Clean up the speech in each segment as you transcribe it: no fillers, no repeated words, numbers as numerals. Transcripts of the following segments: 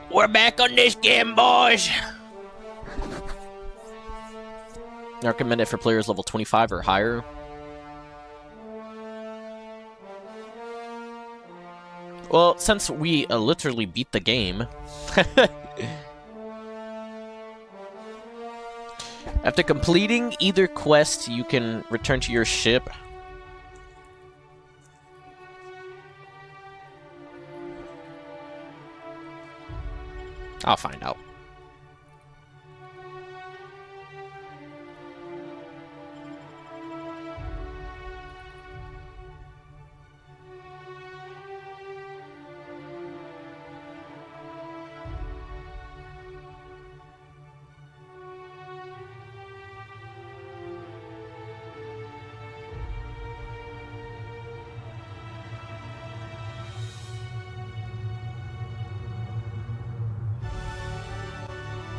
We're back on this game, boys. Recommended for players level 25 or higher. Well, since we literally beat the game. After completing either quest, you can return to your ship. I'll find out.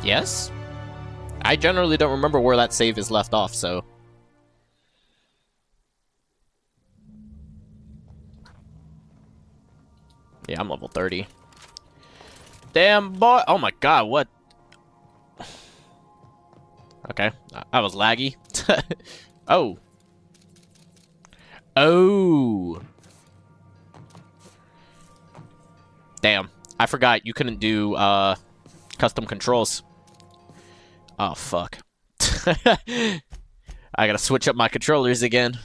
Yes? I generally don't remember where that save is left off, so... Yeah, I'm level 30. Damn, boy! Oh my god, what? Okay, that was laggy. Oh. Oh. Damn, I forgot you couldn't do, custom controls. Oh, fuck. I gotta switch up my controllers again.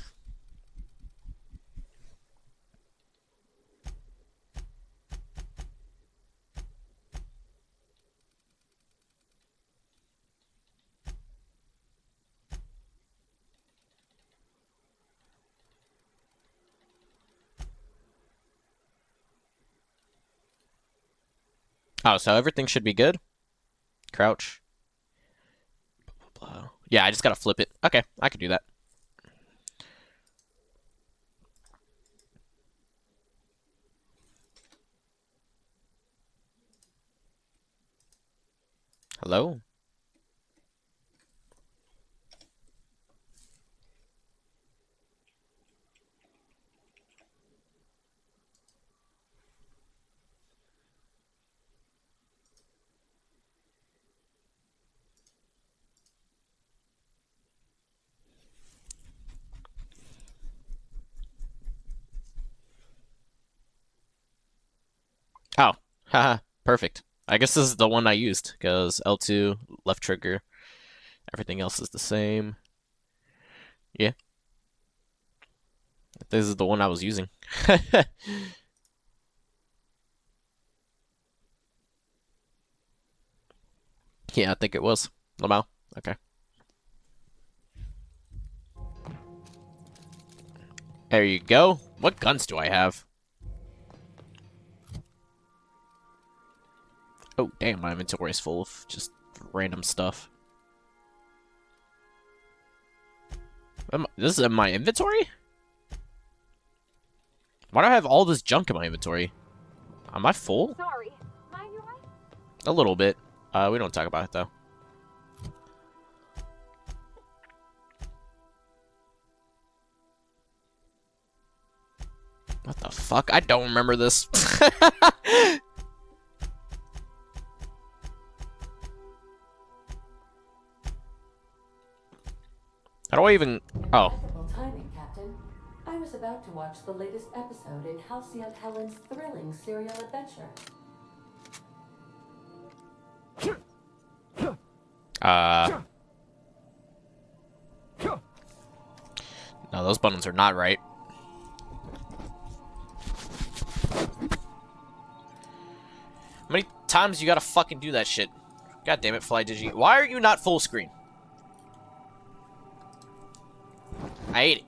Oh, so everything should be good? Crouch. Blah, blah, blah. Yeah, I just gotta flip it. Okay, I can do that. Hello? Oh, haha, perfect. I guess this is the one I used, because L2, left trigger, everything else is the same. Yeah. This is the one I was using. Yeah, I think it was. Lamau. Okay. There you go. What guns do I have? Oh, damn, my inventory is full of just random stuff. This is in my inventory? Why do I have all this junk in my inventory? Am I full? Sorry. Mind your way? A little bit. We don't talk about it, though. What the fuck? I don't remember this. How do I even... Oh. Impeccable timing, Captain. I was about to watch the latest episode in Halcyon Helen's thrilling serial adventure. No, those buttons are not right. How many times you gotta fucking do that shit? God damn it, FlyDigi. Why are you not full screen? I hate it.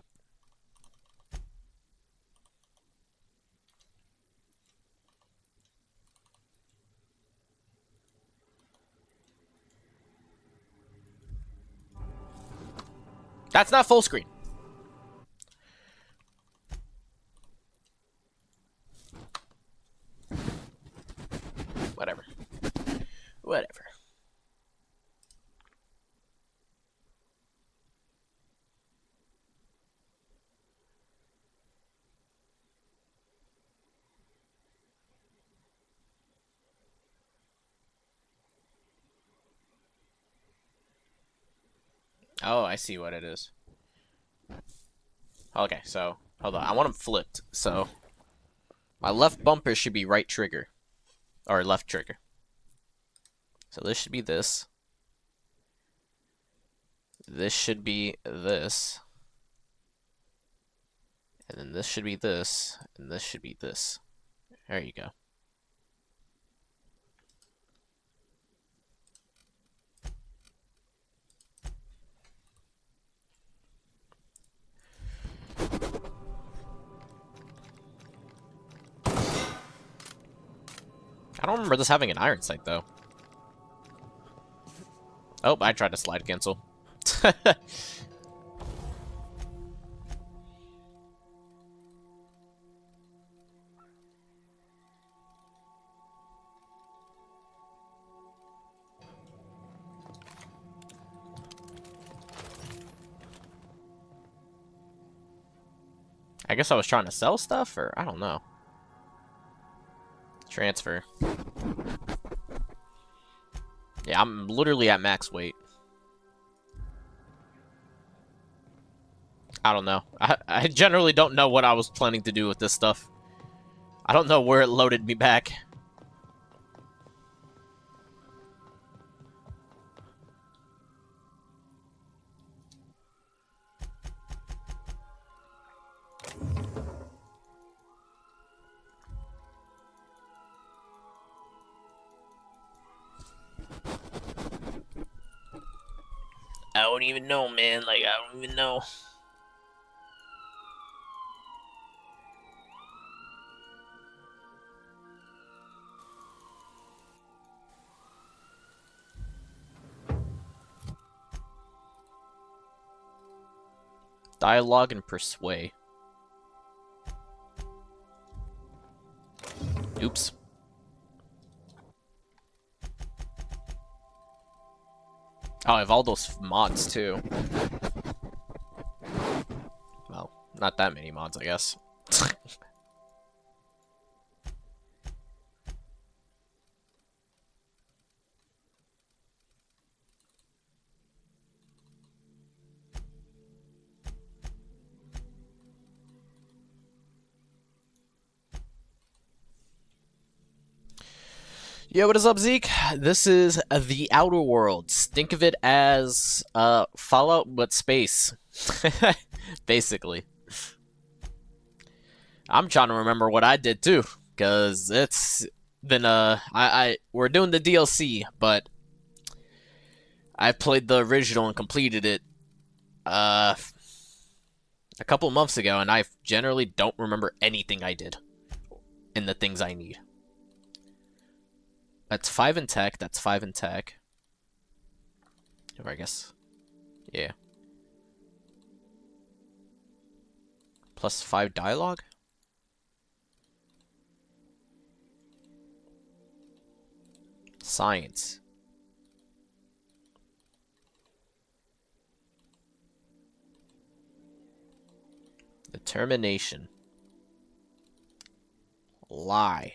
That's not full screen. Whatever. Whatever. Oh, I see what it is. Okay, so hold on. I want them flipped. So my left bumper should be right trigger or left trigger. So this should be this. This should be this. And then this should be this, and this should be this. There you go. I don't remember this having an iron sight, though. Oh, I tried to slide cancel. I guess I was trying to sell stuff, or I don't know. Transfer. Yeah, I'm literally at max weight. I don't know. I generally don't know what I was planning to do with this stuff. I don't know where it loaded me back. I don't even know, man. Like, I don't even know. Dialogue and persuade. Oops. Oh, I have all those mods, too. Well, not that many mods, I guess. Yeah, what is up, Zeke? This is The Outer Worlds. Think of it as Fallout but space. Basically. I'm trying to remember what I did too, because it's been we're doing the DLC, but I played the original and completed it a couple months ago, and I generally don't remember anything I did in the things I need. That's 5 in tech. That's 5 in tech. Or I guess, yeah. Plus 5 dialogue. Science. Determination. Lie.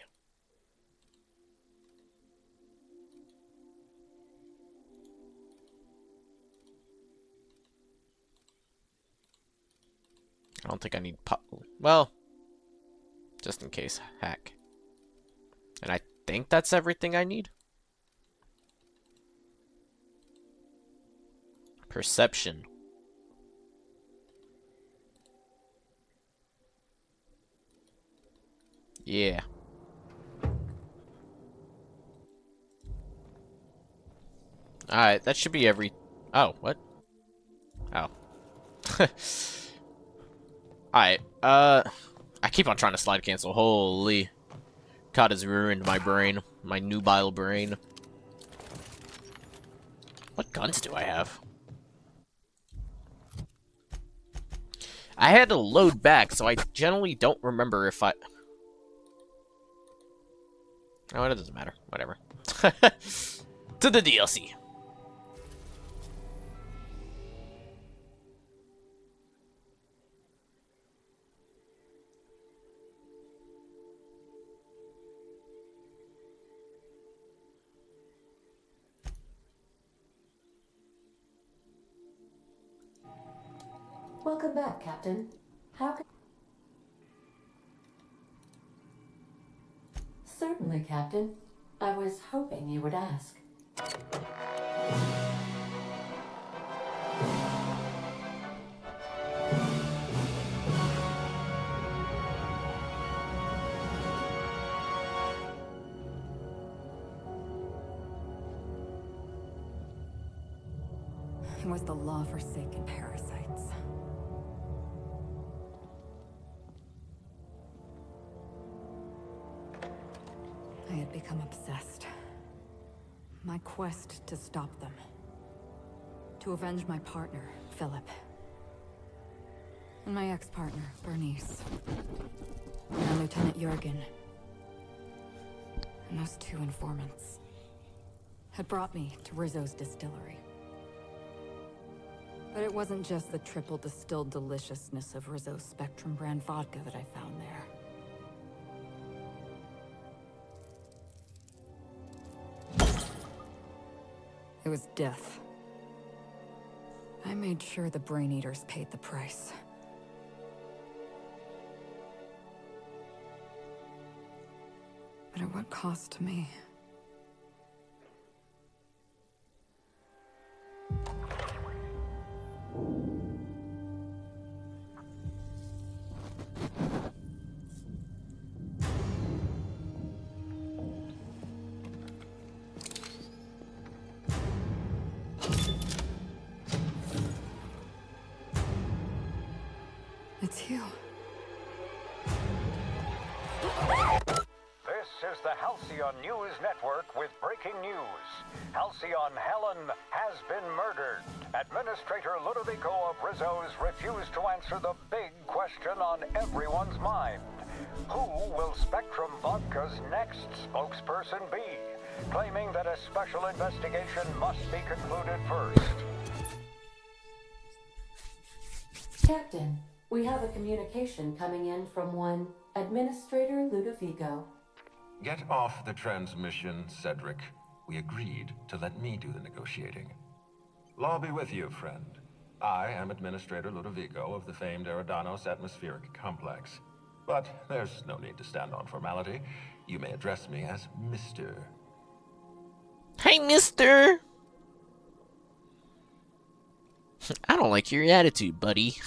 I don't think I need well, just in case. Hack. And I think that's everything I need. Perception. Yeah. Alright, that should be every... Oh, what? Oh. Alright, I keep on trying to slide cancel. Holy. God has ruined my brain. My nubile brain. What guns do I have? I had to load back, so I generally don't remember if I... Oh, it doesn't matter. Whatever. To the DLC. Welcome back, Captain. How can... Certainly, Captain. I was hoping you would ask. It was the law-forsaken parasites. I had become obsessed. My quest to stop them. To avenge my partner, Philip. And my ex-partner, Bernice. And Lieutenant Jurgen. And those two informants had brought me to Rizzo's distillery. But it wasn't just the triple distilled deliciousness of Rizzo's Spectrum brand vodka that I found there. It was death. I made sure the Brain Eaters paid the price. But at what cost to me? It's you. This is the Halcyon News Network with breaking news. Halcyon Helen has been murdered. Administrator Ludovico of Rizzo's refused to answer the big question on everyone's mind. Who will Spectrum Vodka's next spokesperson be? Claiming that a special investigation must be concluded first. Captain, we have a communication coming in from one Administrator Ludovico. Get off the transmission, Cedric. We agreed to let me do the negotiating. Law be with you, friend. I am Administrator Ludovico of the famed Eridanos Atmospheric Complex. But there's no need to stand on formality. You may address me as Mr. Hey, mister! I don't like your attitude, buddy.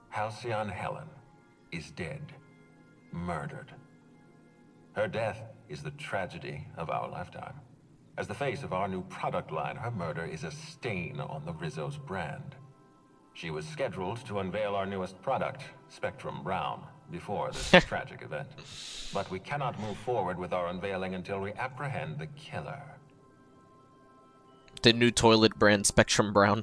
Halcyon Helen is dead. Murdered. Her death is the tragedy of our lifetime. As the face of our new product line, her murder is a stain on the Rizzo's brand. She was scheduled to unveil our newest product, Spectrum Brown, before this tragic event. But we cannot move forward with our unveiling until we apprehend the killer. The new toilet brand, Spectrum Brown.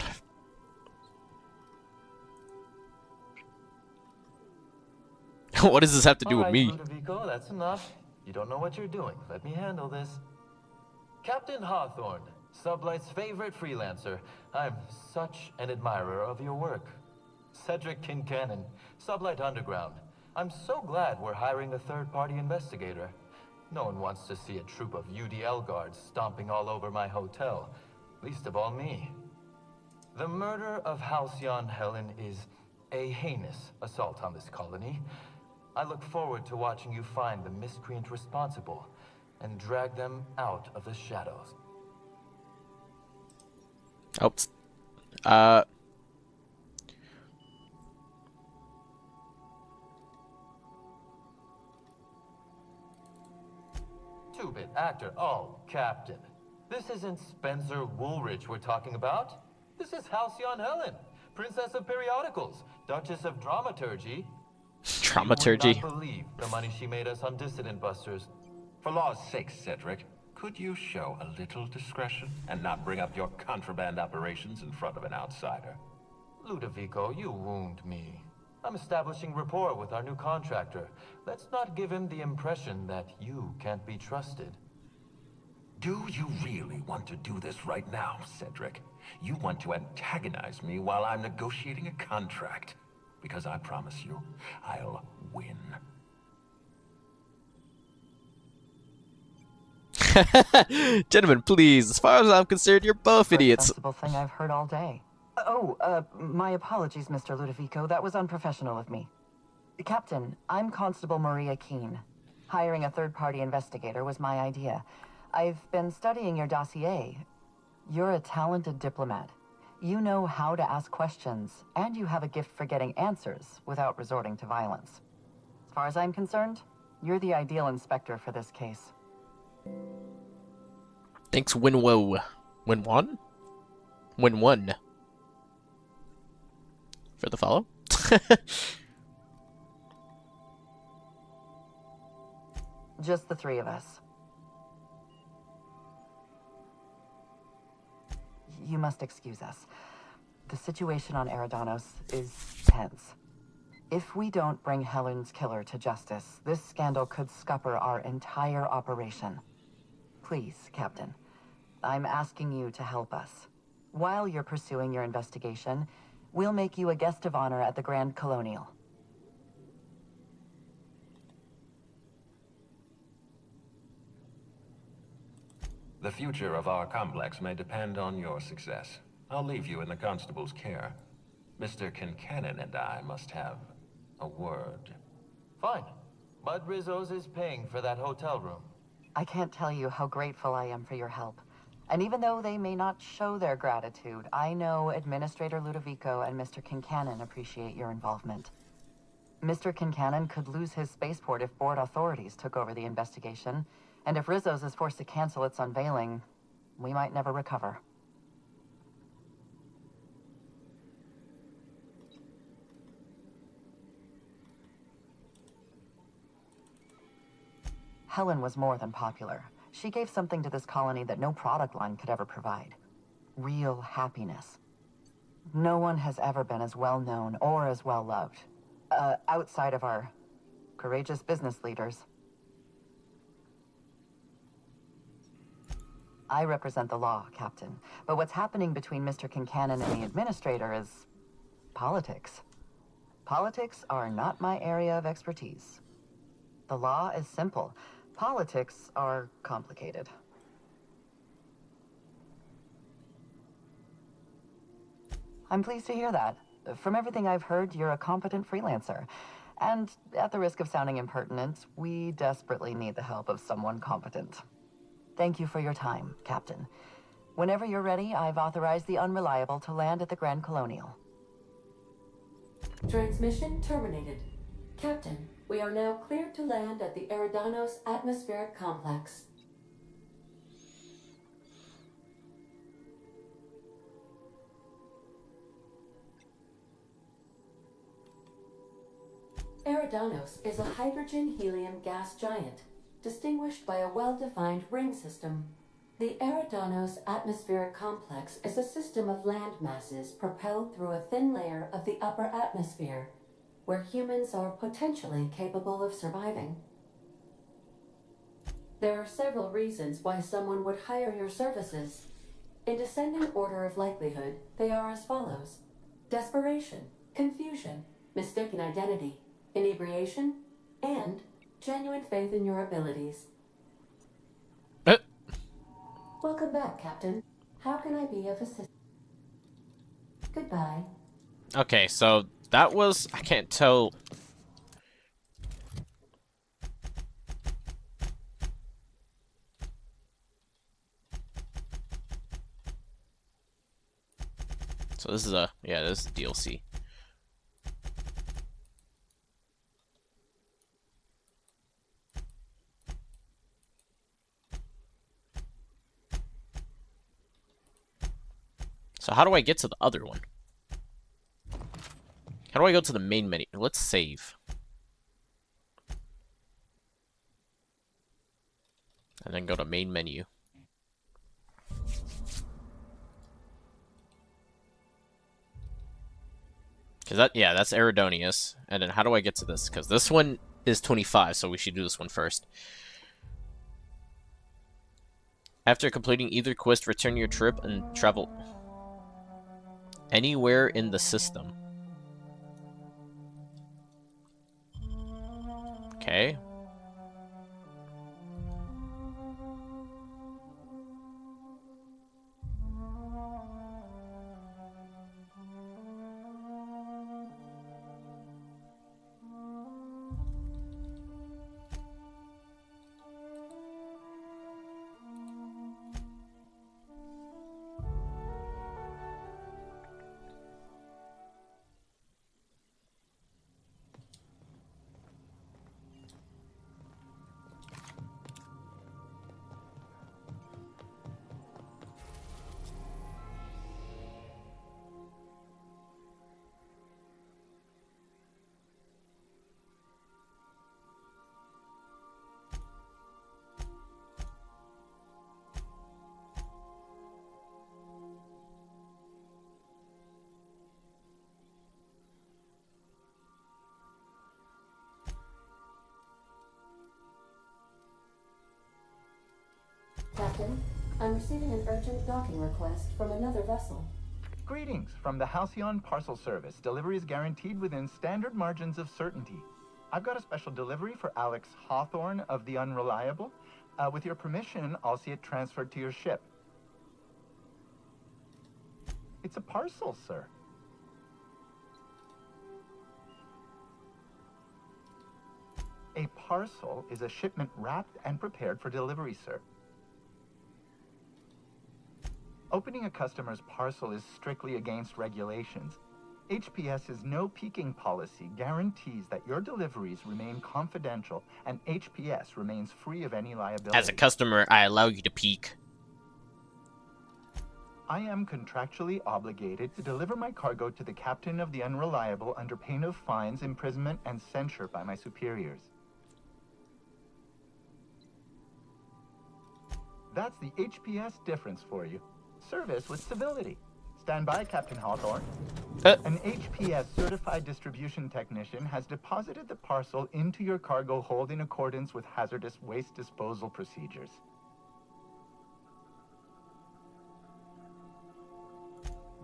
What does this have to do with me? Ludovico, that's enough. You don't know what you're doing. Let me handle this. Captain Hawthorne, Sublight's favorite freelancer. I'm such an admirer of your work. Cedric Kincannon, Sublight Underground. I'm so glad we're hiring a third-party investigator. No one wants to see a troop of UDL guards stomping all over my hotel. Least of all me. The murder of Halcyon Helen is a heinous assault on this colony. I look forward to watching you find the miscreant responsible and drag them out of the shadows. Oops. Two-bit actor. Oh, Captain. This isn't Spencer Woolrich we're talking about. This is Halcyon Helen, Princess of Periodicals, Duchess of Dramaturgy. Dramaturgy. You would not believe the money she made us on Dissident Busters. For law's sake, Cedric, could you show a little discretion and not bring up your contraband operations in front of an outsider? Ludovico, you wound me. I'm establishing rapport with our new contractor. Let's not give him the impression that you can't be trusted. Do you really want to do this right now, Cedric? You want to antagonize me while I'm negotiating a contract. Because I promise you, I'll win. Gentlemen, please, as far as I'm concerned, you're both idiots. Sensible thing I've heard all day. My apologies, Mr. Ludovico. That was unprofessional of me. Captain, I'm Constable Maria Keene. Hiring a third-party investigator was my idea. I've been studying your dossier. You're a talented diplomat. You know how to ask questions, and you have a gift for getting answers without resorting to violence. As far as I'm concerned, you're the ideal inspector for this case. Thanks, Winwo. Win1? Win1. For the follow? Just the three of us. You must excuse us. The situation on Eridanos is tense. If we don't bring Helen's killer to justice, this scandal could scupper our entire operation. Please, Captain, I'm asking you to help us. While you're pursuing your investigation, we'll make you a guest of honor at the Grand Colonial. The future of our complex may depend on your success. I'll leave you in the constable's care. Mr. Kincannon and I must have a word. Fine. Bud Rizzo's is paying for that hotel room. I can't tell you how grateful I am for your help. And even though they may not show their gratitude, I know Administrator Ludovico and Mr. Kincannon appreciate your involvement. Mr. Kincannon could lose his spaceport if board authorities took over the investigation, and if Rizzo's is forced to cancel its unveiling, we might never recover. Helen was more than popular. She gave something to this colony that no product line could ever provide. Real happiness. No one has ever been as well known or as well loved. Outside of our courageous business leaders. I represent the law, Captain. But what's happening between Mr. Kincannon and the Administrator is politics. Politics are not my area of expertise. The law is simple. Politics are complicated. I'm pleased to hear that. From everything I've heard, you're a competent freelancer. And at the risk of sounding impertinent, we desperately need the help of someone competent. Thank you for your time, Captain. Whenever you're ready, I've authorized the Unreliable to land at the Grand Colonial. Transmission terminated. Captain, we are now cleared to land at the Eridanos Atmospheric Complex. Eridanos is a hydrogen-helium gas giant, distinguished by a well-defined ring system. The Eridanos Atmospheric Complex is a system of land masses propelled through a thin layer of the upper atmosphere, where humans are potentially capable of surviving. There are several reasons why someone would hire your services. In descending order of likelihood, they are as follows: desperation, confusion, mistaken identity, inebriation, and genuine faith in your abilities. Welcome back, Captain. How can I be of assistance? Goodbye. Okay, so that was... I can't tell... So this is a... yeah, this is DLC. So how do I get to the other one? How do I go to the main menu? Let's save. And then go to main menu. Cause that, yeah, that's Eridonius. And then how do I get to this? Cause this one is 25, so we should do this one first. After completing either quest, return your trip and travel anywhere in the system. Okay. Captain, I'm receiving an urgent docking request from another vessel. Greetings from the Halcyon Parcel Service. Delivery is guaranteed within standard margins of certainty. I've got a special delivery for Alex Hawthorne of the Unreliable. With your permission, I'll see it transferred to your ship. It's a parcel, sir. A parcel is a shipment wrapped and prepared for delivery, sir. Opening a customer's parcel is strictly against regulations. HPS's no peeking policy guarantees that your deliveries remain confidential and HPS remains free of any liability. As a customer, I allow you to peek. I am contractually obligated to deliver my cargo to the captain of the Unreliable under pain of fines, imprisonment, and censure by my superiors. That's the HPS difference for you. Service with civility. Stand by, Captain Hawthorne. An HPS certified distribution technician has deposited the parcel into your cargo hold in accordance with hazardous waste disposal procedures.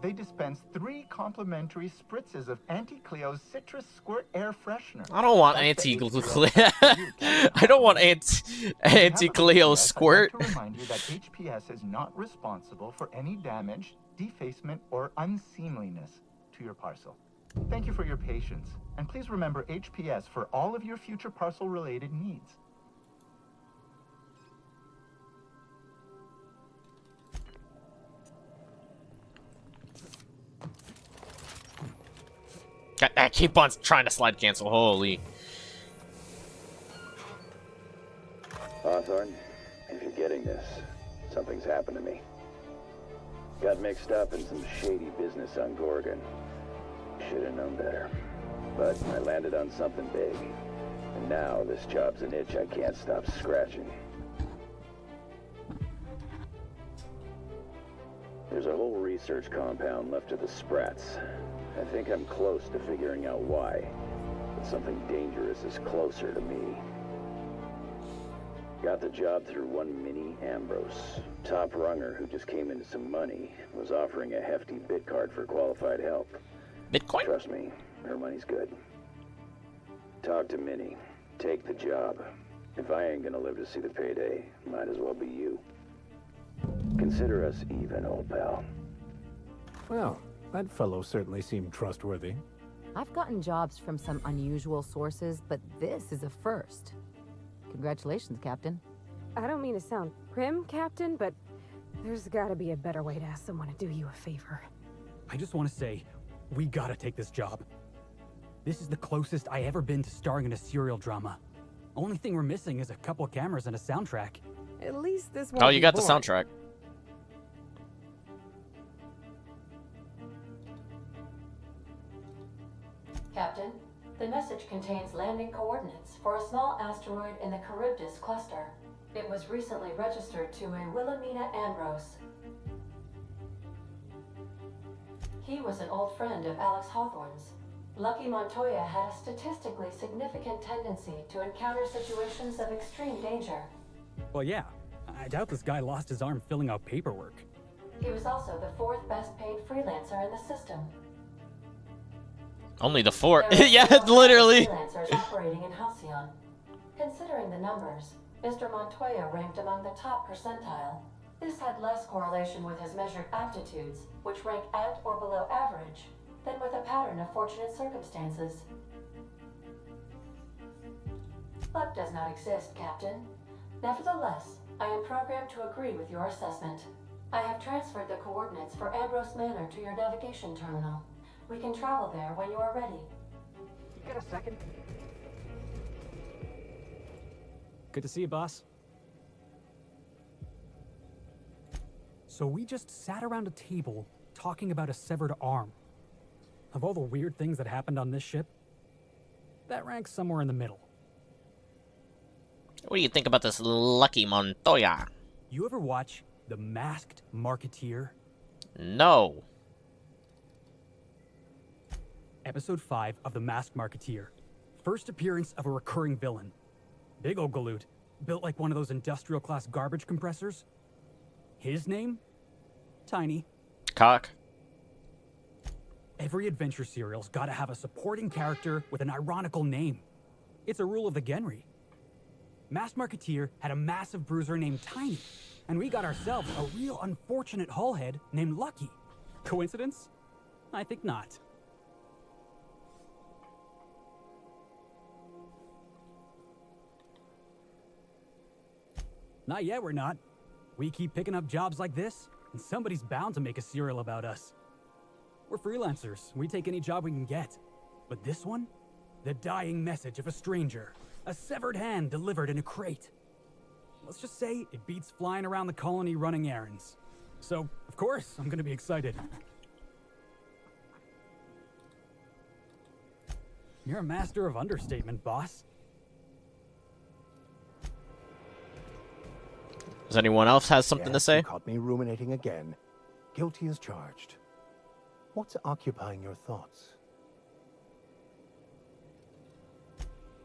They dispense 3 complimentary spritzes of Anti-Cleo's Citrus Squirt Air Freshener. I don't want Anti-Cleo. I don't want Anti-Cleo Squirt. I'd like to remind you that HPS is not responsible for any damage, defacement, or unseemliness to your parcel. Thank you for your patience, and please remember HPS for all of your future parcel-related needs. I keep on trying to slide cancel. Holy. Hawthorne, if you're getting this, something's happened to me. Got mixed up in some shady business on Gorgon. Should have known better. But I landed on something big. And now this job's an itch I can't stop scratching. There's a whole research compound left of the Sprats. I think I'm close to figuring out why. But something dangerous is closer to me. Got the job through one Minnie Ambrose. Top runger who just came into some money was offering a hefty bit card for qualified help. Bitcoin? Trust me, her money's good. Talk to Minnie. Take the job. If I ain't gonna live to see the payday, might as well be you. Consider us even, old pal. Well, that fellow certainly seemed trustworthy. I've gotten jobs from some unusual sources, but this is a first. Congratulations, Captain. I don't mean to sound prim, Captain, but there's gotta be a better way to ask someone to do you a favor. I just want to say, we gotta take this job. This is the closest I ever been to starring in a serial drama. Only thing we're missing is a couple of cameras and a soundtrack. At least this won't Oh, you be got the boring. soundtrack. Captain, the message contains landing coordinates for a small asteroid in the Charybdis cluster. It was recently registered to a Wilhelmina Ambrose. He was an old friend of Alex Hawthorne's. Lucky Montoya had a statistically significant tendency to encounter situations of extreme danger. Well, yeah. I doubt this guy lost his arm filling out paperwork. He was also the 4th best paid freelancer in the system. Only the 4. There are Yeah, several literally. freelancers operating in Halcyon. Considering the numbers, Mr. Montoya ranked among the top percentile. This had less correlation with his measured aptitudes, which rank at or below average, than with a pattern of fortunate circumstances. Luck does not exist, Captain. Nevertheless, I am programmed to agree with your assessment. I have transferred the coordinates for Ambrose Manor to your navigation terminal. We can travel there when you are ready. You got a second? Good to see you, boss. So we just sat around a table talking about a severed arm. Of all the weird things that happened on this ship, that ranks somewhere in the middle. What do you think about this Lucky Montoya? You ever watch The Masked Marketeer? No. Episode 5 of The Masked Marketeer. First appearance of a recurring villain. Big old galoot, built like one of those industrial-class garbage compressors. His name? Tiny. Cock. Every adventure serial's gotta have a supporting character with an ironical name. It's a rule of the Genri. Mass Marketeer had a massive bruiser named Tiny, and we got ourselves a real unfortunate hullhead named Lucky. Coincidence? I think not. Not yet, we're not. We keep picking up jobs like this, and somebody's bound to make a serial about us. We're freelancers. We take any job we can get. But this one? The dying message of a stranger. A severed hand delivered in a crate. Let's just say it beats flying around the colony running errands. So, of course, I'm gonna be excited. You're a master of understatement, boss. Does anyone else has something to say? You caught me ruminating again. Guilty as charged. What's occupying your thoughts?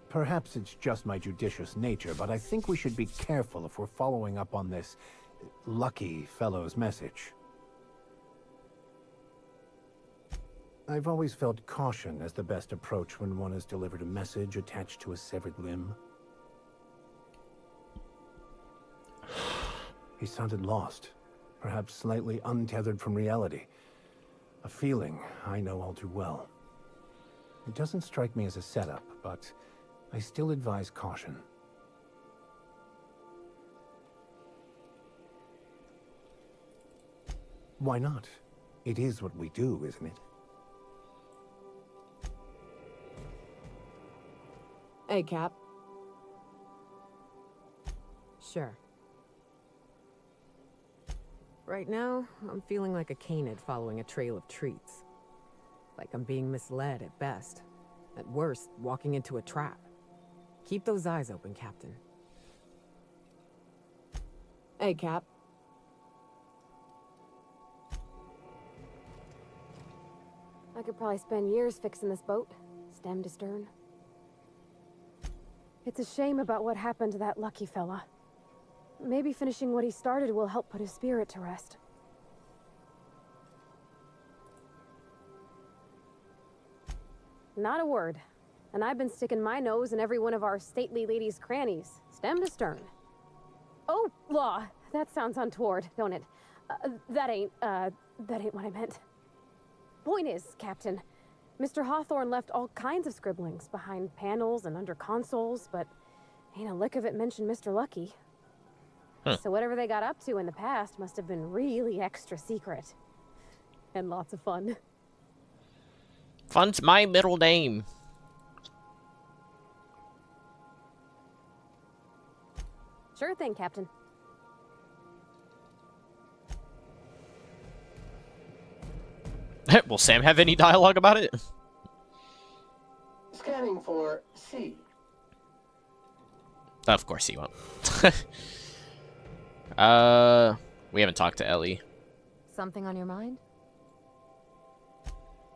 Perhaps it's just my judicious nature, but I think we should be careful if we're following up on this Lucky fellow's message. I've always felt caution as the best approach when one has delivered a message attached to a severed limb. He sounded lost, perhaps slightly untethered from reality. A feeling I know all too well. It doesn't strike me as a setup, but I still advise caution. Why not? It is what we do, isn't it? Hey, Cap. Sure. Right now, I'm feeling like a canid following a trail of treats. Like I'm being misled at best. At worst, walking into a trap. Keep those eyes open, Captain. Hey, Cap. I could probably spend years fixing this boat, stem to stern. It's a shame about what happened to that Lucky fella. Maybe finishing what he started will help put his spirit to rest. Not a word. And I've been sticking my nose in every one of our stately ladies' crannies, stem to stern. Oh, law. That sounds untoward, don't it? That ain't what I meant. Point is, Captain, Mr. Hawthorne left all kinds of scribblings behind panels and under consoles, but ain't a lick of it mentioned Mr. Lucky. So whatever they got up to in the past must have been really extra secret. And lots of fun. Fun's my middle name. Sure thing, Captain. Will Sam have any dialogue about it? Scanning for C. Of course he won't. We haven't talked to Ellie. Something on your mind?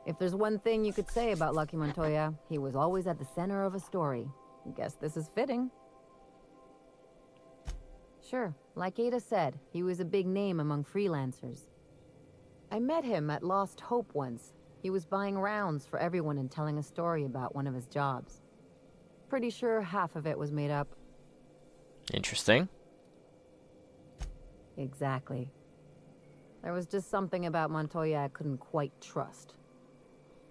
If there's one thing you could say about Lucky Montoya, he was always at the center of a story. Guess this is fitting. Sure, like Ada said, he was a big name among freelancers. I met him at Lost Hope once. He was buying rounds for everyone and telling a story about one of his jobs. Pretty sure half of it was made up. Interesting. Exactly. There was just something about Montoya I couldn't quite trust.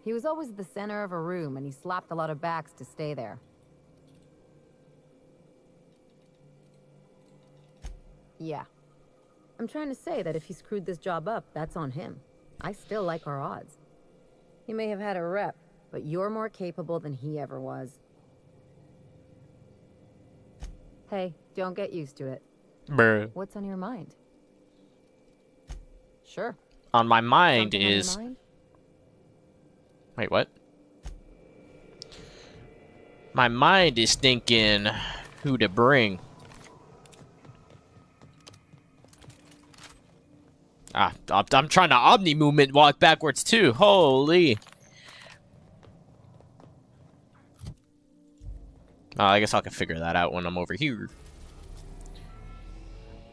He was always the center of a room, and he slapped a lot of backs to stay there. Yeah. I'm trying to say that if he screwed this job up, that's on him. I still like our odds. He may have had a rep, but you're more capable than he ever was. Hey, don't get used to it. Bruh. What's on your mind? Sure. On my mind Something is... on your mind? Wait, what? My mind is thinking who to bring. I'm trying to omni movement walk backwards too. Holy. I guess I can figure that out when I'm over here.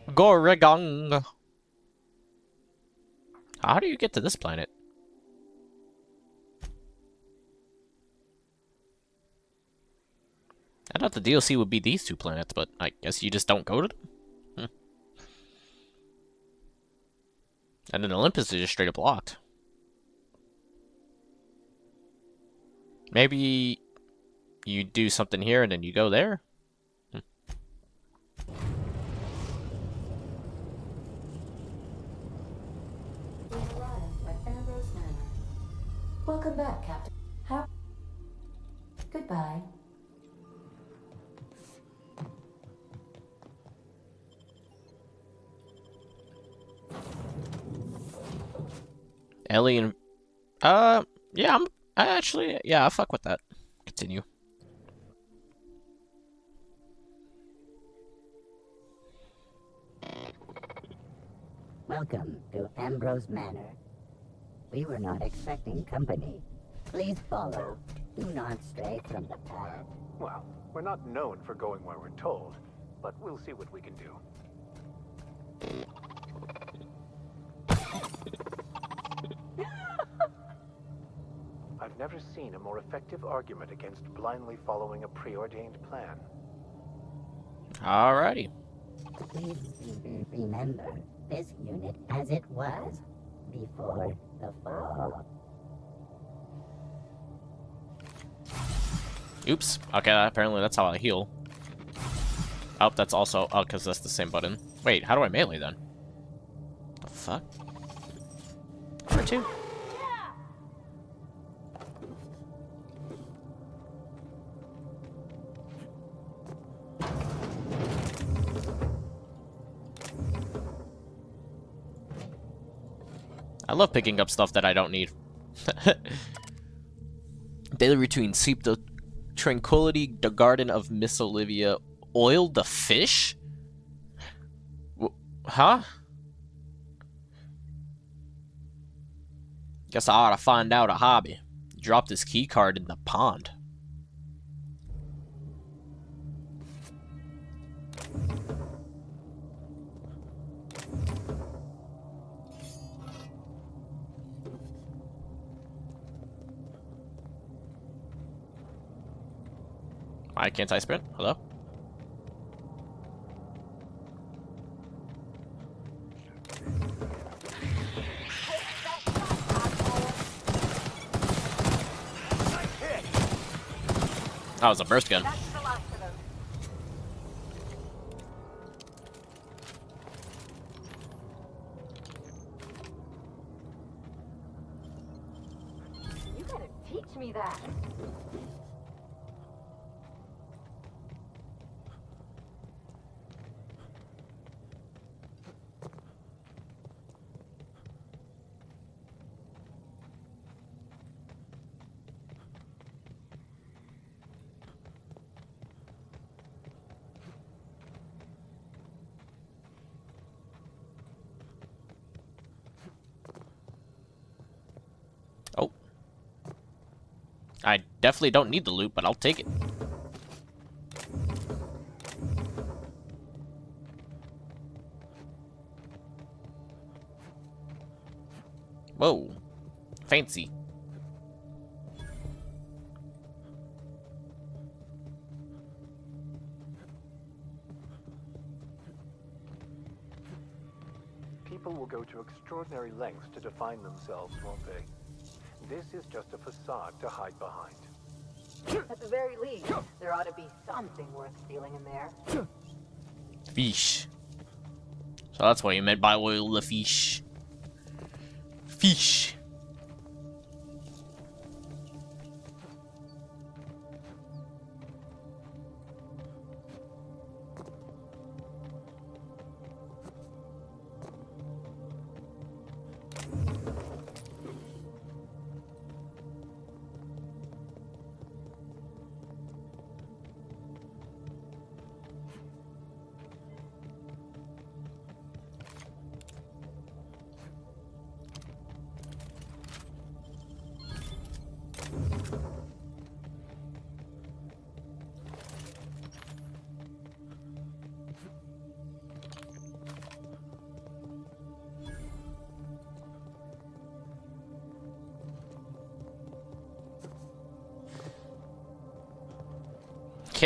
Goregang. How do you get to this planet? I thought the DLC would be these 2 planets, but I guess you just don't go to them? And then Olympus is just straight up locked. Maybe you do something here and then you go there? We arrived at Ambrose Manor. Welcome back, Captain. Goodbye. Ellie and... yeah, I fuck with that. Continue. Welcome to Ambrose Manor. We were not expecting company. Please follow. Do not stray from the path. Well, we're not known for going where we're told, but we'll see what we can do. I've never seen a more effective argument against blindly following a preordained plan. Alrighty. Please remember this unit as it was before the fall. Oops. Okay, apparently that's how I heal. Oh, that's also... Oh, because that's the same button. Wait, how do I melee then? The fuck? R2. I love picking up stuff that I don't need. Daily routine. Sweep the Tranquility, the Garden of Miss Olivia. Oil the fish? Huh? Guess I ought to find out a hobby. Drop this key card in the pond. Why can't I sprint? Hello? That was a burst gun. You gotta teach me that. Oh. I definitely don't need the loot, but I'll take it. Whoa. Fancy. People will go to extraordinary lengths to define themselves, won't they? This is just a facade to hide behind. At the very least, there ought to be something worth stealing in there. Fish. So that's what you meant by oil the fish. Fish.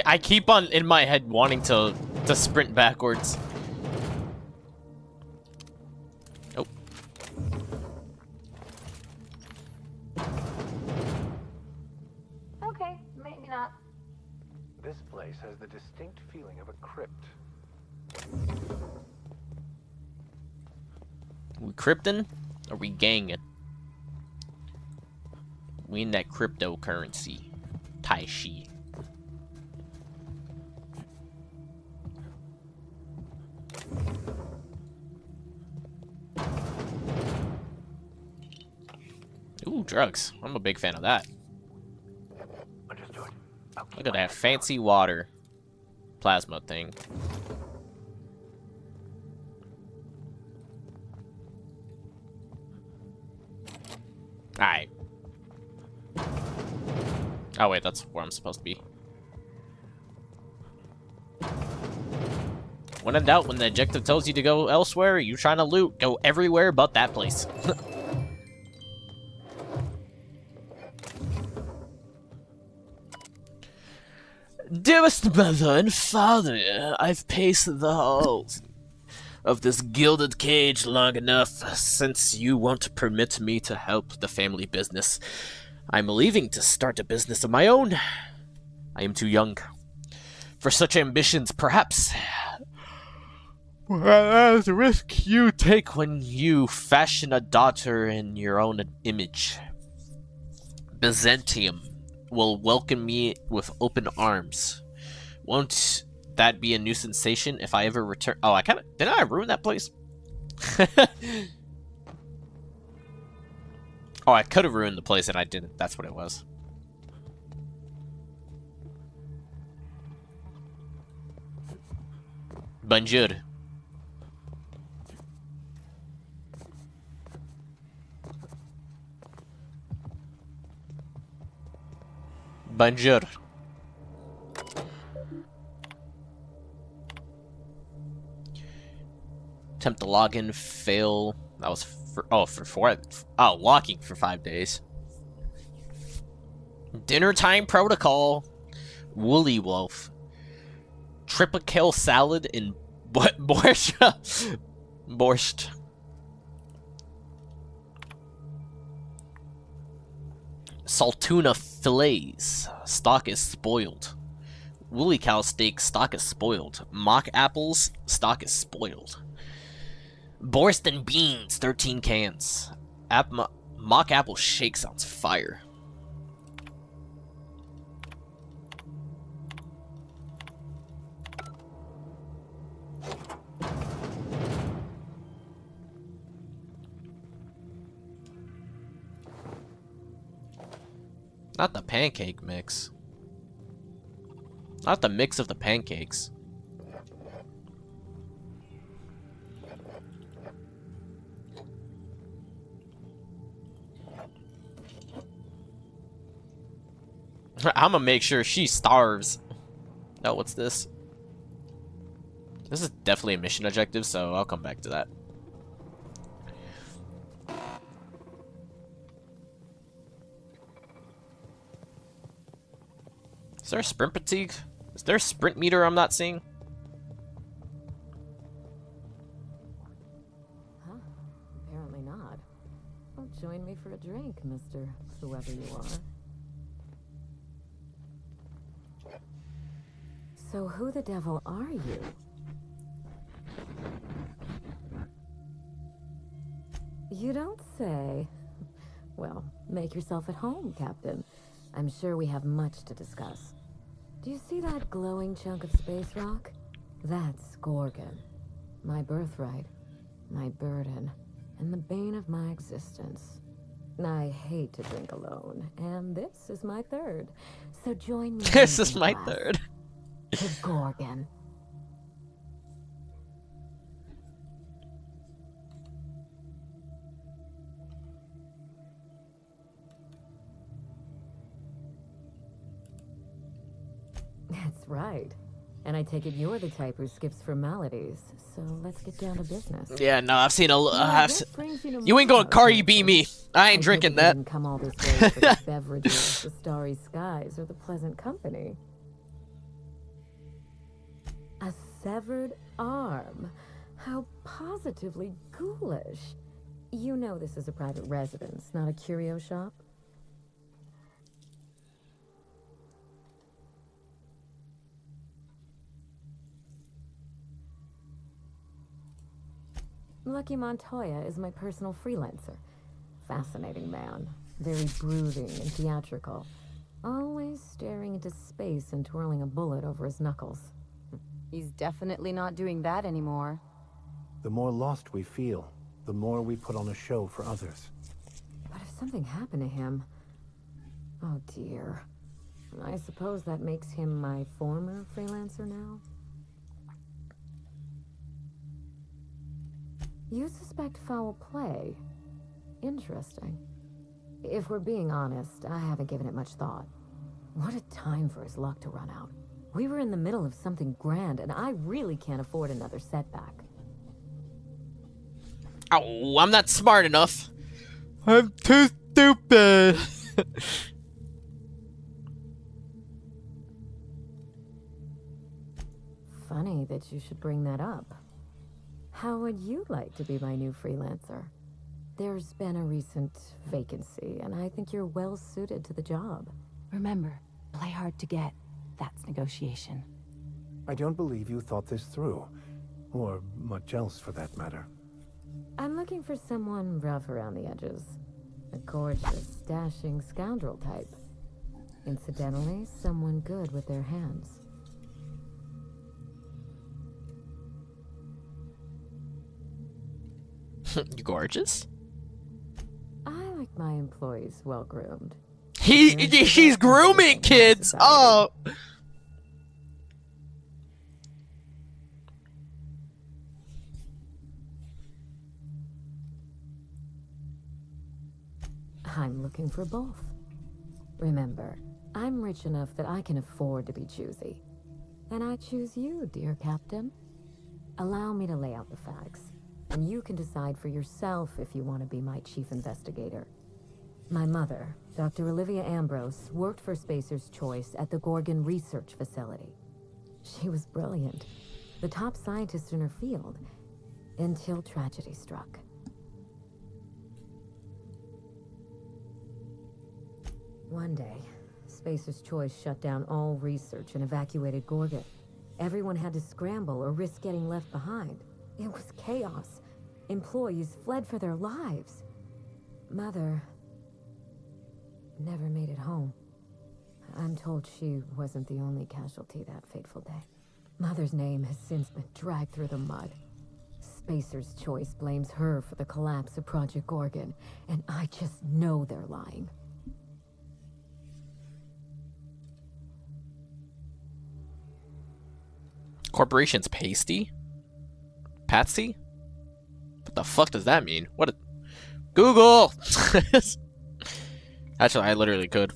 I keep on in my head wanting to sprint backwards. Oh. Okay, maybe not. This place has the distinct feeling of a crypt. We cryptin'? Or we gangin'? We in that cryptocurrency. Tai Shi. Ooh, drugs. I'm a big fan of that. Understood. Look at that fancy water plasma thing. Alright. Oh wait, that's where I'm supposed to be. When in doubt, when the objective tells you to go elsewhere, you trying to loot, go everywhere but that place. Dearest mother and father, I've paced the halls of this gilded cage long enough. Since you won't permit me to help the family business, I'm leaving to start a business of my own. I am too young for such ambitions, perhaps. Well, the risk you take when you fashion a daughter in your own image. Byzantium will welcome me with open arms. Won't that be a new sensation if I ever return? Oh, didn't I ruin that place? Oh, I could have ruined the place and I didn't. That's what it was. Bonjour. Bonjour. Attempt to log in, fail. That was locking for 5 days. Dinner time protocol. Woolly Wolf. Triple kale salad in borscht. Borscht. Saltuna fillets. Stock is spoiled. Woolly cow steak. Stock is spoiled. Mock apples. Stock is spoiled. Borscht and beans. 13 cans. Mock apple shake sounds fire. Not the pancake mix. Not the mix of the pancakes. I'm gonna make sure she starves. No, what's this? This is definitely a mission objective, so I'll come back to that. Is there a sprint fatigue? Is there a sprint meter I'm not seeing? Huh? Apparently not. Well, join me for a drink, Mr. Whoever you are. So who the devil are you? You don't say. Well, make yourself at home, Captain. I'm sure we have much to discuss. Do you see that glowing chunk of space rock? That's Gorgon. My birthright, my burden, and the bane of my existence. I hate to drink alone, and this is my third. So join me. This is my third. To Gorgon. That's right. And I take it you're the type who skips formalities, so let's get down to business. Yeah, no, I've seen a you ain't going Cardi B me. I ain't drinking that. Didn't come all this way for the beverages, the starry skies, or the pleasant company. A severed arm. How positively ghoulish. You know this is a private residence, not a curio shop? Lucky Montoya is my personal freelancer. Fascinating man. Very brooding and theatrical. Always staring into space and twirling a bullet over his knuckles. He's definitely not doing that anymore. The more lost we feel, the more we put on a show for others. But if something happened to him... Oh dear. I suppose that makes him my former freelancer now? You suspect foul play? Interesting. If we're being honest, I haven't given it much thought. What a time for his luck to run out. We were in the middle of something grand, and I really can't afford another setback. Oh, I'm not smart enough. I'm too stupid. Funny that you should bring that up. How would you like to be my new freelancer? There's been a recent vacancy, and I think you're well suited to the job. Remember, play hard to get. That's negotiation. I don't believe you thought this through. Or much else, for that matter. I'm looking for someone rough around the edges. A gorgeous, dashing scoundrel type. Incidentally, someone good with their hands. You gorgeous? I like my employees well-groomed. She's grooming kids! Oh! I'm looking for both. Remember, I'm rich enough that I can afford to be choosy. And I choose you, dear Captain. Allow me to lay out the facts, and you can decide for yourself if you want to be my chief investigator. My mother, Dr. Olivia Ambrose, worked for Spacer's Choice at the Gorgon Research Facility. She was brilliant, the top scientist in her field, until tragedy struck. One day, Spacer's Choice shut down all research and evacuated Gorgon. Everyone had to scramble or risk getting left behind. It was chaos. Employees fled for their lives. Mother never made it home. I'm told she wasn't the only casualty that fateful day. Mother's name has since been dragged through the mud. Spacer's Choice blames her for the collapse of Project Gorgon, and I just know they're lying. Corporation's pasty? Patsy? What the fuck does that mean? What a... Google! Actually, I literally could.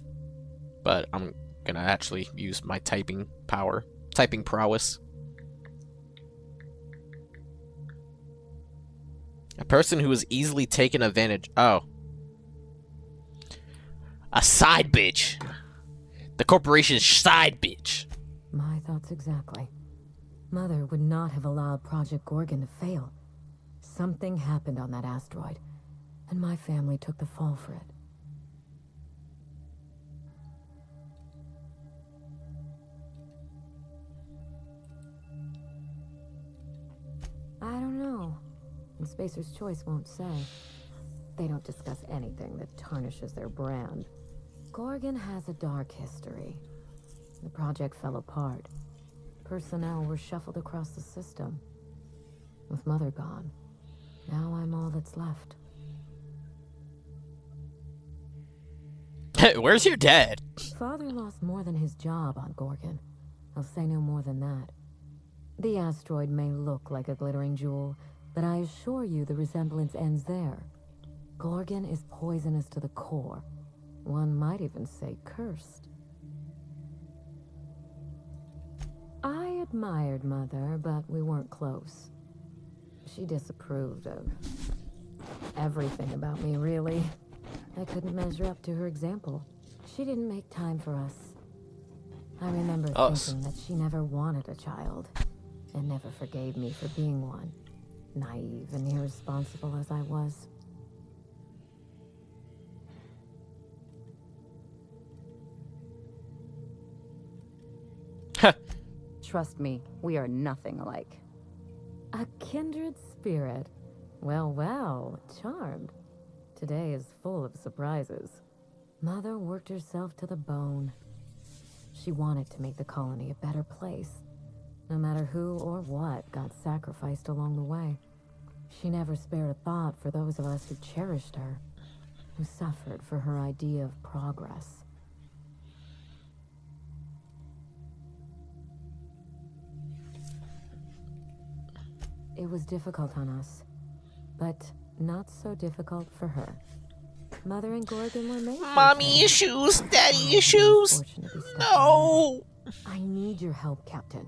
But I'm gonna actually use my typing power. Typing prowess. A person who is easily taken advantage... Oh. A side bitch. The corporation's side bitch. My thoughts exactly. Mother would not have allowed Project Gorgon to fail. Something happened on that asteroid, and my family took the fall for it. I don't know. And Spacer's Choice won't say. They don't discuss anything that tarnishes their brand. Gorgon has a dark history. The project fell apart. Personnel were shuffled across the system. With Mother gone, now I'm all that's left. Where's your dad? Father lost more than his job on Gorgon. I'll say no more than that. The asteroid may look like a glittering jewel, but I assure you the resemblance ends there. Gorgon is poisonous to the core. One might even say cursed. I admired Mother, but we weren't close. She disapproved of everything about me, really. I couldn't measure up to her example. She didn't make time for us. I remember thinking that she never wanted a child. and never forgave me for being one, naive and irresponsible as I was. Trust me, we are nothing alike. A kindred spirit. Well, well, charmed. Today is full of surprises. Mother worked herself to the bone. She wanted to make the colony a better place, no matter who or what got sacrificed along the way. She never spared a thought for those of us who cherished her, who suffered for her idea of progress. It was difficult on us, but not so difficult for her. Mother and Gorgon were made. Mommy issues, daddy issues. No. I need your help, Captain.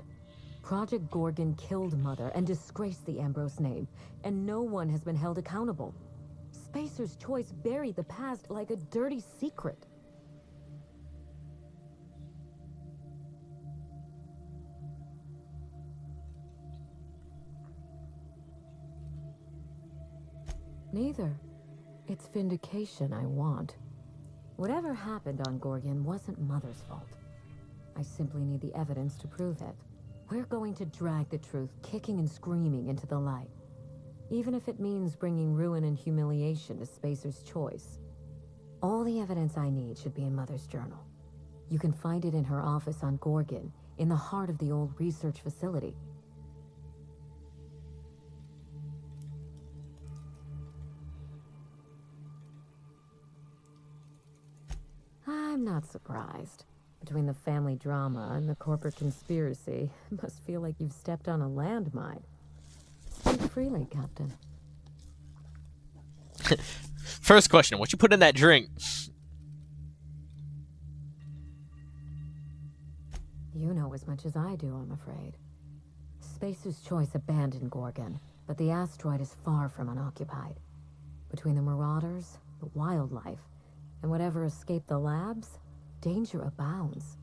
Project Gorgon killed Mother and disgraced the Ambrose name, and no one has been held accountable. Spacer's Choice buried the past like a dirty secret. Neither. It's vindication I want. Whatever happened on Gorgon wasn't Mother's fault. I simply need the evidence to prove it. We're going to drag the truth kicking and screaming into the light. Even if it means bringing ruin and humiliation to Spacer's Choice. All the evidence I need should be in Mother's journal. You can find it in her office on Gorgon, in the heart of the old research facility. I'm not surprised. Between the family drama and the corporate conspiracy, it must feel like you've stepped on a landmine. Speak freely, Captain. First question, what you put in that drink? You know as much as I do, I'm afraid. Spacer's Choice abandoned Gorgon, but the asteroid is far from unoccupied. Between the marauders, the wildlife, and whatever escaped the labs, danger abounds.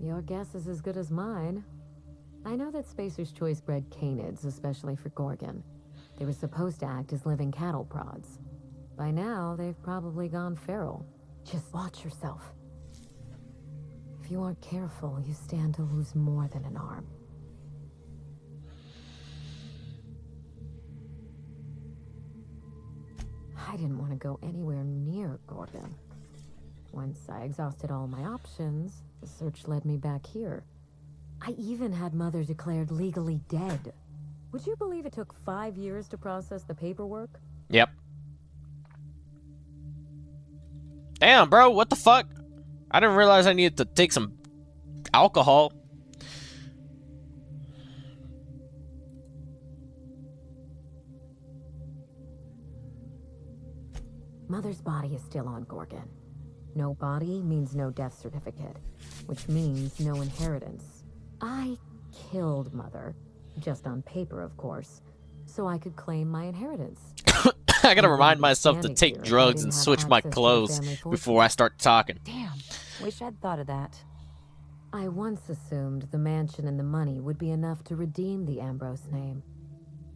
Your guess is as good as mine. I know that Spacer's Choice bred canids, especially for Gorgon. They were supposed to act as living cattle prods. By now, they've probably gone feral. Just watch yourself. If you aren't careful, you stand to lose more than an arm. I didn't want to go anywhere near Gorgon. Once I exhausted all my options, the search led me back here. I even had Mother declared legally dead. Would you believe it took 5 years to process the paperwork? Yep. Damn, bro, what the fuck? I didn't realize I needed to take some alcohol. Mother's body is still on Gorgon. No body means no death certificate, which means no inheritance. I killed Mother, just on paper, of course, so I could claim my inheritance. I gotta remind myself to take drugs and switch my clothes before I start talking. Damn, wish I'd thought of that. I once assumed the mansion and the money would be enough to redeem the Ambrose name.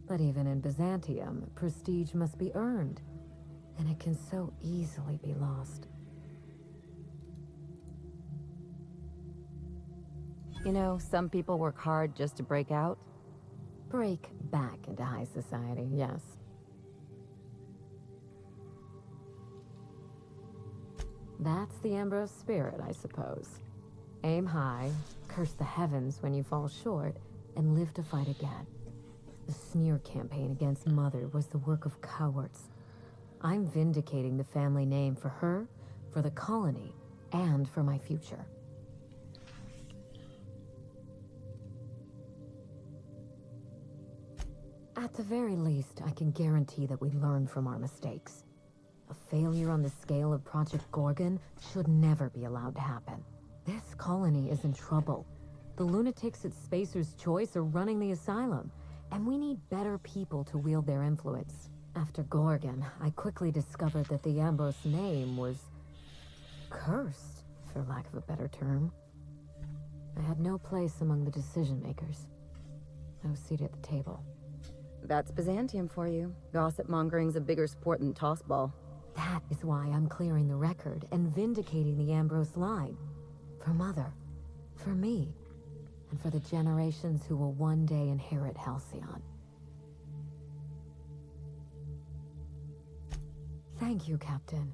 But even in Byzantium, prestige must be earned. And it can so easily be lost. You know, some people work hard just to break out. Break back into high society, yes. That's the Ambrose spirit, I suppose. Aim high, curse the heavens when you fall short, and live to fight again. The smear campaign against Mother was the work of cowards. I'm vindicating the family name for her, for the colony, and for my future. At the very least, I can guarantee that we learn from our mistakes. A failure on the scale of Project Gorgon should never be allowed to happen. This colony is in trouble. The lunatics at Spacer's Choice are running the asylum, and we need better people to wield their influence. After Gorgon, I quickly discovered that the Ambrose name was cursed. for lack of a better term. I had no place among the decision makers. I was seated at the table. That's Byzantium for you. Gossip mongering's a bigger sport than tossball. That is why I'm clearing the record and vindicating the Ambrose line. For Mother, for me, and for the generations who will one day inherit Halcyon. Thank you, Captain.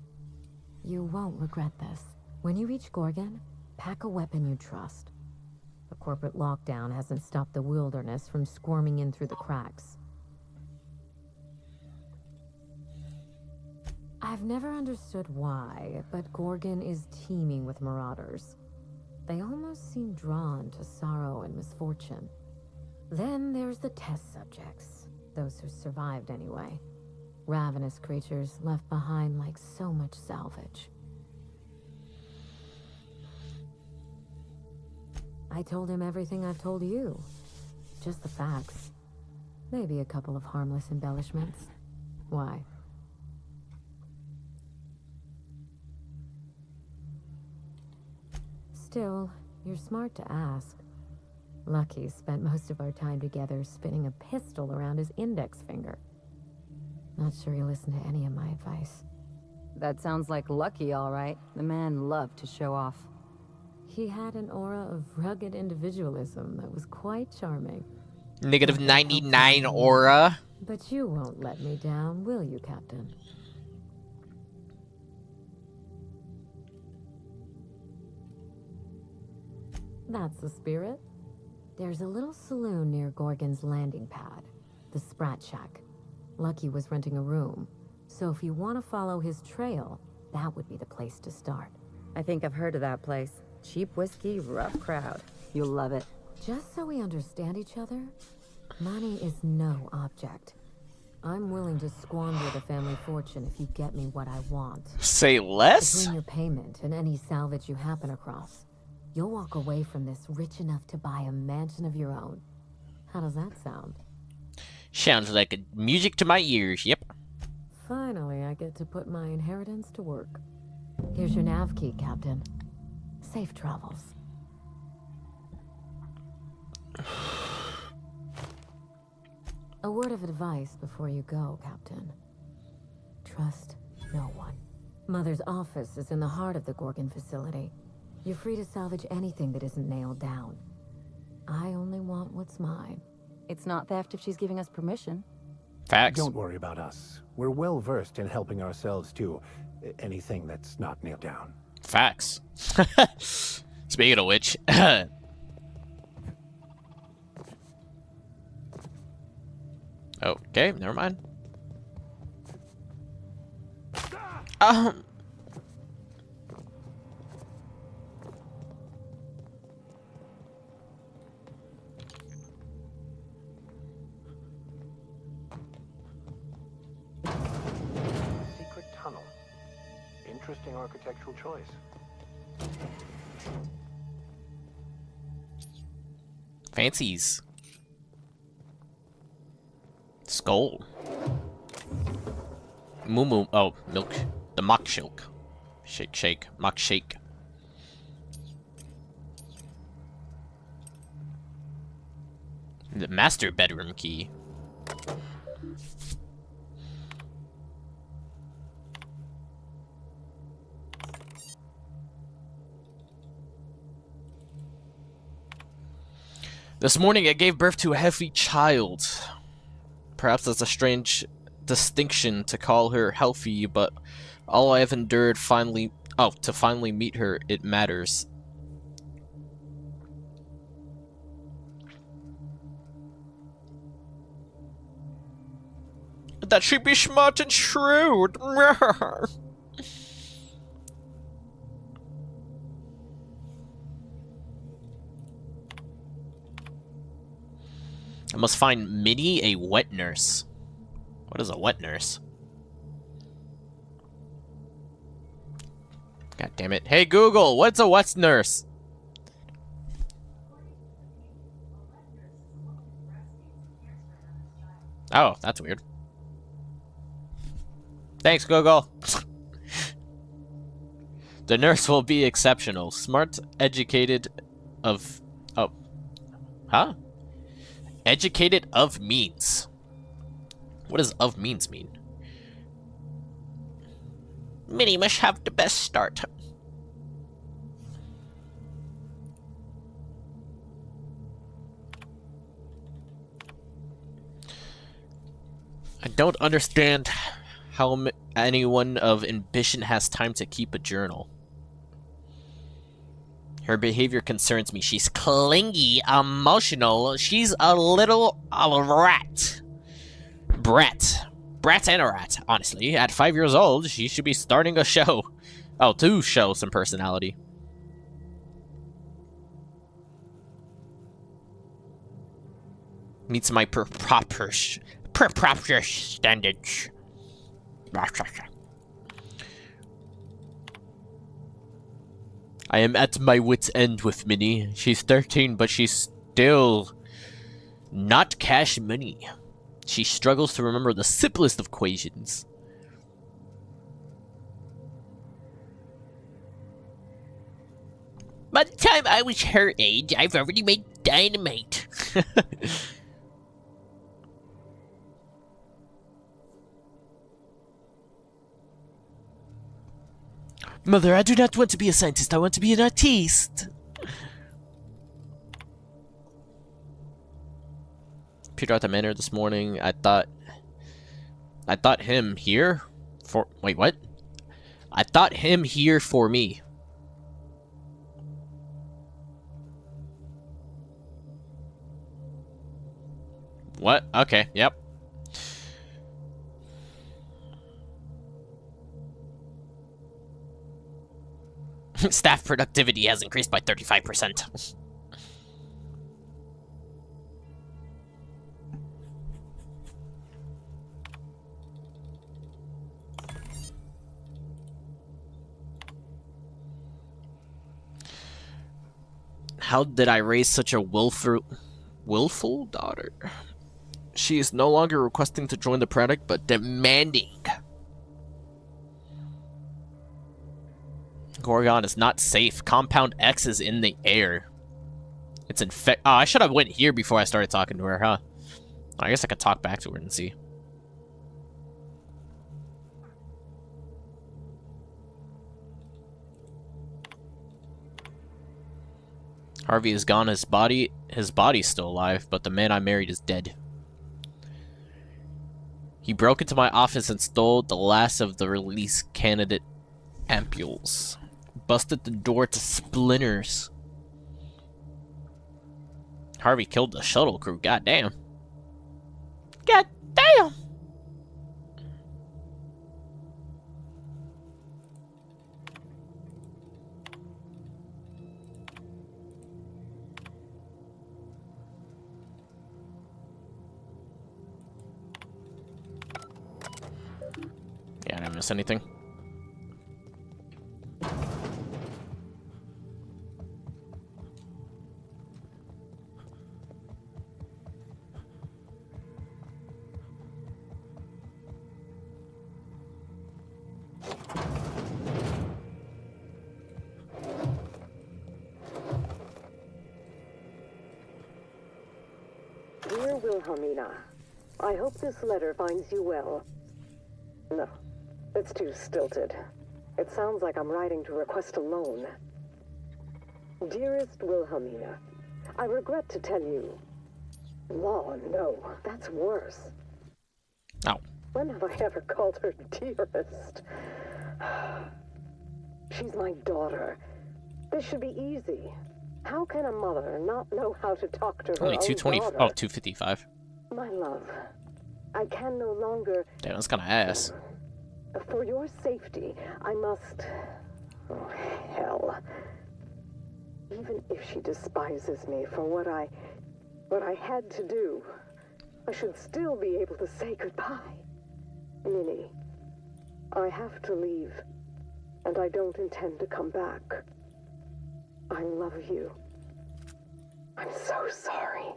You won't regret this. When you reach Gorgon, pack a weapon you trust. The corporate lockdown hasn't stopped the wilderness from squirming in through the cracks. I've never understood why, but Gorgon is teeming with marauders. They almost seem drawn to sorrow and misfortune. Then there's the test subjects, those who survived anyway. Ravenous creatures left behind like so much salvage. I told him everything I've told you. Just the facts. Maybe a couple of harmless embellishments. Why? Still, you're smart to ask. Lucky spent most of our time together spinning a pistol around his index finger. Not sure he'll listen to any of my advice. That sounds like Lucky, all right. The man loved to show off. He had an aura of rugged individualism that was quite charming. Negative 99 aura. But you won't let me down, will you, Captain? That's the spirit. There's a little saloon near Gorgon's landing pad, the Sprat Shack. Lucky was renting a room, so if you want to follow his trail, that would be the place to start. I think I've heard of that place. Cheap whiskey, rough crowd. You'll love it. Just so we understand each other, money is no object. I'm willing to squander the family fortune if you get me what I want. Say less? Between your payment and any salvage you happen across, you'll walk away from this rich enough to buy a mansion of your own. How does that sound? Sounds like music to my ears, yep. Finally, I get to put my inheritance to work. Here's your nav key, Captain. Safe travels. A word of advice before you go, Captain. Trust no one. Mother's office is in the heart of the Gorgon facility. You're free to salvage anything that isn't nailed down. I only want what's mine. It's not theft if she's giving us permission. Facts. Don't worry about us. We're well versed in helping ourselves to anything that's not nailed down. Facts. Speaking of which, okay, never mind. Secret tunnel. Interesting architectural choice. Fancies. Skull. Moo. Oh, milk. The mock shake. Shake. Mock shake. The master bedroom key. This morning I gave birth to a healthy child. Perhaps that's a strange distinction to call her healthy, but all I have endured to finally meet her, it matters. That she be smart and shrewd. I must find Minnie a wet nurse. What is a wet nurse? God damn it. Hey Google, what's a wet nurse? Oh, that's weird. Thanks, Google. The nurse will be exceptional. Smart, educated, of... Oh. Huh? Educated of means. What does of means mean? Minnie must have the best start. I don't understand how anyone of ambition has time to keep a journal. Her behavior concerns me. She's clingy, emotional. She's a little rat. Brat and a rat, honestly. At 5 years old, she should be starting a show. Oh, to show some personality. Meets my proper standards. I am at my wit's end with Minnie. She's 13, but she's still not cash money. She struggles to remember the simplest of equations. By the time I was her age, I've already made dynamite. Mother, I do not want to be a scientist. I want to be an artiste. Peter at the manor this morning. I thought him here for... Wait, what? I thought him here for me. What? Okay, yep. Staff productivity has increased by 35%. How did I raise such a willful daughter? She is no longer requesting to join the project, but demanding. Gorgon is not safe. Compound X is in the air. It's infect. Oh, I should have went here before I started talking to her, huh? I guess I could talk back to her and see. Harvey is gone. His body's still alive, but the man I married is dead. He broke into my office and stole the last of the release candidate ampules. Busted the door to splinters. Harvey killed the shuttle crew. Goddamn. Goddamn. Yeah, I didn't miss anything. Dear Wilhelmina, I hope this letter finds you well. No, it's too stilted. It sounds like I'm writing to request a loan. Dearest Wilhelmina, I regret to tell you... Law, no, that's worse. Oh. When have I ever called her dearest? She's my daughter. This should be easy. How can a mother not know how to talk to her Only own 220. daughter? Oh, 255. My love, I can no longer... Damn, that's kind of ass. For your safety, I must... Oh, hell. Even if she despises me for what I had to do, I should still be able to say goodbye. Minnie, I have to leave, and I don't intend to come back. I love you. I'm so sorry.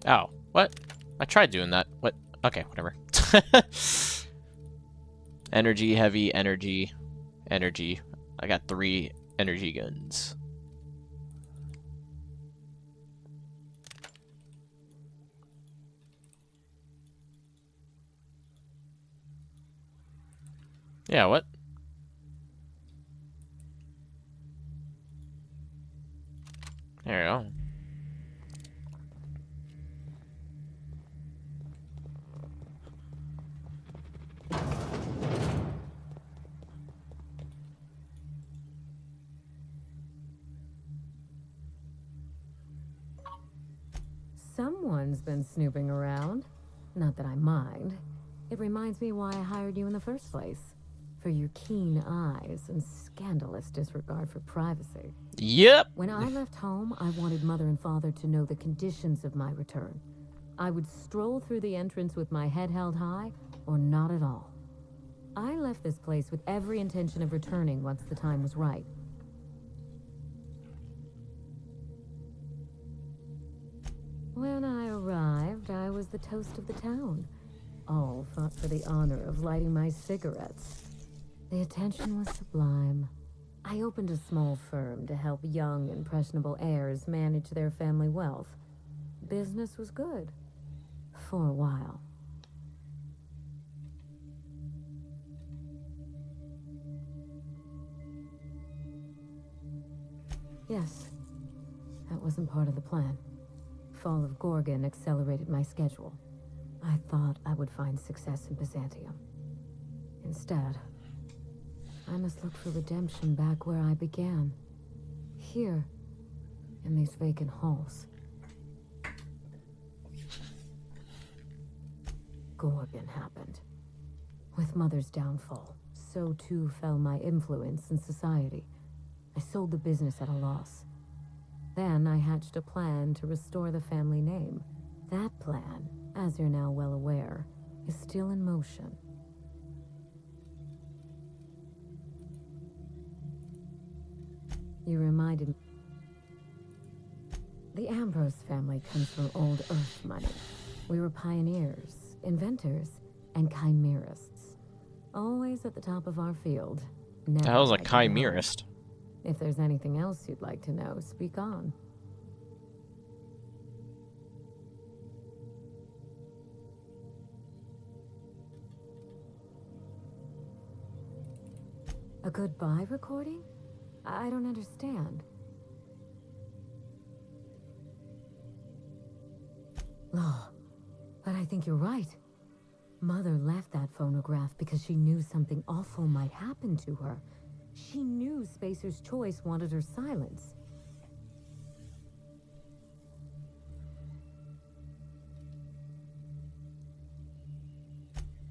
Oh, what? I tried doing that. What? Okay, whatever. Energy, heavy, energy, energy. I got 3 energy guns. Yeah, what? There you go. Someone's been snooping around. Not that I mind. It reminds me why I hired you in the first place. For your keen eyes and scandalous disregard for privacy. Yep. When I left home, I wanted Mother and Father to know the conditions of my return. I would stroll through the entrance with my head held high, or not at all. I left this place with every intention of returning once the time was right. When I arrived, I was the toast of the town. All fought for the honor of lighting my cigarettes. The attention was sublime. I opened a small firm to help young, impressionable heirs manage their family wealth. Business was good. For a while. Yes, that wasn't part of the plan. Fall of Gorgon accelerated my schedule. I thought I would find success in Byzantium. Instead, I must look for redemption back where I began. Here, in these vacant halls. Gorgon happened. With Mother's downfall, so too fell my influence in society. I sold the business at a loss. Then I hatched a plan to restore the family name. That plan, as you're now well aware, is still in motion. You reminded me. The Ambrose family comes from old Earth money. We were pioneers, inventors, and chimerists. Always at the top of our field. The hell's a chimerist? If there's anything else you'd like to know, speak on. A goodbye recording? I don't understand. Oh, but I think you're right. Mother left that phonograph because she knew something awful might happen to her. She knew Spacer's Choice wanted her silence.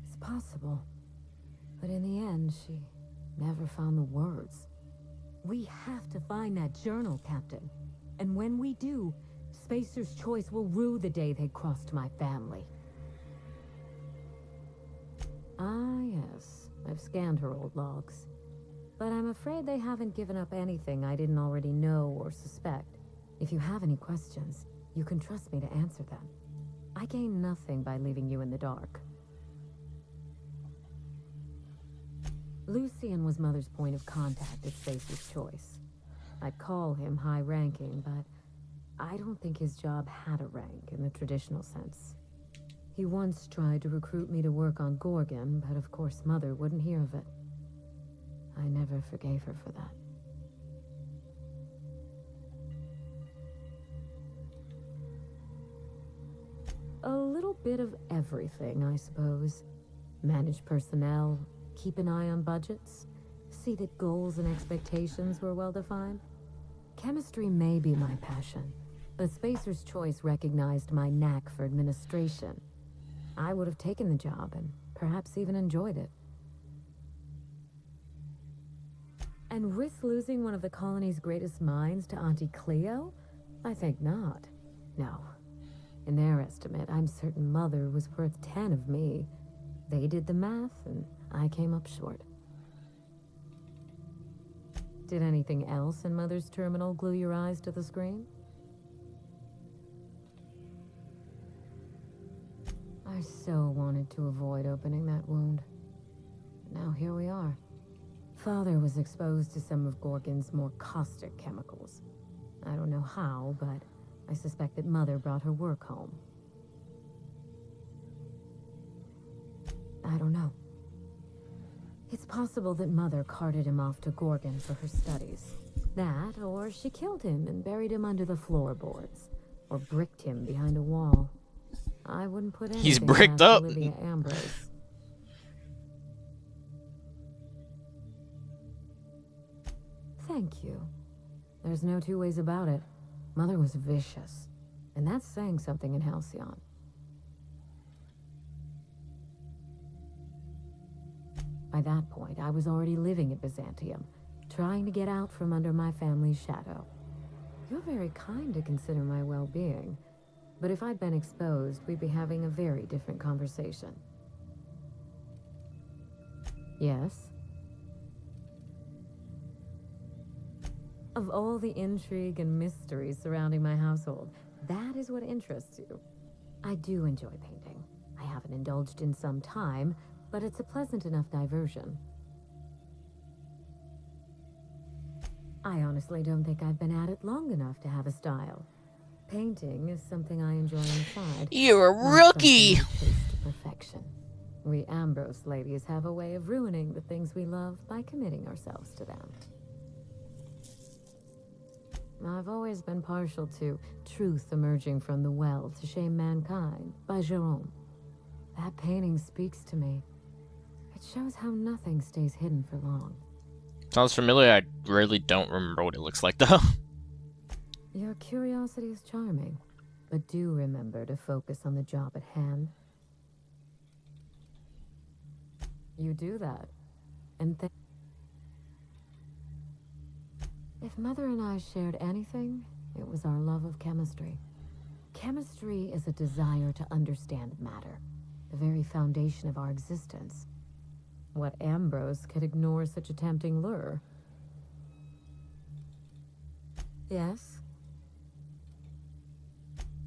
It's possible. But in the end, she never found the words. We have to find that journal, Captain. And when we do, Spacer's Choice will rue the day they crossed my family. Ah, yes. I've scanned her old logs. But I'm afraid they haven't given up anything I didn't already know or suspect. If you have any questions, you can trust me to answer them. I gain nothing by leaving you in the dark. Lucian was Mother's point of contact at Spacer's Choice. I'd call him high-ranking, but I don't think his job had a rank in the traditional sense. He once tried to recruit me to work on Gorgon, but of course Mother wouldn't hear of it. I never forgave her for that. A little bit of everything, I suppose. Manage personnel, keep an eye on budgets, see that goals and expectations were well defined. Chemistry may be my passion, but Spacer's Choice recognized my knack for administration. I would have taken the job and perhaps even enjoyed it. And risk losing one of the colony's greatest minds to Auntie Cleo? I think not. No. In their estimate, I'm certain Mother was worth 10 of me. They did the math, and I came up short. Did anything else in Mother's terminal glue your eyes to the screen? so wanted to avoid opening that wound. Now here we are. Father was exposed to some of Gorgon's more caustic chemicals. I don't know how, but I suspect that Mother brought her work home. I don't know. It's possible that Mother carted him off to Gorgon for her studies. That, or she killed him and buried him under the floorboards. Or bricked him behind a wall. I wouldn't put anything He's bricked past up. Olivia Ambrose. Thank you. There's no two ways about it. Mother was vicious. And that's saying something in Halcyon. By that point, I was already living at Byzantium, trying to get out from under my family's shadow. You're very kind to consider my well-being, but if I'd been exposed, we'd be having a very different conversation. Yes? Of all the intrigue and mystery surrounding my household, that is what interests you. I do enjoy painting. I haven't indulged in some time, but it's a pleasant enough diversion. I honestly don't think I've been at it long enough to have a style. Painting is something I enjoy inside. You're a rookie! Chased to perfection. We Ambrose ladies have a way of ruining the things we love by committing ourselves to them. I've always been partial to Truth Emerging from the Well to Shame Mankind by Jerome. That painting speaks to me. It shows how nothing stays hidden for long. Sounds familiar. I really don't remember what it looks like, though. Your curiosity is charming, but do remember to focus on the job at hand. You do that, and if Mother and I shared anything, it was our love of chemistry. Chemistry is a desire to understand matter, the very foundation of our existence. What Ambrose could ignore such a tempting lure? Yes?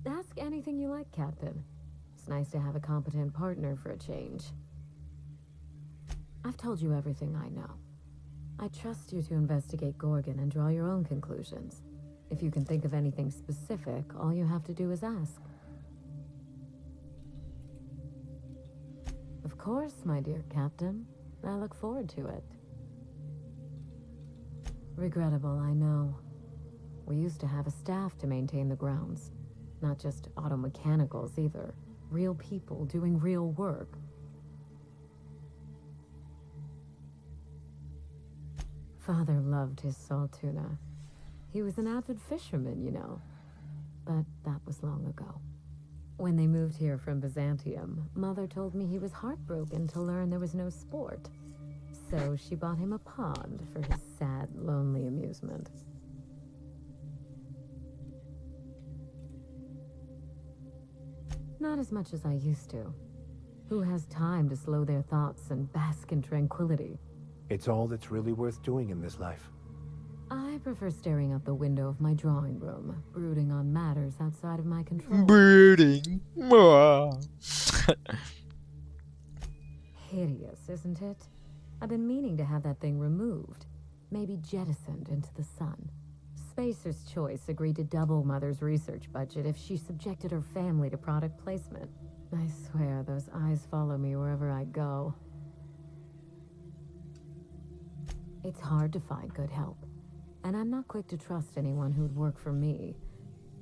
Ask anything you like, Captain. It's nice to have a competent partner for a change. I've told you everything I know. I trust you to investigate Gorgon and draw your own conclusions. If you can think of anything specific, all you have to do is ask. Of course, my dear Captain. I look forward to it. Regrettable, I know. We used to have a staff to maintain the grounds. Not just auto mechanicals either. Real people doing real work. Father loved his salt tuna. He was an avid fisherman, you know. But that was long ago. When they moved here from Byzantium, Mother told me he was heartbroken to learn there was no sport. So she bought him a pond for his sad, lonely amusement. Not as much as I used to. Who has time to slow their thoughts and bask in tranquility? It's all that's really worth doing in this life. I prefer staring out the window of my drawing room, brooding on matters outside of my control. Brooding. Hideous, isn't it? I've been meaning to have that thing removed. Maybe jettisoned into the sun. Spacer's Choice agreed to double Mother's research budget if she subjected her family to product placement. I swear those eyes follow me wherever I go. It's hard to find good help. And I'm not quick to trust anyone who'd work for me.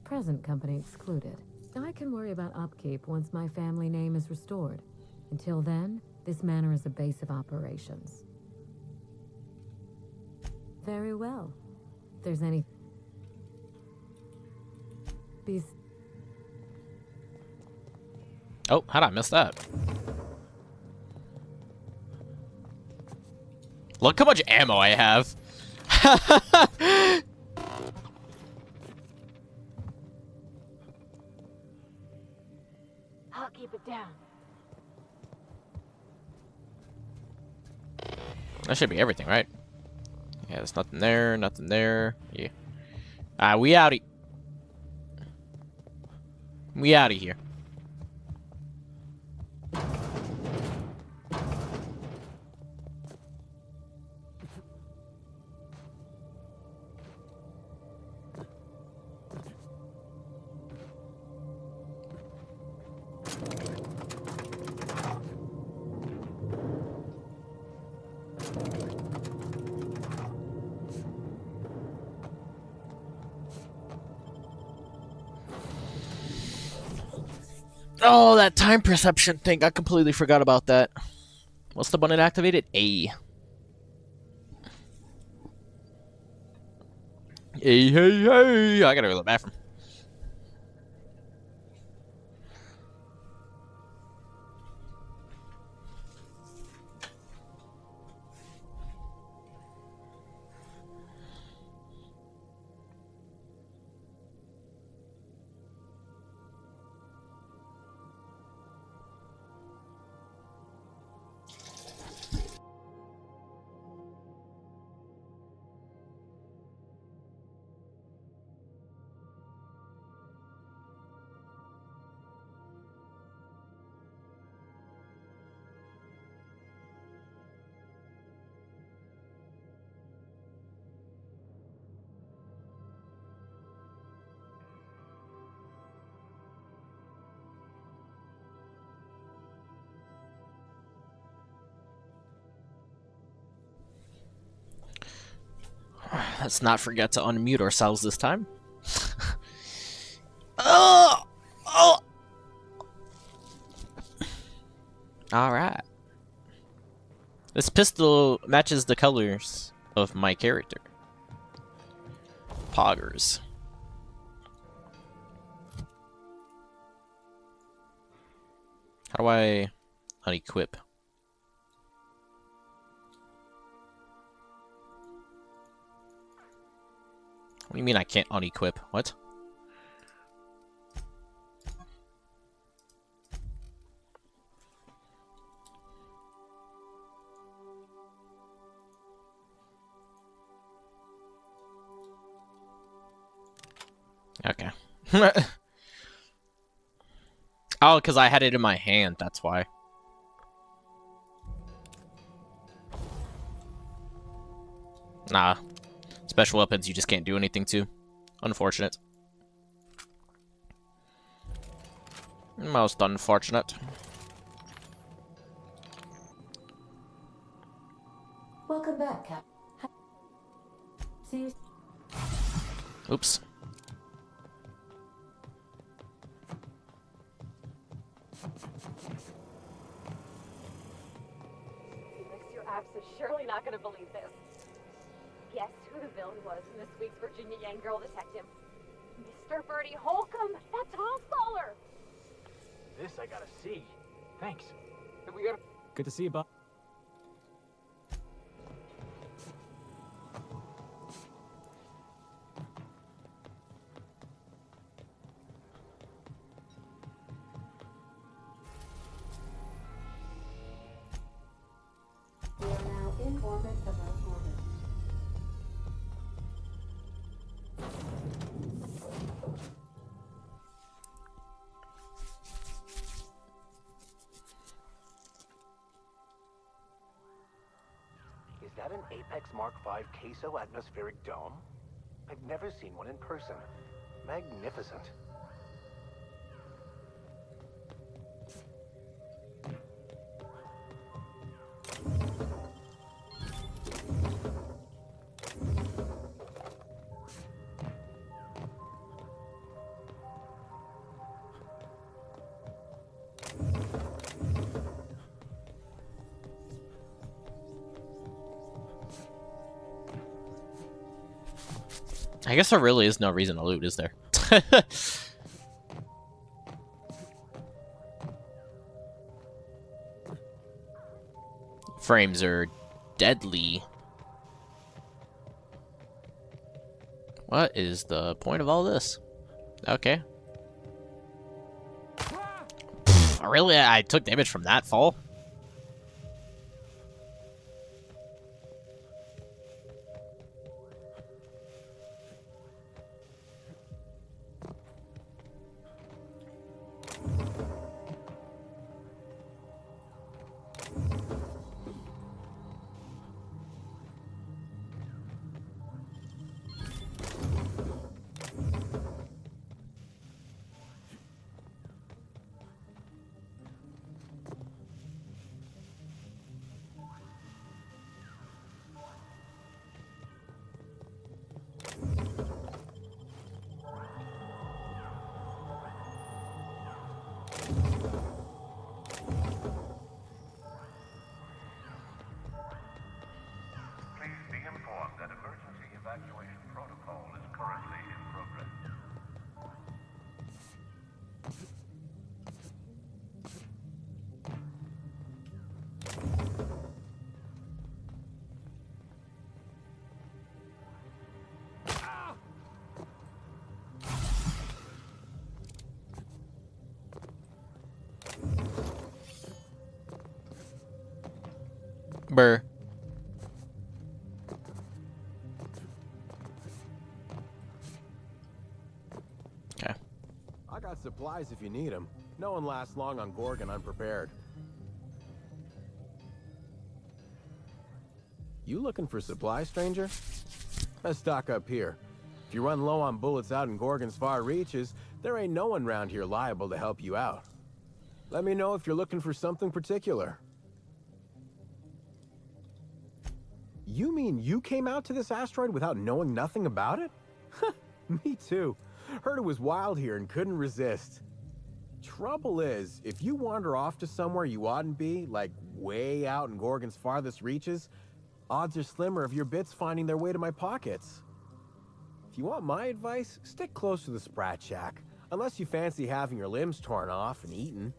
Present company excluded. I can worry about upkeep once my family name is restored. Until then, this manor is a base of operations. Very well. If there's any... Oh, how'd I miss that? Look how much ammo I have. I'll keep it down. That should be everything, right? Yeah, there's nothing there, nothing there. Yeah. We outie. We outie here. Oh, that time perception thing. I completely forgot about that. What's the button activated? A. Hey, hey, hey! I gotta go to the bathroom. Let's not forget to unmute ourselves this time. Oh! Oh! Alright. This pistol matches the colors of my character. Poggers. How do I unequip? What do you mean I can't unequip? What? Okay. Oh, because I had it in my hand, that's why. Nah. Special weapons you just can't do anything to. Unfortunate. Most unfortunate. Welcome back, Cap. See you. Oops. Your apps is surely not gonna believe this. Guess who the villain was in this week's Virginia Yang Girl Detective? Mr. Bertie Holcomb, that Tom Fowler! This I gotta see. Thanks. Good to see you, Bob. We are now in orbit of our orbit. Is that an Apex Mark V queso atmospheric dome? I've never seen one in person. Magnificent. I guess there really is no reason to loot, is there? Frames are deadly. What is the point of all this? Okay. Really? I took damage from that fall? Brr. Okay. I got supplies if you need them. No one lasts long on Gorgon unprepared. You looking for supplies, stranger? Let's stock up here. If you run low on bullets out in Gorgon's far reaches, there ain't no one around here liable to help you out. Let me know if you're looking for something particular. You mean you came out to this asteroid without knowing nothing about it? Me too. Heard it was wild here and couldn't resist. Trouble is, if you wander off to somewhere you oughtn't be, like way out in Gorgon's farthest reaches, odds are slimmer of your bits finding their way to my pockets. If you want my advice, stick close to the Sprat Shack, unless you fancy having your limbs torn off and eaten.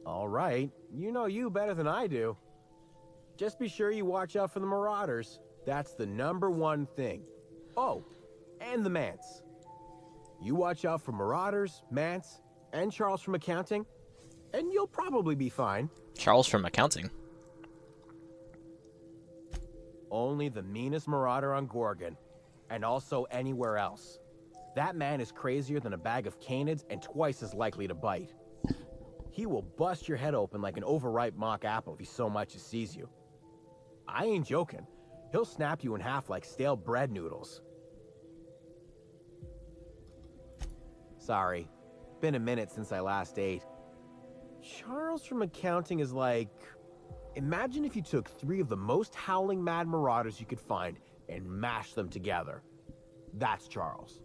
All right, you know you better than I do. Just be sure you watch out for the Marauders. That's the #1 thing. Oh, and the Mance. You watch out for Marauders, Mance, and Charles from accounting, and you'll probably be fine. Charles from accounting? Only the meanest Marauder on Gorgon, and also anywhere else. That man is crazier than a bag of canids and twice as likely to bite. He will bust your head open like an overripe mock apple if he so much as sees you. I ain't joking. He'll snap you in half like stale bread noodles. Sorry, been a minute since I last ate. Charles from accounting is like... Imagine if you took 3 of the most howling mad Marauders you could find and mashed them together. That's Charles.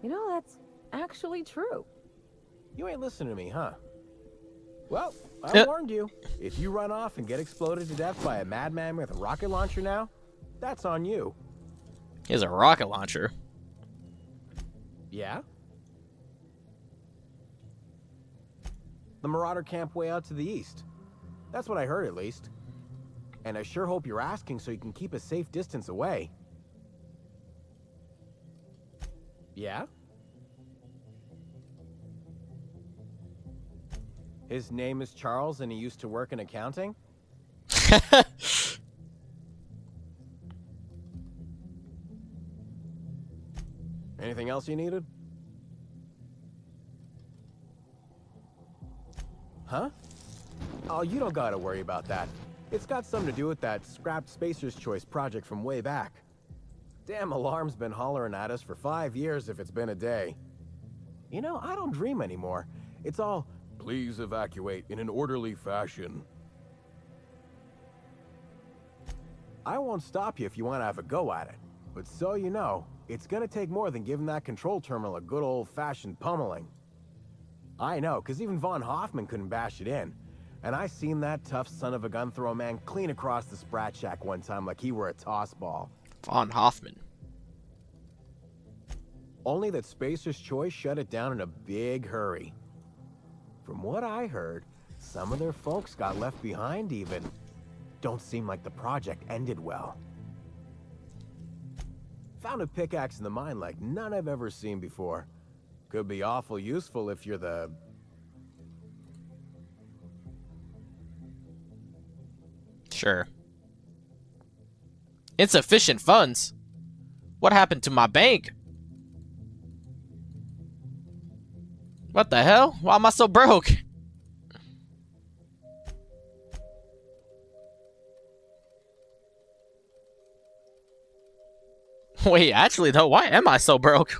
You know, that's actually true. You ain't listening to me, huh? Well, I warned you. If you run off and get exploded to death by a madman with a rocket launcher now, that's on you. He has a rocket launcher. Yeah? The Marauder camp way out to the east. That's what I heard, at least. And I sure hope you're asking so you can keep a safe distance away. Yeah? His name is Charles and he used to work in accounting? Anything else you needed? Huh? Oh, you don't gotta worry about that. It's got something to do with that scrapped Spacer's Choice project from way back. Damn alarm's been hollering at us for 5 years if it's been a day. You know, I don't dream anymore. It's all, please evacuate in an orderly fashion. I won't stop you if you want to have a go at it. But so you know, it's gonna take more than giving that control terminal a good old-fashioned pummeling. I know, because even Von Hoffman couldn't bash it in. And I seen that tough son of a gun throw a man clean across the Sprat Shack one time like he were a toss ball. Von Hoffman. Only that Spacer's Choice shut it down in a big hurry. From what I heard, some of their folks got left behind even. Don't seem like the project ended well. Found a pickaxe in the mine like none I've ever seen before. Could be awful useful if you're the... Sure. Insufficient funds? What happened to my bank? What the hell? Why am I so broke? Wait, actually though, why am I so broke?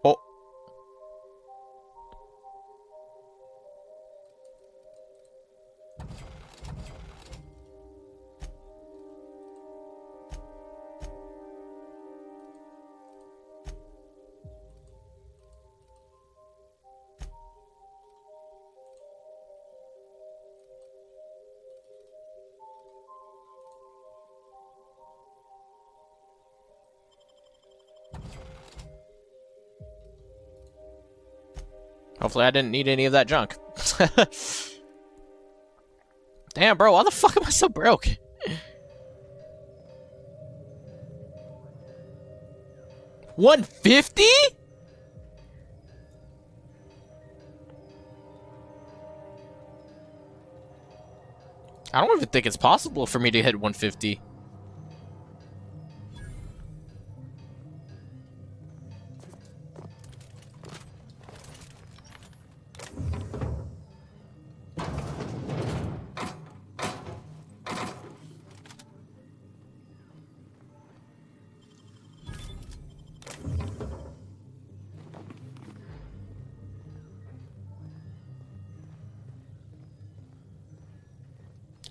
Oh. Hopefully I didn't need any of that junk. Damn, bro, why the fuck am I so broke? $150? I don't even think it's possible for me to hit 150.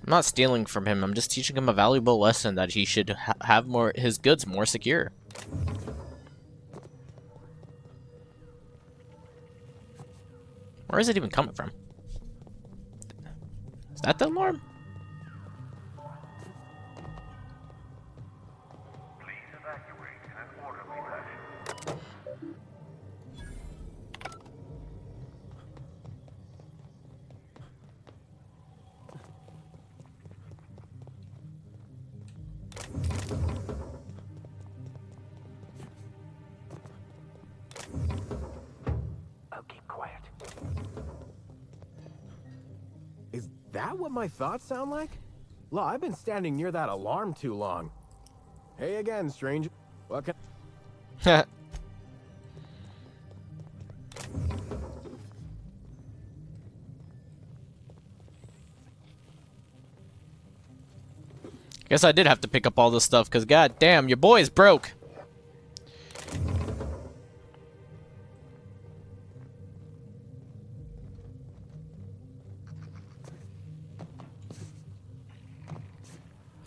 I'm not stealing from him. I'm just teaching him a valuable lesson that he should have his goods more secure. Where is it even coming from? Is that the alarm? Is that what my thoughts sound like? Law, I've been standing near that alarm too long. Hey again, stranger. What can... Guess I did have to pick up all this stuff, because god damn, your boy is broke.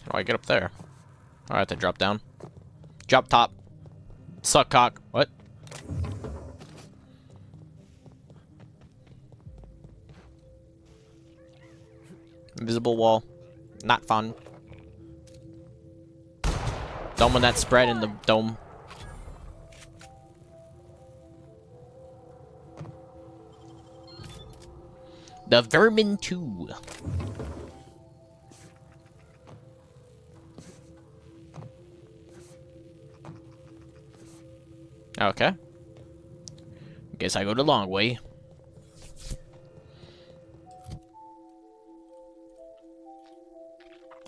How do I get up there? Oh, I have to drop down. Drop top. Suck cock. What? Invisible wall. Not fun. Dome on that spread in the dome. The Vermin 2. Okay. Guess I go the long way.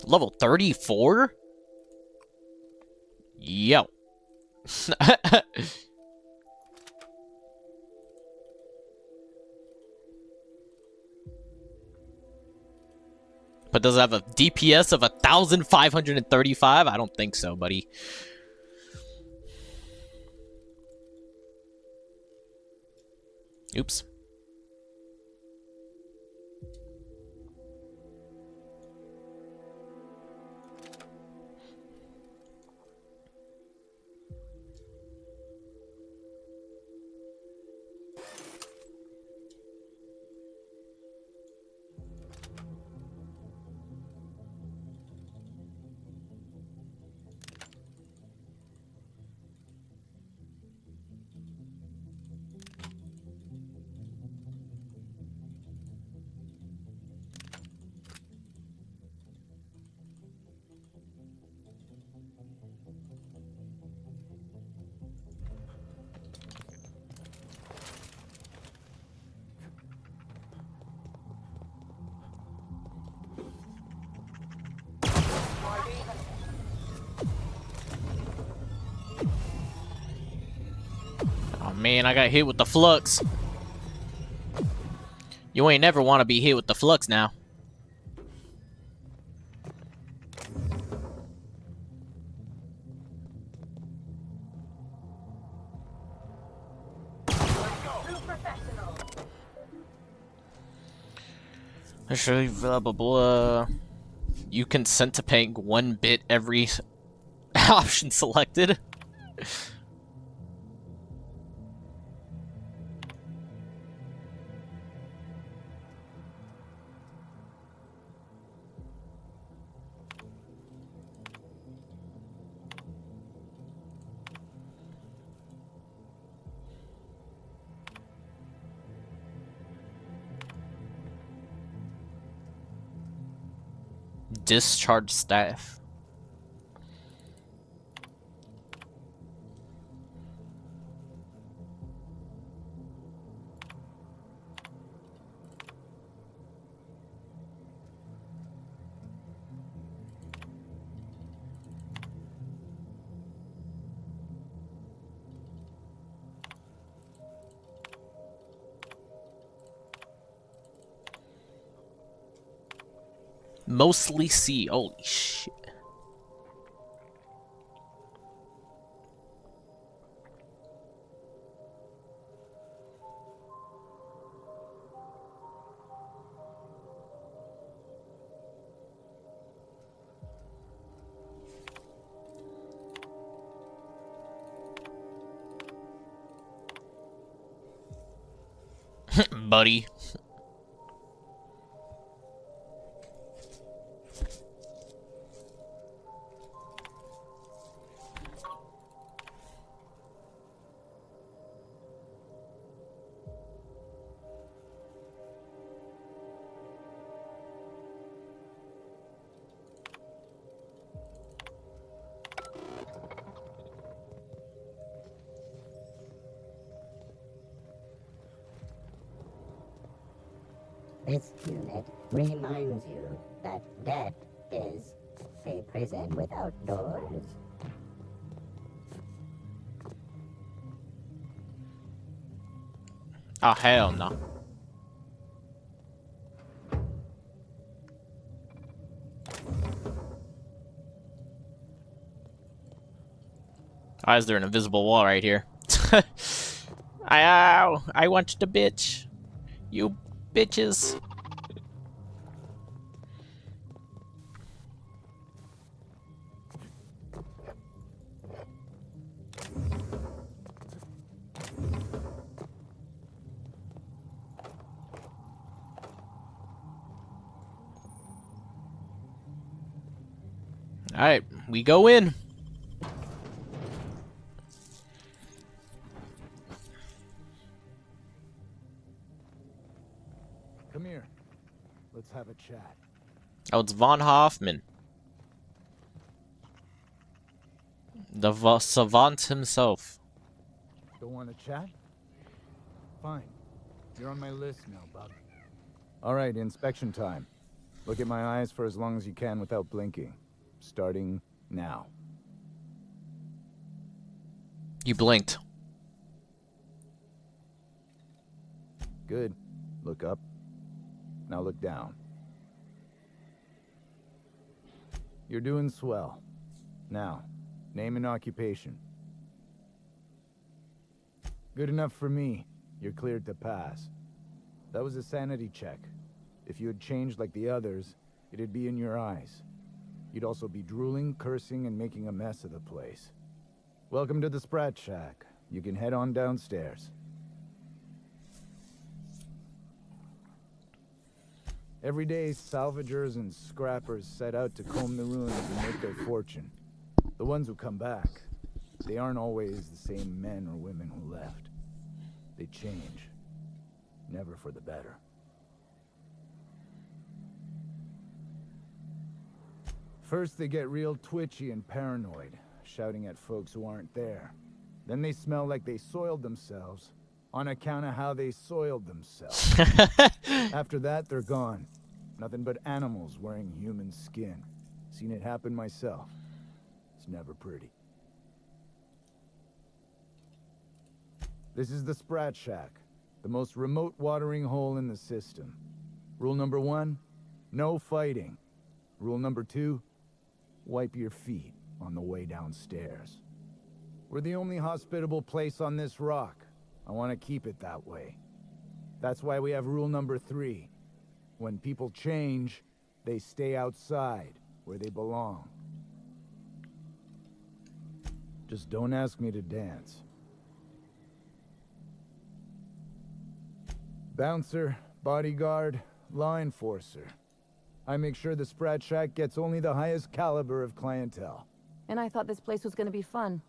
Level 34? Yo. But does it have a DPS of 1,535? I don't think so, buddy. Oops. Oh man, I got hit with the flux. You ain't never want to be hit with the flux now. Actually, blah blah blah. You consent to paying 1 bit every option selected. Discharge staff. Mostly C. Holy shit. Buddy. This unit reminds you that death is a prison without doors. Oh, hell no. Why is there an invisible wall right here? I want the bitch. You bitches. Alright, we go in. Come here. Let's have a chat. Oh, it's Von Hoffman. The savant himself. Don't want to chat? Fine. You're on my list now, bub. All right, inspection time. Look at my eyes for as long as you can without blinking. Starting now. You blinked. Good. Look up. Now look down. You're doing swell. Now, name and occupation. Good enough for me. You're cleared to pass. That was a sanity check. If you had changed like the others, it'd be in your eyes. You'd also be drooling, cursing, and making a mess of the place. Welcome to the Sprat Shack. You can head on downstairs. Every day, salvagers and scrappers set out to comb the ruins and make their fortune. The ones who come back, they aren't always the same men or women who left. They change. Never for the better. First, they get real twitchy and paranoid, shouting at folks who aren't there. Then they smell like they soiled themselves, on account of how they soiled themselves. After that, they're gone. Nothing but animals wearing human skin. Seen it happen myself. It's never pretty. This is the Sprat Shack, the most remote watering hole in the system. Rule number 1, no fighting. Rule number 2, wipe your feet on the way downstairs. We're the only hospitable place on this rock. I want to keep it that way. That's why we have rule number 3. When people change, they stay outside, where they belong. Just don't ask me to dance. Bouncer, bodyguard, law enforcer. I make sure the Sprat Shack gets only the highest caliber of clientele. And I thought this place was gonna be fun.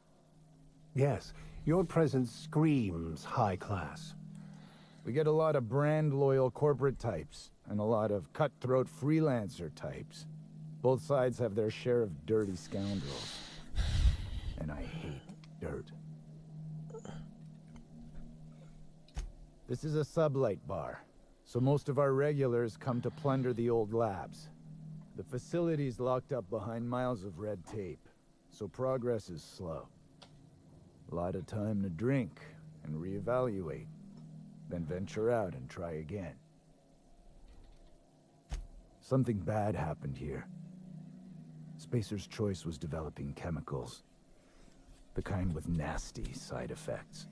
Yes, your presence screams high class. We get a lot of brand-loyal corporate types, and a lot of cutthroat freelancer types. Both sides have their share of dirty scoundrels. And I hate dirt. This is a sublight bar, so most of our regulars come to plunder the old labs. The facility's locked up behind miles of red tape, so progress is slow. A lot of time to drink and reevaluate, then venture out and try again. Something bad happened here. Spacer's Choice was developing chemicals, the kind with nasty side effects.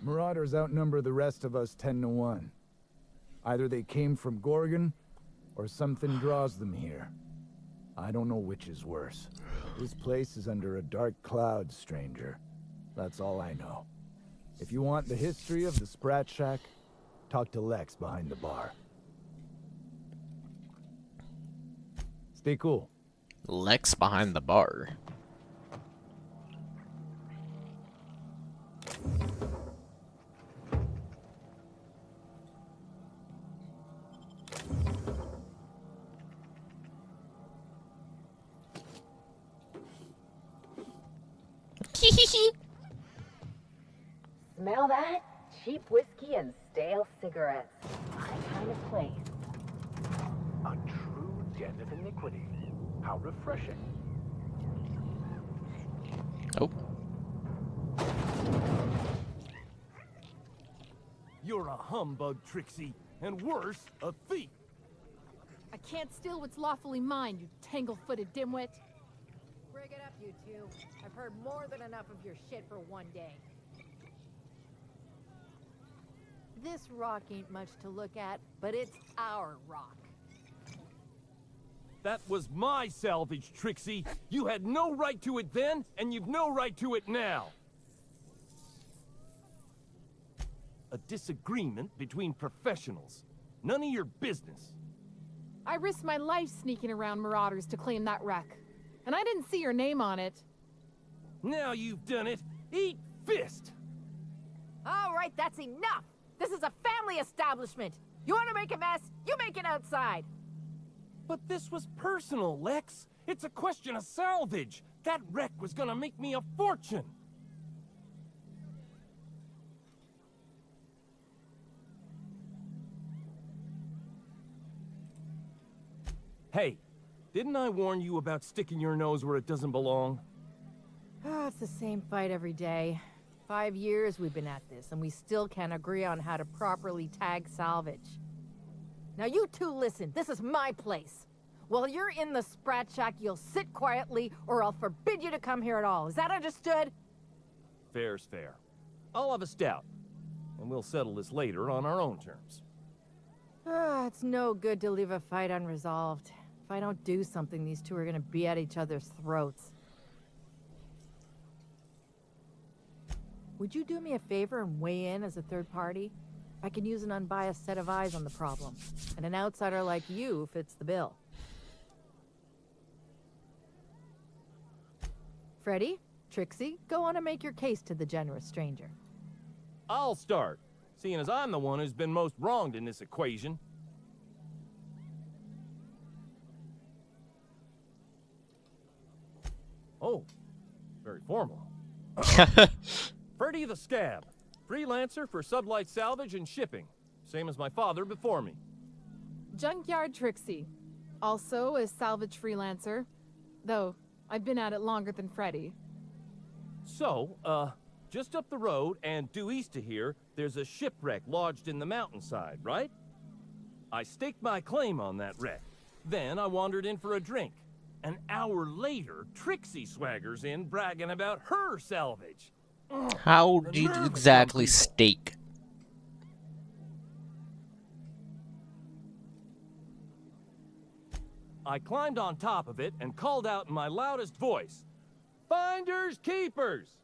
Marauders outnumber the rest of us 10 to 1. Either they came from Gorgon, or something draws them here. I don't know which is worse. This place is under a dark cloud, stranger. That's all I know. If you want the history of the Sprat Shack, talk to Lex behind the bar. Stay cool. Lex behind the bar. Smell that? Cheap whiskey and stale cigarettes. My kind of place. A true den of iniquity. How refreshing. Oh. You're a humbug, Trixie, and worse, a thief. I can't steal what's lawfully mine, you tangle-footed dimwit. Bring it up, you two. I've heard more than enough of your shit for one day. This rock ain't much to look at, but it's our rock. That was my salvage, Trixie. You had no right to it then, and you've no right to it now. A disagreement between professionals. None of your business. I risked my life sneaking around Marauders to claim that wreck. And I didn't see your name on it. Now you've done it. Eat fist! All right, that's enough! This is a family establishment! You want to make a mess? You make it outside! But this was personal, Lex. It's a question of salvage. That wreck was gonna make me a fortune. Hey, didn't I warn you about sticking your nose where it doesn't belong? It's the same fight every day. 5 years we've been at this, and we still can't agree on how to properly tag salvage. Now you two listen, this is my place. While you're in the Sprat Shack, you'll sit quietly, or I'll forbid you to come here at all. Is that understood? Fair's fair. I'll have a stout, and we'll settle this later on our own terms. It's no good to leave a fight unresolved. If I don't do something, these two are gonna be at each other's throats. Would you do me a favor and weigh in as a third party? I can use an unbiased set of eyes on the problem, and an outsider like you fits the bill. Freddy, Trixie, go on and make your case to the generous stranger. I'll start, seeing as I'm the one who's been most wronged in this equation. Oh, very formal. Freddy the Scab, freelancer for Sublight Salvage and Shipping, same as my father before me. Junkyard Trixie, also a salvage freelancer, though I've been at it longer than Freddy. So, just up the road and due east of here, there's a shipwreck lodged in the mountainside, right? I staked my claim on that wreck. Then I wandered in for a drink. An hour later, Trixie swaggers in bragging about her salvage. How do you exactly stake? I climbed on top of it and called out in my loudest voice, "Finders keepers!"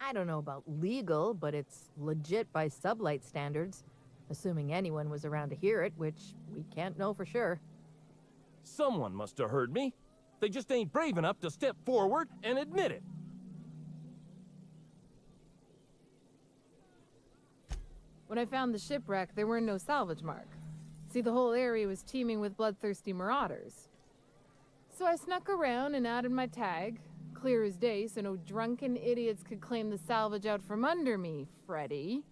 I don't know about legal, but it's legit by Sublight standards. Assuming anyone was around to hear it, which we can't know for sure. Someone must have heard me. They just ain't brave enough to step forward and admit it. When I found the shipwreck, there were no salvage mark. See, the whole area was teeming with bloodthirsty marauders. So I snuck around and added my tag, clear as day, so no drunken idiots could claim the salvage out from under me, Freddy.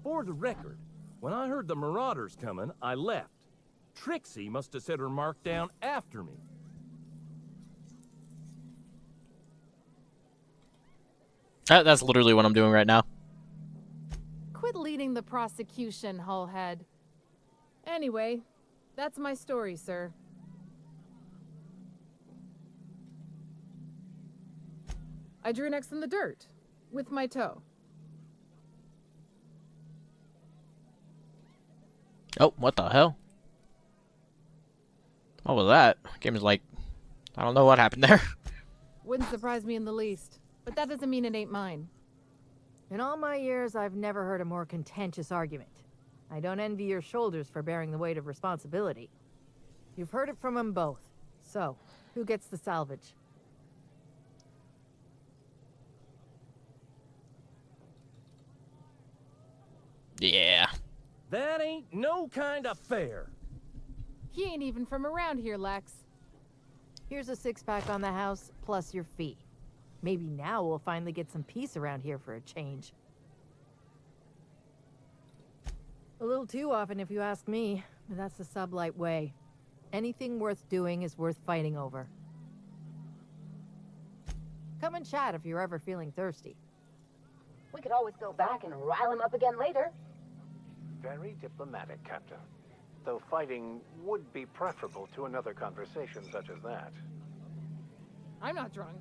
For the record, when I heard the marauders coming, I left. Trixie must have set her mark down after me. That's literally what I'm doing right now. Quit leading the prosecution, Hullhead. Anyway, that's my story, sir. I drew an X in the dirt, with my toe. Oh, what the hell? What was that? Game is like, I don't know what happened there. Wouldn't surprise me in the least, but that doesn't mean it ain't mine. In all my years, I've never heard a more contentious argument. I don't envy your shoulders for bearing the weight of responsibility. You've heard it from them both. So, who gets the salvage? Yeah. That ain't no kind of fair. He ain't even from around here, Lex. Here's a six-pack on the house, plus your fee. Maybe now we'll finally get some peace around here for a change. A little too often, if you ask me, but that's the Sublight way. Anything worth doing is worth fighting over. Come and chat if you're ever feeling thirsty. We could always go back and rile him up again later. Very diplomatic, Captain. Though fighting would be preferable to another conversation such as that. I'm not drunk.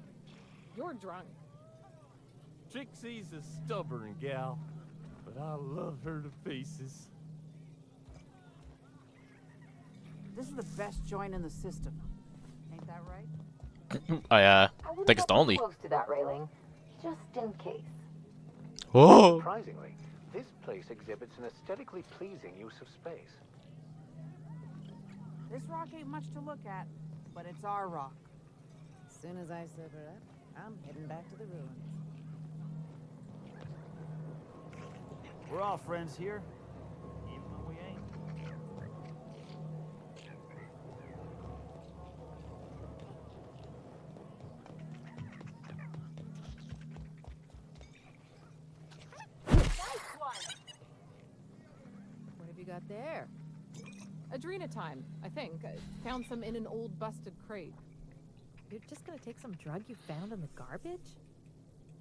You're drunk. Trixie's a stubborn gal, but I love her to pieces. This is the best joint in the system. Ain't that right? I think it's the only. Close to that railing, just in case. Oh. Surprisingly, this place exhibits an aesthetically pleasing use of space. This rock ain't much to look at, but it's our rock. As soon as I sober up, I'm heading back to the ruins. We're all friends here, even when we ain't. What have you got there? Adrenatime, I think. I found some in an old busted crate. You're just gonna take some drug you found in the garbage?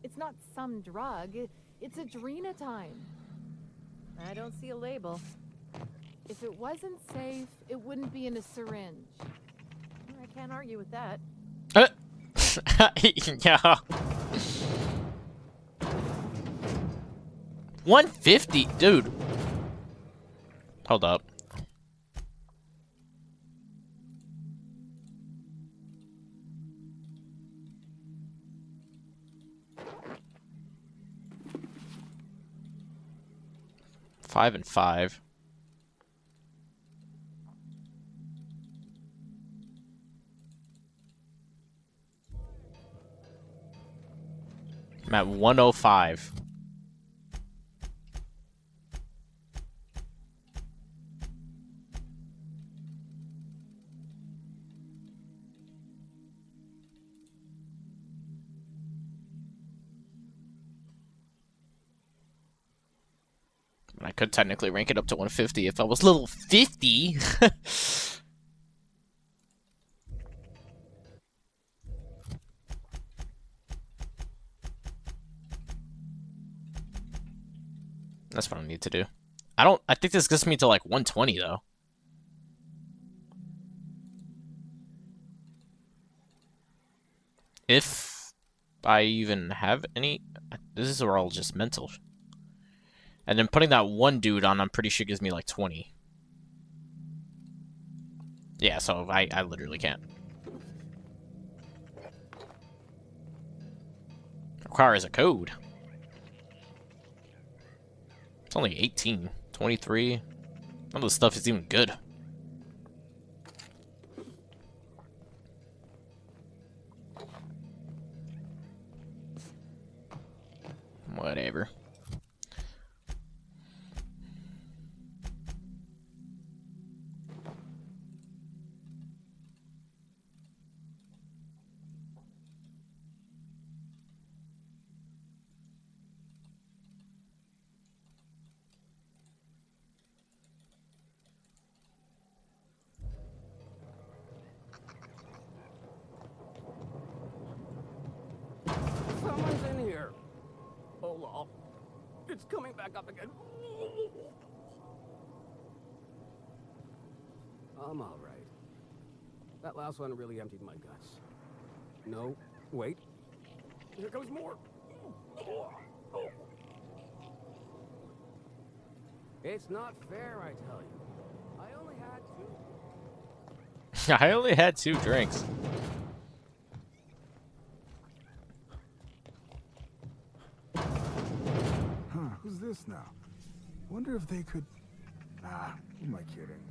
It's not some drug. It's Adrenatime. I don't see a label. If it wasn't safe, it wouldn't be in a syringe. I can't argue with that. Yeah. 150, dude. Hold up. Five and 5. I'm at 105. I could technically rank it up to 150 if I was level 50. That's what I need to do. I think this gets me to like 120 though. If I even have any, this is all just mental. And then putting that one dude on, I'm pretty sure gives me like 20. Yeah, so I literally can't. Requires a code. It's only 18, 23. None of the stuff is even good. Whatever. it's coming back up again. I'm all right. That last one really emptied my guts. No, wait. Here comes more. It's not fair, I tell you. I only had two. I only had 2 drinks. Huh, who's this now? Wonder if they could... Nah, who am I kidding?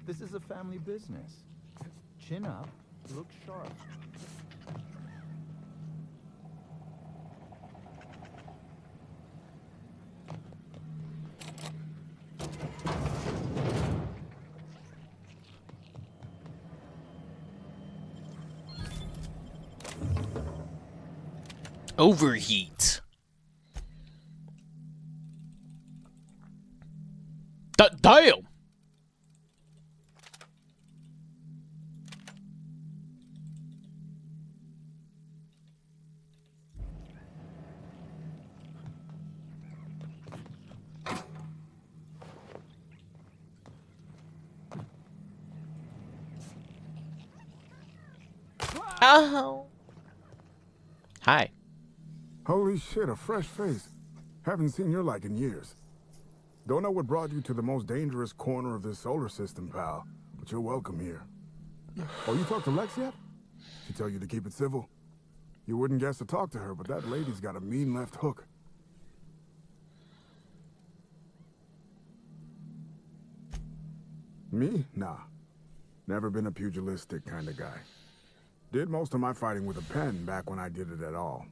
This is a family business. Chin up, look sharp. Overheat. Damn! Oh. Hi. Holy shit, a fresh face. Haven't seen your like in years. Don't know what brought you to the most dangerous corner of this solar system, pal, but you're welcome here. Oh, you talked to Lex yet? She tell you to keep it civil? You wouldn't guess to talk to her, but that lady's got a mean left hook. Me? Nah. Never been a pugilistic kind of guy. Did most of my fighting with a pen back when I did it at all.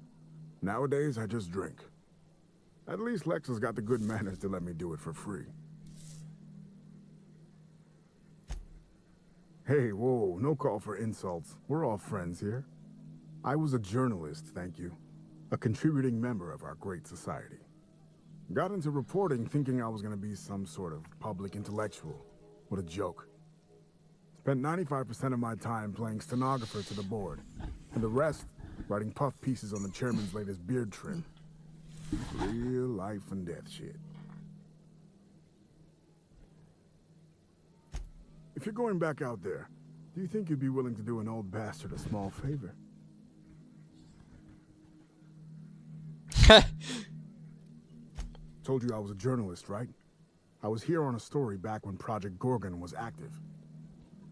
Nowadays, I just drink. At least Lex has got the good manners to let me do it for free. Hey, whoa, no call for insults. We're all friends here. I was a journalist, thank you. A contributing member of our great society. Got into reporting thinking I was gonna be some sort of public intellectual. What a joke. Spent 95% of my time playing stenographer to the board, and the rest writing puff pieces on the chairman's latest beard trim. Real life and death shit. If you're going back out there, do you think you'd be willing to do an old bastard a small favor? Told you I was a journalist, right? I was here on a story back when Project Gorgon was active.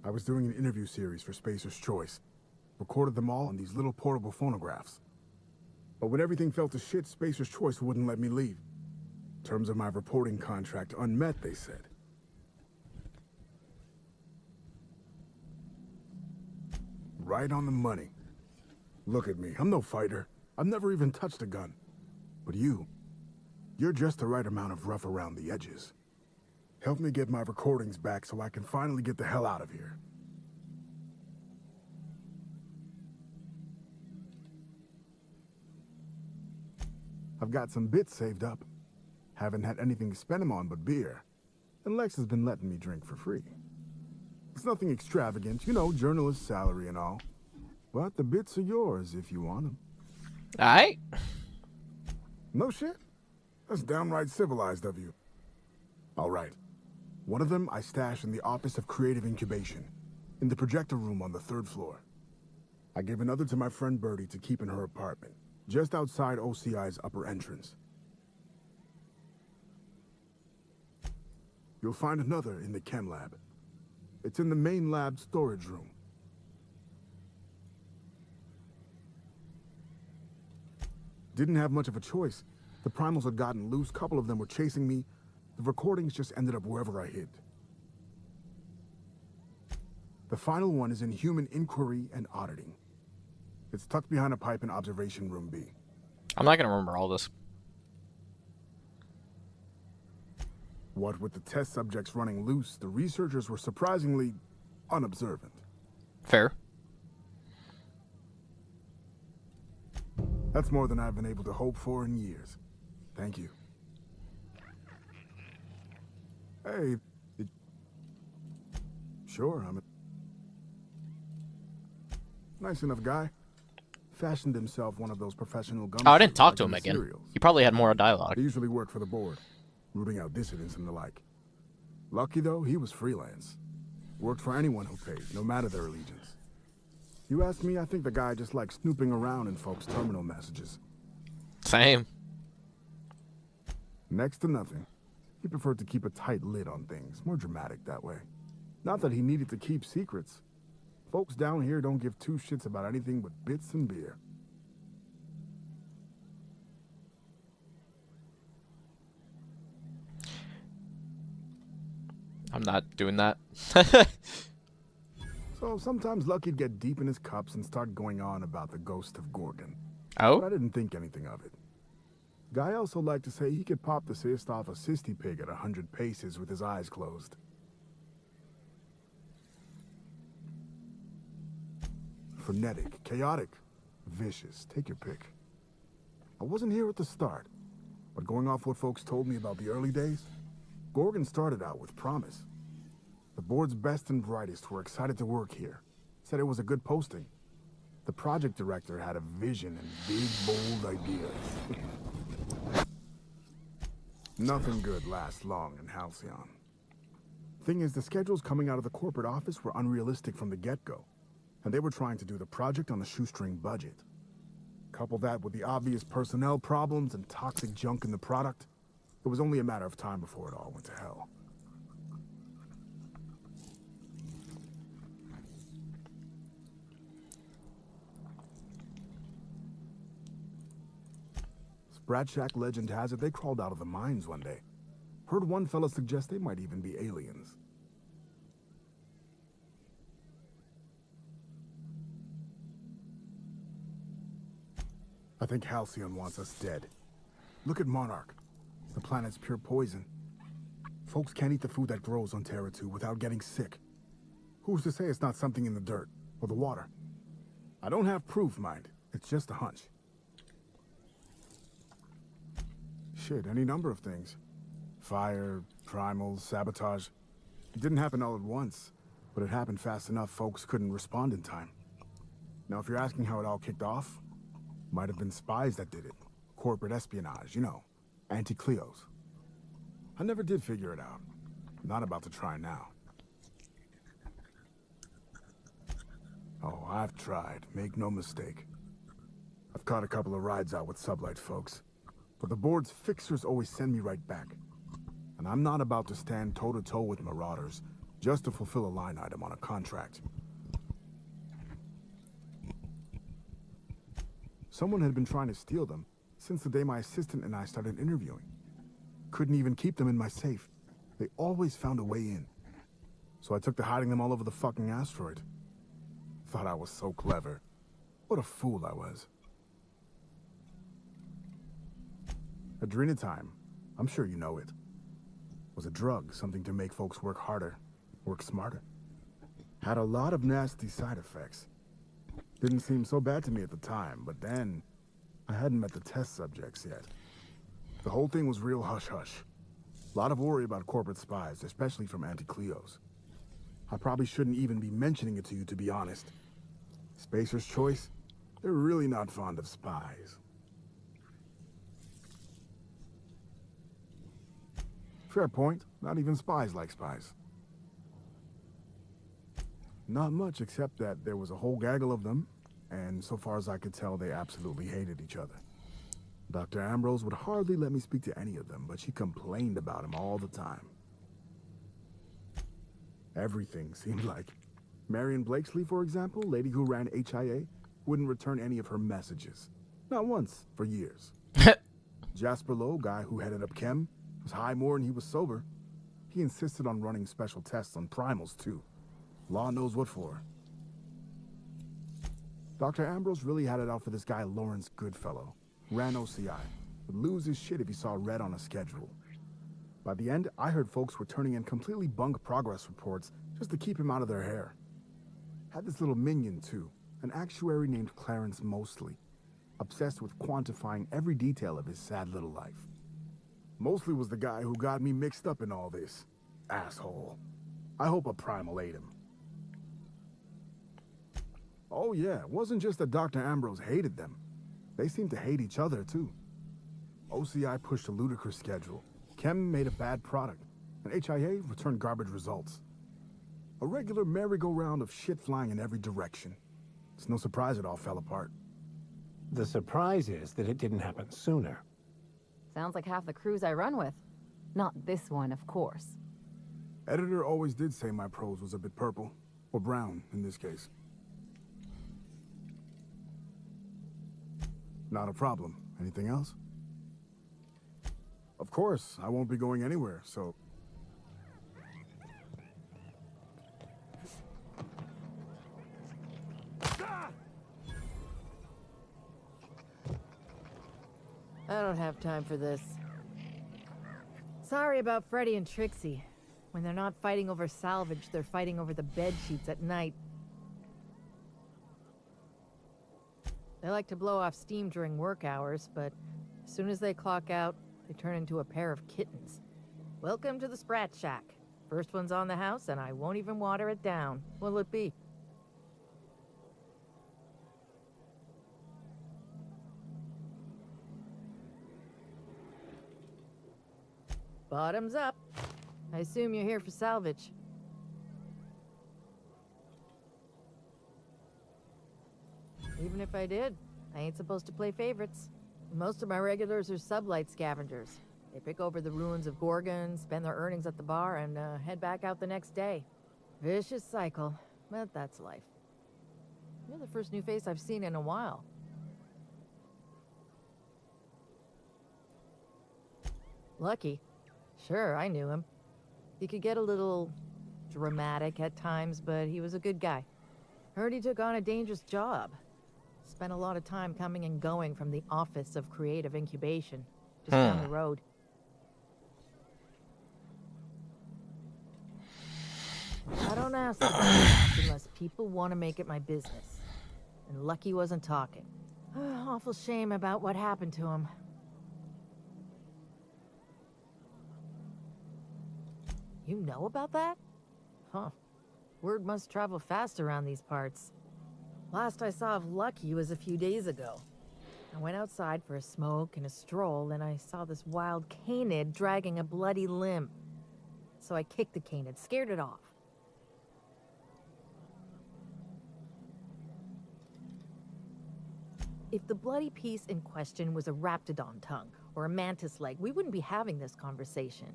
I was doing an interview series for Spacer's Choice. Recorded them all on these little portable phonographs. But when everything fell to shit, Spacer's Choice wouldn't let me leave. Terms of my reporting contract unmet, they said. Right on the money. Look at me, I'm no fighter. I've never even touched a gun. But you're just the right amount of rough around the edges. Help me get my recordings back so I can finally get the hell out of here. I've got some bits saved up. Haven't had anything to spend them on but beer. And Lex has been letting me drink for free. It's nothing extravagant, you know, journalist salary and all. But the bits are yours if you want them. Alright. No shit? That's downright civilized of you. Alright. One of them I stash in the Office of Creative Incubation, in the projector room on the 3rd floor. I gave another to my friend Birdie to keep in her apartment, just outside OCI's upper entrance. You'll find another in the chem lab. It's in the main lab storage room. Didn't have much of a choice. The primals had gotten loose, couple of them were chasing me. The recordings just ended up wherever I hid. The final one is in human inquiry and auditing. It's tucked behind a pipe in Observation Room B. I'm not gonna remember all this. What with the test subjects running loose, the researchers were surprisingly unobservant. Fair. That's more than I've been able to hope for in years. Thank you. Hey, sure, Nice enough guy. Fashioned himself one of those professional gunsmiths. Oh, I didn't talk like to in him the again. serials. He probably had more dialogue. He usually worked for the board, rooting out dissidents and the like. Lucky though, he was freelance. Worked for anyone who paid, no matter their allegiance. You ask me, I think the guy just likes snooping around in folks' terminal messages. Same. Next to nothing. He preferred to keep a tight lid on things, more dramatic that way. Not that he needed to keep secrets. Folks down here don't give two shits about anything but bits and beer. I'm not doing that. So sometimes Lucky'd get deep in his cups and start going on about the ghost of Gorgon. Oh? But I didn't think anything of it. Guy also liked to say he could pop the cyst off a cysty pig at 100 paces with his eyes closed. Frenetic, chaotic, vicious, take your pick. I wasn't here at the start, but going off what folks told me about the early days, Gorgon started out with promise. The board's best and brightest were excited to work here, said it was a good posting. The project director had a vision and big, bold ideas. Nothing good lasts long in Halcyon. Thing is, the schedules coming out of the corporate office were unrealistic from the get-go, and they were trying to do the project on a shoestring budget. Couple that with the obvious personnel problems and toxic junk in the product, it was only a matter of time before it all went to hell. Sprat Shack legend has it they crawled out of the mines one day. Heard one fella suggest they might even be aliens. I think Halcyon wants us dead. Look at Monarch. The planet's pure poison. Folks can't eat the food that grows on Terra 2 without getting sick. Who's to say it's not something in the dirt or the water? I don't have proof, mind. It's just a hunch. Shit, any number of things. Fire, primals, sabotage. It didn't happen all at once, but it happened fast enough folks couldn't respond in time. Now, if you're asking how it all kicked off, might have been spies that did it. Corporate espionage, you know. Anti-Cleos. I never did figure it out. Not about to try now. Oh, I've tried. Make no mistake. I've caught a couple of rides out with Sublight folks. But the board's fixers always send me right back. And I'm not about to stand toe-to-toe with Marauders just to fulfill a line item on a contract. Someone had been trying to steal them since the day my assistant and I started interviewing. Couldn't even keep them in my safe. They always found a way in. So I took to hiding them all over the fucking asteroid. Thought I was so clever. What a fool I was. Adrenatime, I'm sure you know it, was a drug, something to make folks work harder, work smarter. Had a lot of nasty side effects. Didn't seem so bad to me at the time, but then I hadn't met the test subjects yet. The whole thing was real hush-hush. A lot of worry about corporate spies, especially from Anti-Cleos. I probably shouldn't even be mentioning it to you, to be honest. Spacer's Choice, they're really not fond of spies. Fair point. Not even spies like spies. Not much, except that there was a whole gaggle of them, and so far as I could tell, they absolutely hated each other. Dr. Ambrose would hardly let me speak to any of them, but she complained about him all the time. Everything seemed like. Marion Blakesley, for example, lady who ran HIA, wouldn't return any of her messages. Not once, for years. Jasper Lowe, guy who headed up Chem, was high more than he was sober. He insisted on running special tests on primals, too. Law knows what for. Dr. Ambrose really had it out for this guy Lawrence Goodfellow. Ran OCI. Would lose his shit if he saw red on a schedule. By the end, I heard folks were turning in completely bunk progress reports just to keep him out of their hair. Had this little minion, too. An actuary named Clarence Mosley. Obsessed with quantifying every detail of his sad little life. Mosley was the guy who got me mixed up in all this. Asshole. I hope a primal ate him. Oh yeah, it wasn't just that Dr. Ambrose hated them. They seemed to hate each other too. OCI pushed a ludicrous schedule. Chem made a bad product, and HIA returned garbage results. A regular merry-go-round of shit flying in every direction. It's no surprise it all fell apart. The surprise is that it didn't happen sooner. Sounds like half the crews I run with. Not this one, of course. Editor always did say my prose was a bit purple. Or brown, in this case. Not a problem. Anything else? Of course, I won't be going anywhere, so... I don't have time for this. Sorry about Freddy and Trixie. When they're not fighting over salvage, they're fighting over the bed sheets at night. They like to blow off steam during work hours, but as soon as they clock out, they turn into a pair of kittens. Welcome to the Sprat Shack. First one's on the house, and I won't even water it down. What'll it be? Bottoms up. I assume you're here for salvage. Even if I did, I ain't supposed to play favorites. Most of my regulars are sublight scavengers. They pick over the ruins of Gorgon, spend their earnings at the bar, and head back out the next day. Vicious cycle, but that's life. You're the first new face I've seen in a while. Lucky. Sure, I knew him. He could get a little dramatic at times, but he was a good guy. Heard he took on a dangerous job. Spent a lot of time coming and going from the Office of Creative Incubation, just down the road. I don't ask unless people want to make it my business. And Lucky wasn't talking. Awful shame about what happened to him. You know about that? Huh. Word must travel fast around these parts. Last I saw of Lucky was a few days ago. I went outside for a smoke and a stroll, and I saw this wild canid dragging a bloody limb. So I kicked the canid, scared it off. If the bloody piece in question was a raptidon tongue or a mantis leg, we wouldn't be having this conversation.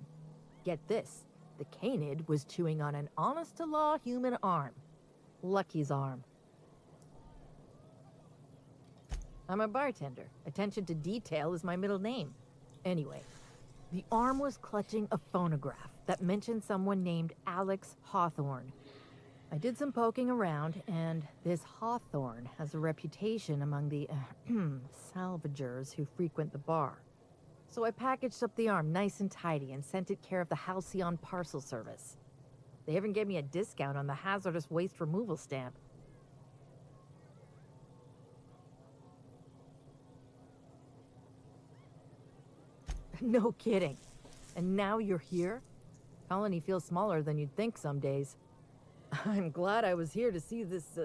Get this. The canid was chewing on an honest-to-law human arm. Lucky's arm. I'm a bartender. Attention to detail is my middle name. Anyway, the arm was clutching a phonograph that mentioned someone named Alex Hawthorne. I did some poking around, and this Hawthorne has a reputation among the salvagers who frequent the bar. So I packaged up the arm nice and tidy and sent it care of the Halcyon Parcel Service. They even gave me a discount on the hazardous waste removal stamp. No kidding. And now you're here? Colony feels smaller than you'd think some days. I'm glad I was here to see this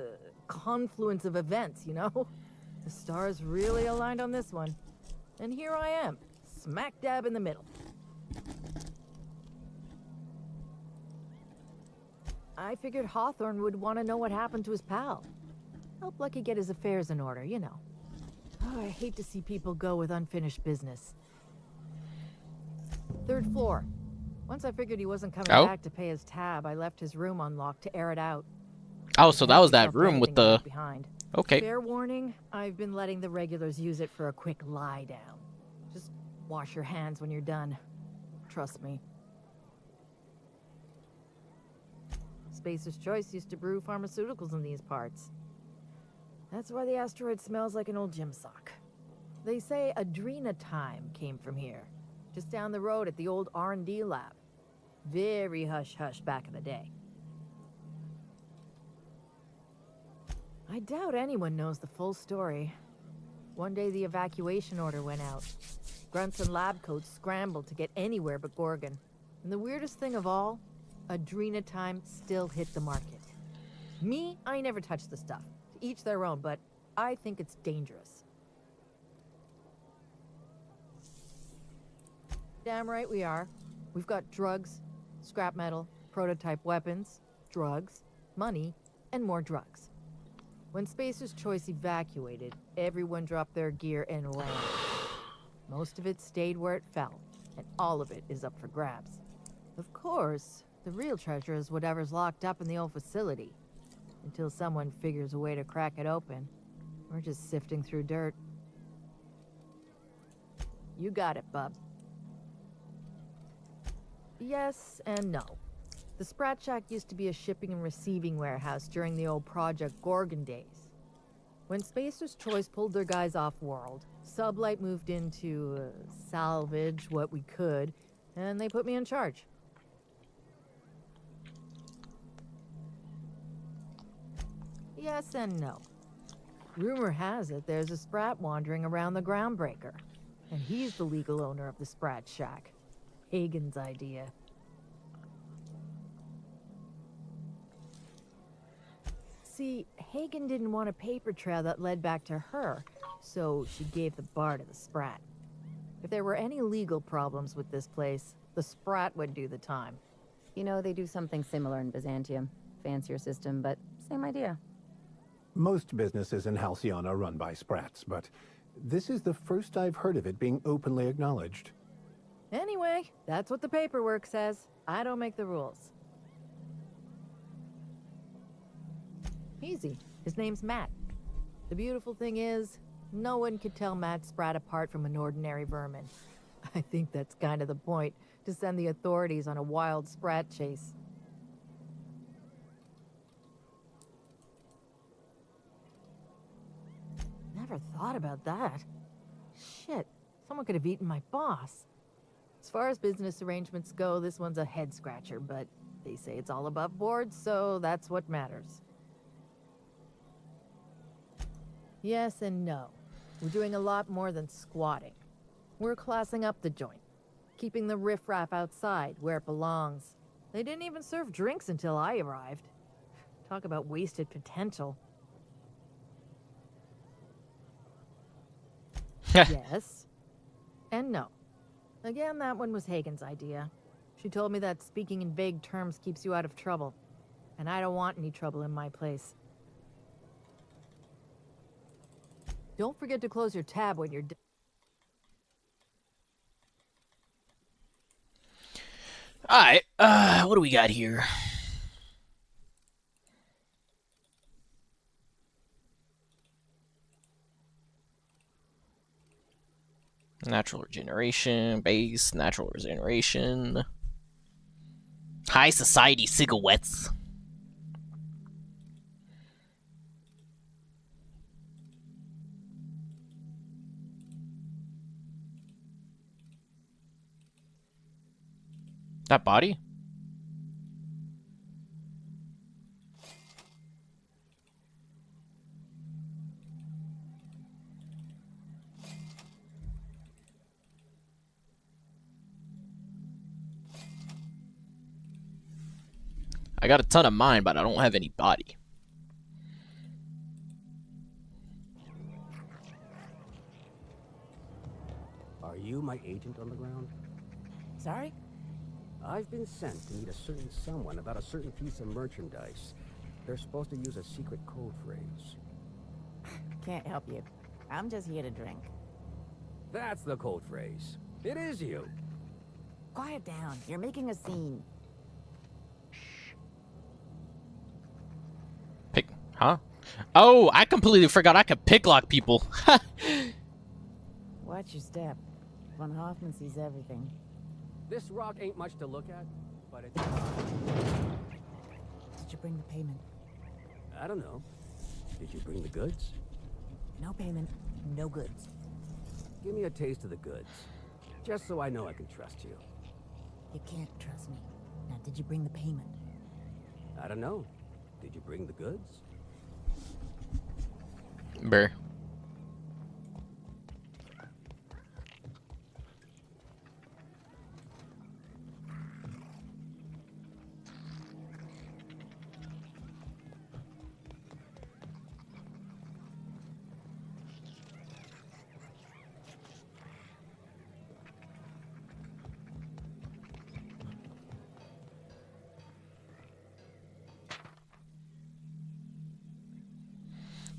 confluence of events, you know? The stars really aligned on this one. And here I am. Smack dab in the middle. I figured Hawthorne would want to know what happened to his pal. Help Lucky get his affairs in order, you know. Oh, I hate to see people go with unfinished business. 3rd floor. Once I figured he wasn't coming back to pay his tab, I left his room unlocked to air it out. Oh, so that was that room with the... Okay. Fair warning, I've been letting the regulars use it for a quick lie down. Just wash your hands when you're done. Trust me. Spacer's Choice used to brew pharmaceuticals in these parts. That's why the asteroid smells like an old gym sock. They say Adrenatime came from here, just down the road at the old R&D lab. Very hush-hush back in the day. I doubt anyone knows the full story. One day the evacuation order went out. Grunts and lab coats scrambled to get anywhere but Gorgon. And the weirdest thing of all, Adrenatime still hit the market. Me, I never touched the stuff. To each their own, but I think it's dangerous. Damn right we are. We've got drugs, scrap metal, prototype weapons, drugs, money, and more drugs. When Spacer's Choice evacuated, everyone dropped their gear and landed. Most of it stayed where it fell, and all of it is up for grabs. Of course, the real treasure is whatever's locked up in the old facility. Until someone figures a way to crack it open, we're just sifting through dirt. You got it, bub. Yes and no. The Sprat Shack used to be a shipping and receiving warehouse during the old Project Gorgon days. When Spacer's Choice pulled their guys off-world, Sublight moved in to salvage what we could, and they put me in charge. Yes and no. Rumor has it there's a Sprat wandering around the Groundbreaker, and he's the legal owner of the Sprat Shack. Hagen's idea. See, Hagen didn't want a paper trail that led back to her, so she gave the bar to the Sprat. If there were any legal problems with this place, the Sprat would do the time. You know, they do something similar in Byzantium. Fancier system, but same idea. Most businesses in Halcyon are run by Sprats, but this is the first I've heard of it being openly acknowledged. Anyway, that's what the paperwork says. I don't make the rules. Easy. His name's Matt. The beautiful thing is, no one could tell Matt Sprat apart from an ordinary vermin. I think that's kind of the point, to send the authorities on a wild Sprat chase. Never thought about that. Shit, someone could have eaten my boss. As far as business arrangements go, this one's a head-scratcher, but they say it's all above board, so that's what matters. Yes and no. We're doing a lot more than squatting. We're classing up the joint, keeping the riffraff outside where it belongs. They didn't even serve drinks until I arrived. Talk about wasted potential. Yes and no. Again, that one was Hagen's idea. She told me that speaking in vague terms keeps you out of trouble, and I don't want any trouble in my place. Don't forget to close your tab when you're done. Alright, what do we got here? Natural regeneration, base, natural regeneration. High society cigarettes. That body? I got a ton of mine, but I don't have any body. Are you my agent on the ground? Sorry? I've been sent to meet a certain someone about a certain piece of merchandise. They're supposed to use a secret code phrase. Can't help you. I'm just here to drink. That's the code phrase. It is you. Quiet down. You're making a scene. Pick, huh? Oh, I completely forgot I could picklock people. Watch your step. Von Hoffman sees everything. This rock ain't much to look at, but it's... Did you bring the payment? I don't know. Did you bring the goods? No payment, no goods. Give me a taste of the goods, just so I know I can trust you. You can't trust me. Now, did you bring the payment? I don't know. Did you bring the goods? Bear.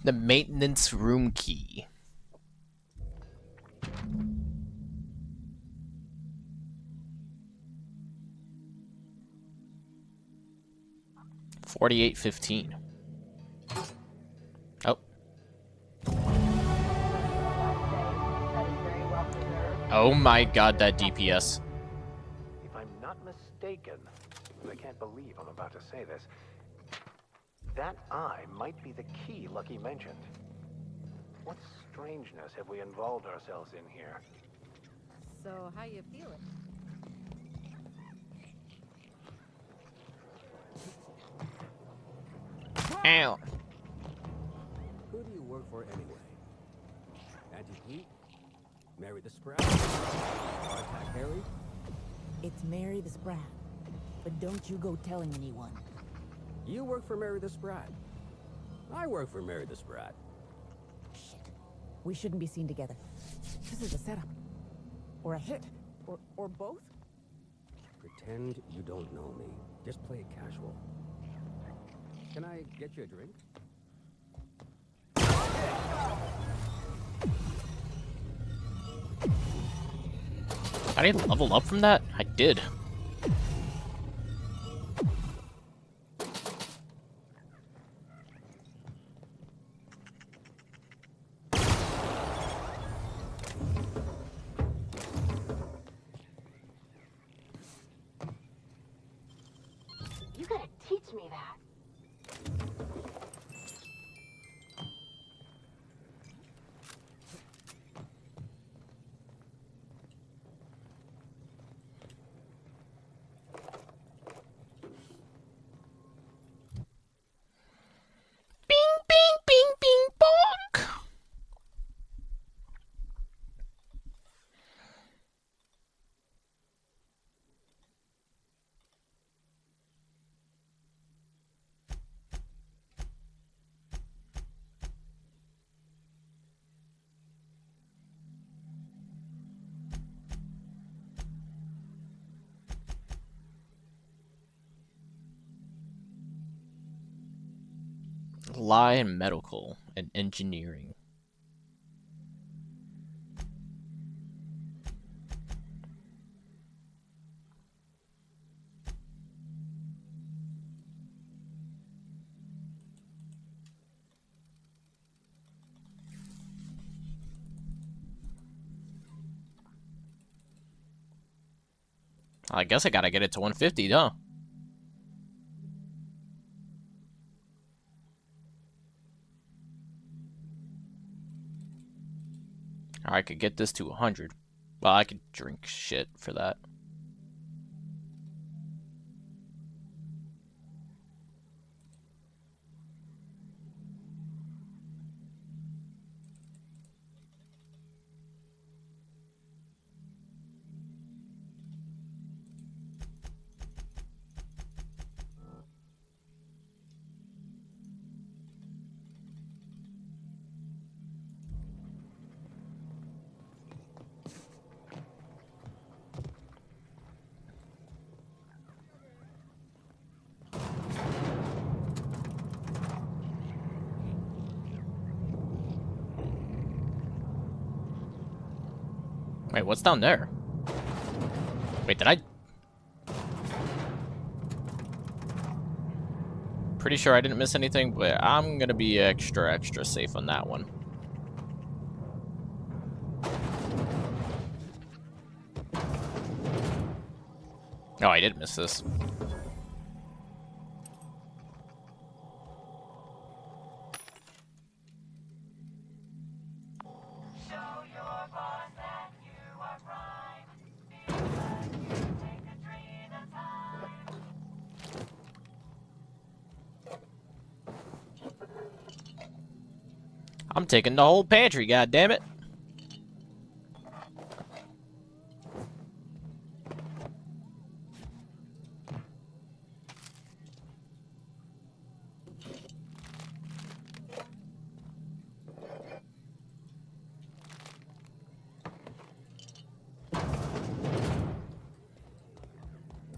The maintenance room key. $48.15. Oh. Oh my god, that DPS. If I'm not mistaken, I can't believe I'm about to say this, that eye might be the key Lucky mentioned. What strangeness have we involved ourselves in here? So, how you feeling? Ow. Who do you work for anyway? Auntie Pete? Mary the Sprout? Hardtack Harry? It's Mary the Sprat. But don't you go telling anyone. You work for Mary the Sprat. I work for Mary the Sprat. We shouldn't be seen together. This is a setup. Or a hit. Or both? Pretend you don't know me. Just play it casual. Can I get you a drink? I didn't level up from that? I did. You gotta teach me that. Bing, bing, bing, bing, bonk. Lie in medical and engineering. I guess I gotta get it to 150, huh? Or I could get this to 100. Well, I could drink shit for that. Wait, what's down there? Wait, did I? Pretty sure I didn't miss anything, but I'm gonna be extra safe on that one. Oh, I did miss this. I'm taking the whole pantry, goddammit.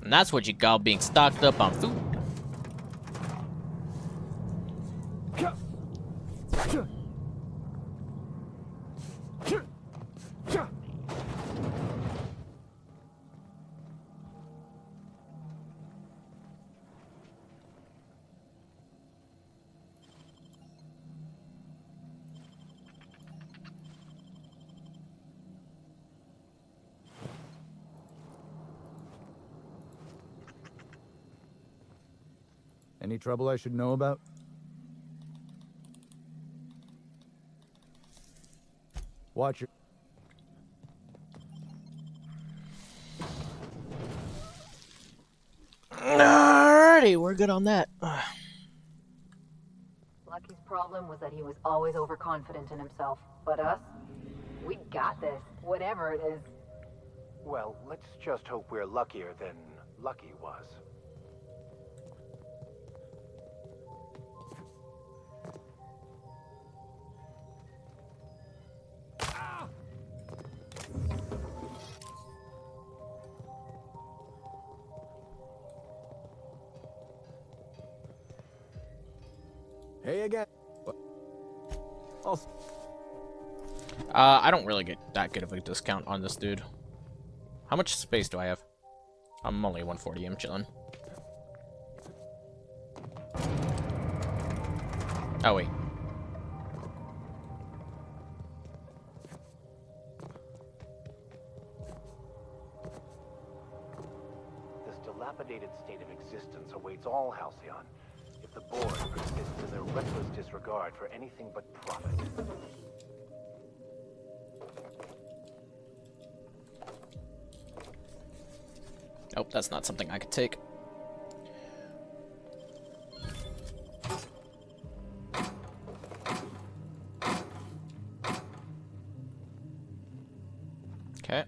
And that's what you call being stocked up on food. Any trouble I should know about? Watch your... Alrighty, we're good on that. Lucky's problem was that he was always overconfident in himself. But us? We got this, whatever it is. Well, let's just hope we're luckier than Lucky was. Hey again. I don't really get that good of a discount on this dude. How much space do I have? I'm only 140. I'm chilling. Oh wait. This dilapidated state of existence awaits all Halcyon if the board persists in their reckless disregard for anything but profit. Oh, that's not something I could take. Okay.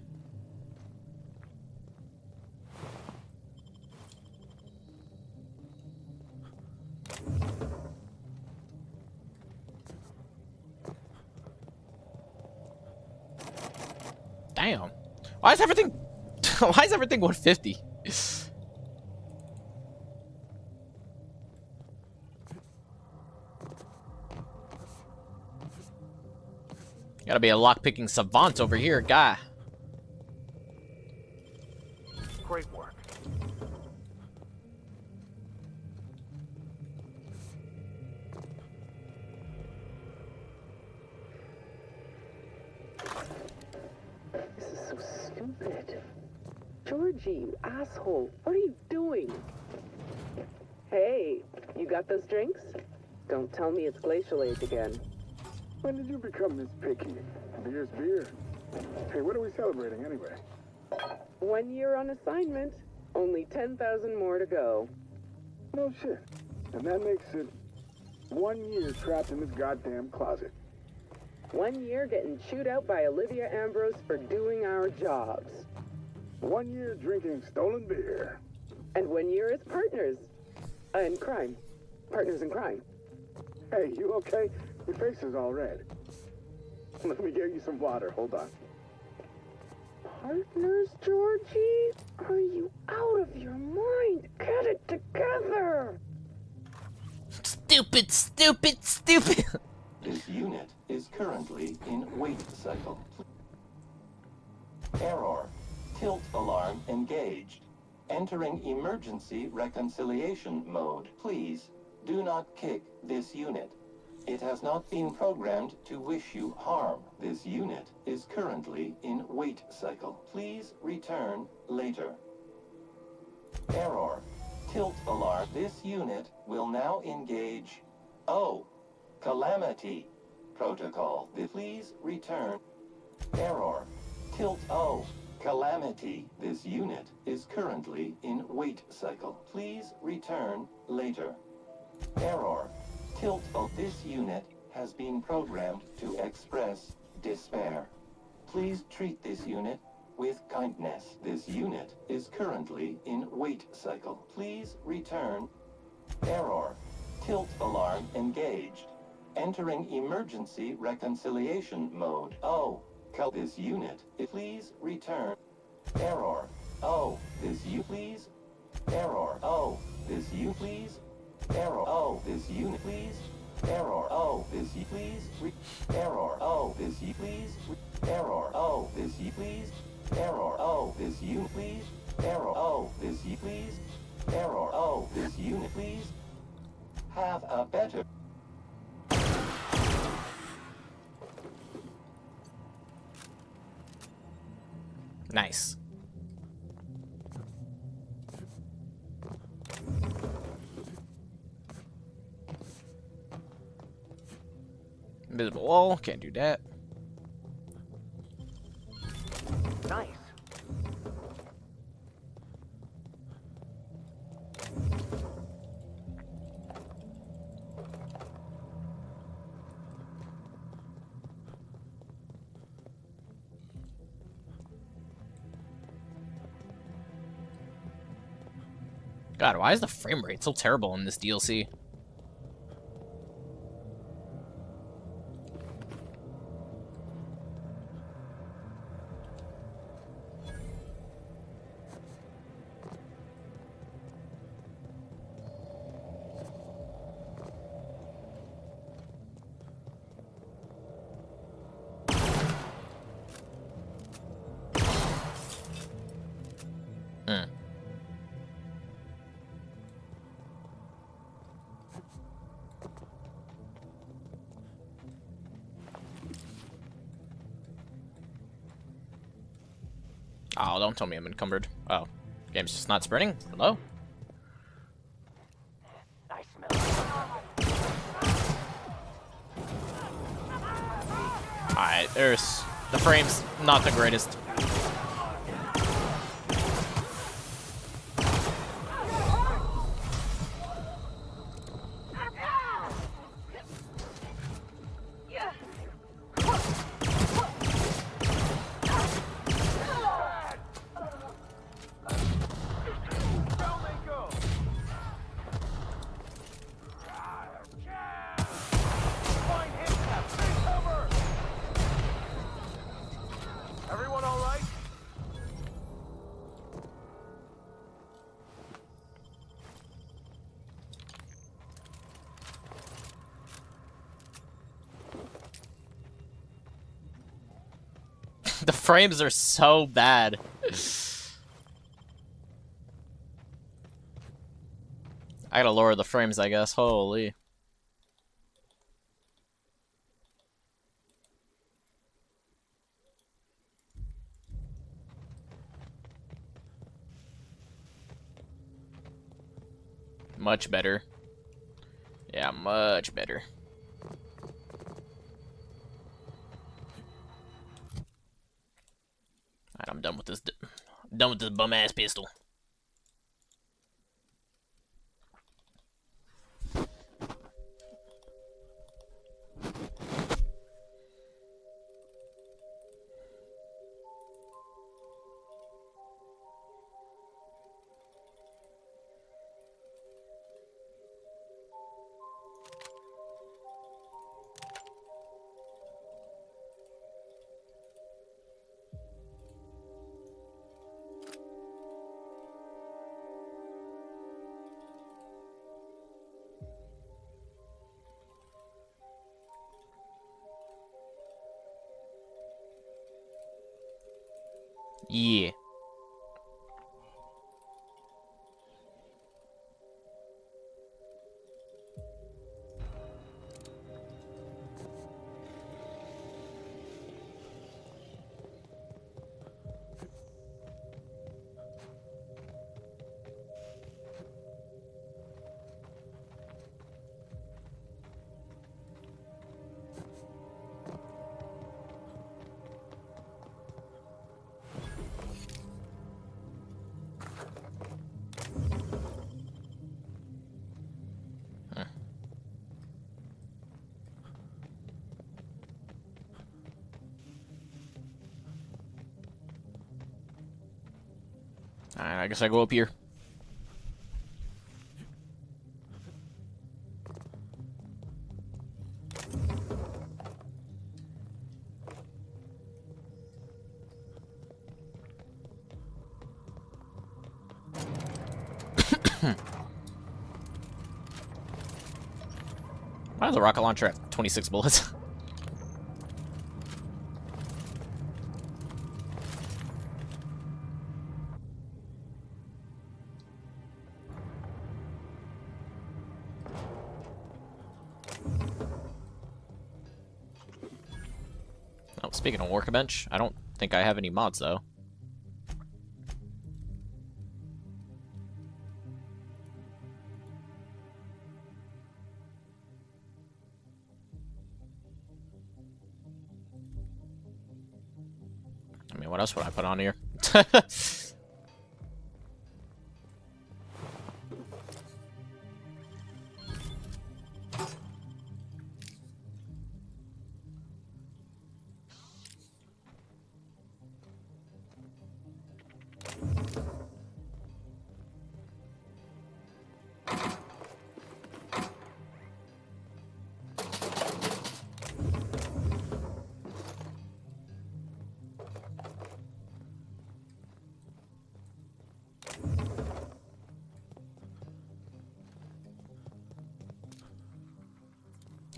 Damn. Why is everything 150? Gotta be a lockpicking savant over here, guy. Great work. This is so stupid. Georgie, you asshole. What are you doing? Hey, you got those drinks? Don't tell me it's Glacial Age again. When did you become this picky? Beer's beer. Hey, what are we celebrating anyway? 1 year on assignment. Only 10,000 more to go. No shit. And that makes it 1 year trapped in this goddamn closet. 1 year getting chewed out by Olivia Ambrose for doing our jobs. 1 year drinking stolen beer. And 1 year as partners. In crime. Partners in crime. Hey, you okay? Your face is all red. Let me get you some water. Hold on. Partners, Georgie? Are you out of your mind? Get it together! Stupid, stupid, stupid! This unit is currently in wait cycle. Error. Tilt alarm engaged. Entering emergency reconciliation mode. Please do not kick this unit. It has not been programmed to wish you harm. This unit is currently in wait cycle. Please return later. Error. Tilt alarm. This unit will now engage. Oh, calamity protocol. Please return. Error. Tilt. Oh, calamity. This unit is currently in wait cycle. Please return later. Error. Tilt of this unit has been programmed to express despair. Please treat this unit with kindness. This unit is currently in wait cycle. Please return. Error. Tilt alarm engaged. Entering emergency reconciliation mode. Oh, this unit. Please return. Error. Oh, this you please. Error. Oh, this you please. Error. Oh, this unit, please. Error. Oh, this you please. Error. Oh, this you please. Error. Oh, this you please. Error. Oh, this you please. Error. Oh, this you please. Error. Oh, this unit, please. Have a better. Nice. Invisible wall, can't do that. Nice. God, why is the frame rate so terrible in this DLC? Oh, don't tell me I'm encumbered. Oh, game's just not sprinting? Hello? I smell. Alright, there's... the frame's not the greatest. Everyone all right? The frames are so bad. I gotta lower the frames, I guess. Holy. Much better. Yeah, much better. Alright, I'm done with this. Done with this bum ass pistol. Yeah. Alright, I guess I go up here. Why is the rocket launcher at 26 bullets? Oh, speaking of workbench, I don't think I have any mods though. what else would I put on here?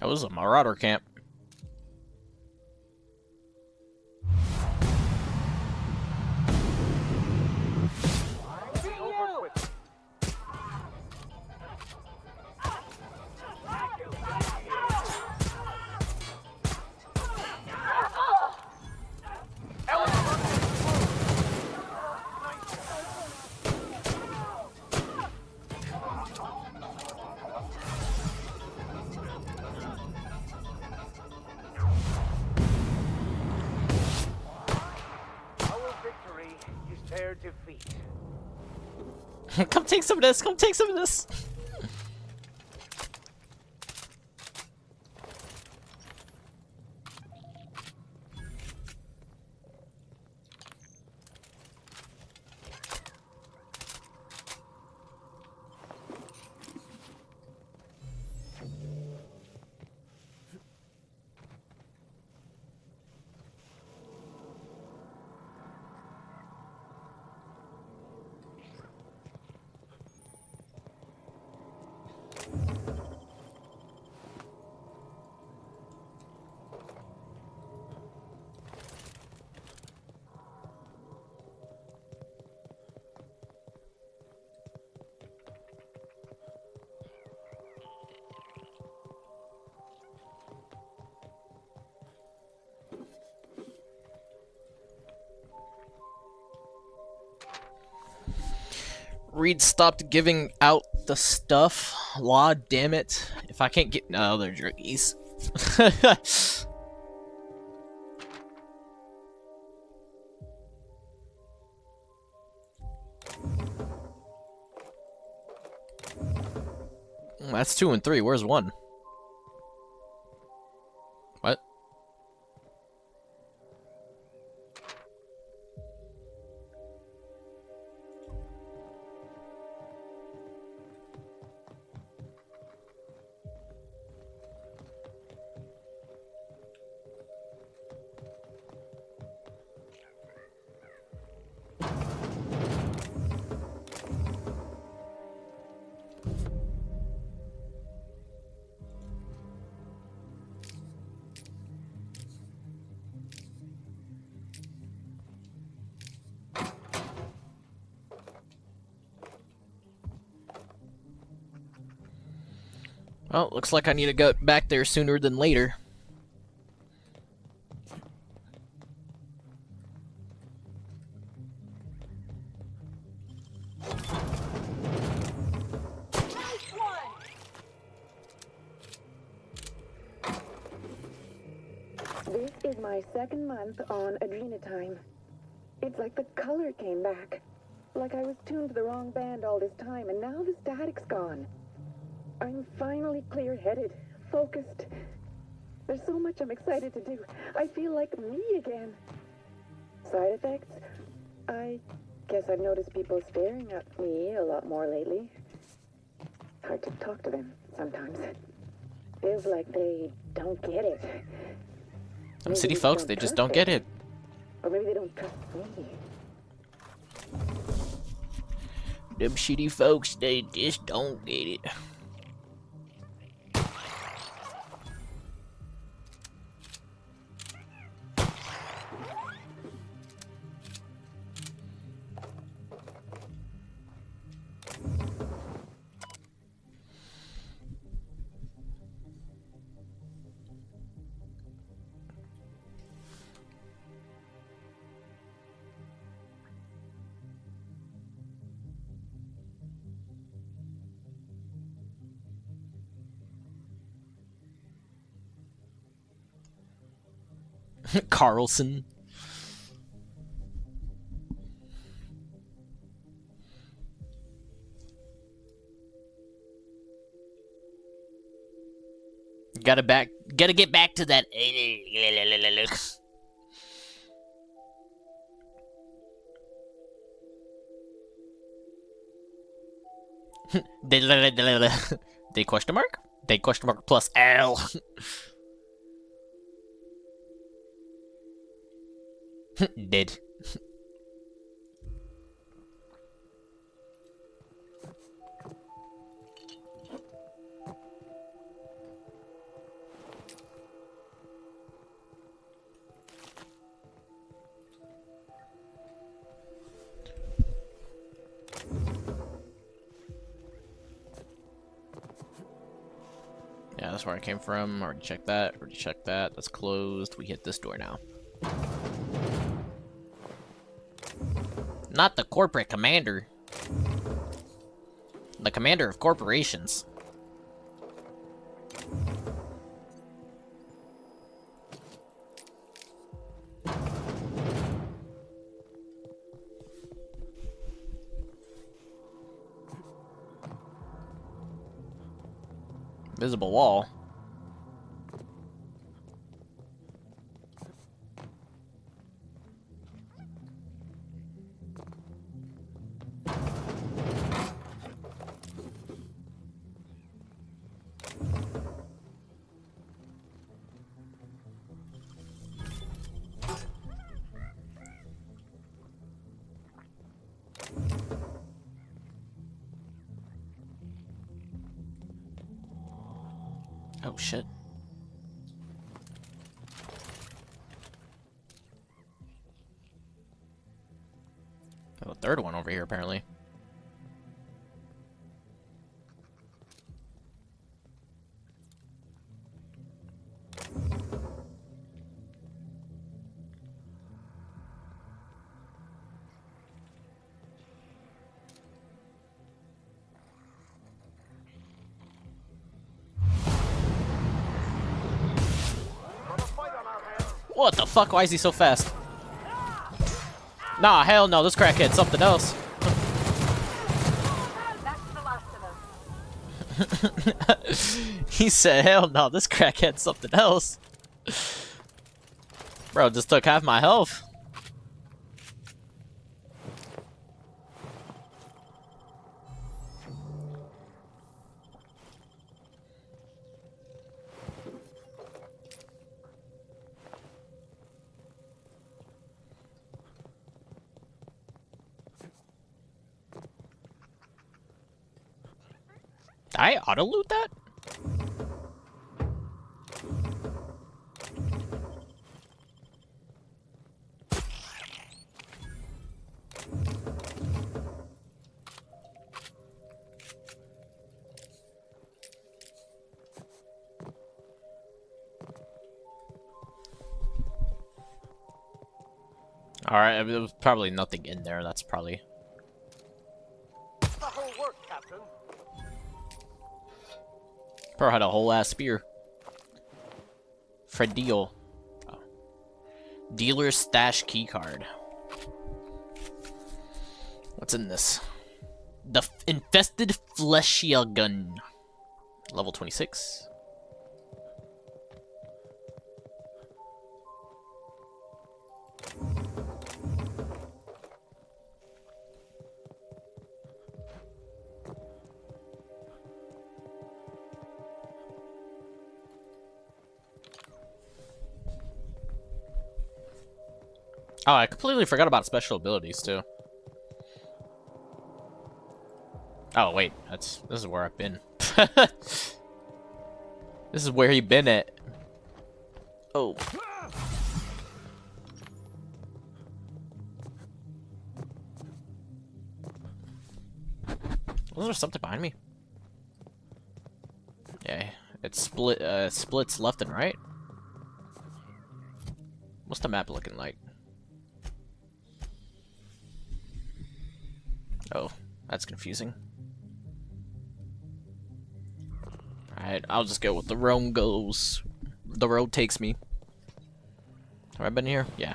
That was a Marauder camp. Come take some of this. Come take some of this. Reed stopped giving out the stuff. Law, damn it. If I can't get... No, they're jerkies. That's 2 and 3. Where's 1? What? Well, looks like I need to go back there sooner than later. This is my second month on Adrenatime. It's like the color came back. Like I was tuned to the wrong band all this time, and now the static's gone. I'm finally clear-headed, focused. There's so much I'm excited to do. I feel like me again. Side effects? I guess I've noticed people staring at me a lot more lately. Hard to talk to them sometimes. Feels like they don't get it. Some city folks, they just don't get it. Or maybe they don't trust me. Them shitty folks, they just don't get it. Carlson. Gotta get back to that. Day question mark? Day question mark plus L. Dead. Yeah, that's where I came from. Already checked that. Already checked that. That's closed. We hit this door now. Not the corporate commander. The commander of corporations. Visible wall. Oh shit. Got a third one over here apparently. What the fuck? Why is he so fast? Nah, hell no, this crackhead's something else. He said, hell no, this crackhead's something else. Bro, just took half my health. Did I auto-loot that? Alright, there was probably nothing in there, that's probably... The whole work, Captain. Bro had a whole ass spear. Fred Deal. Oh. Dealer's stash keycard. What's in this? The infested fleshia gun. Level 26. Oh, I completely forgot about special abilities too. Oh wait, this is where I've been. This is where he been at. Oh. Was there something behind me? Yeah, it splits left and right. What's the map looking like? Oh, that's confusing. Alright, I'll just go with the road goes. The road takes me. Have I been here? Yeah.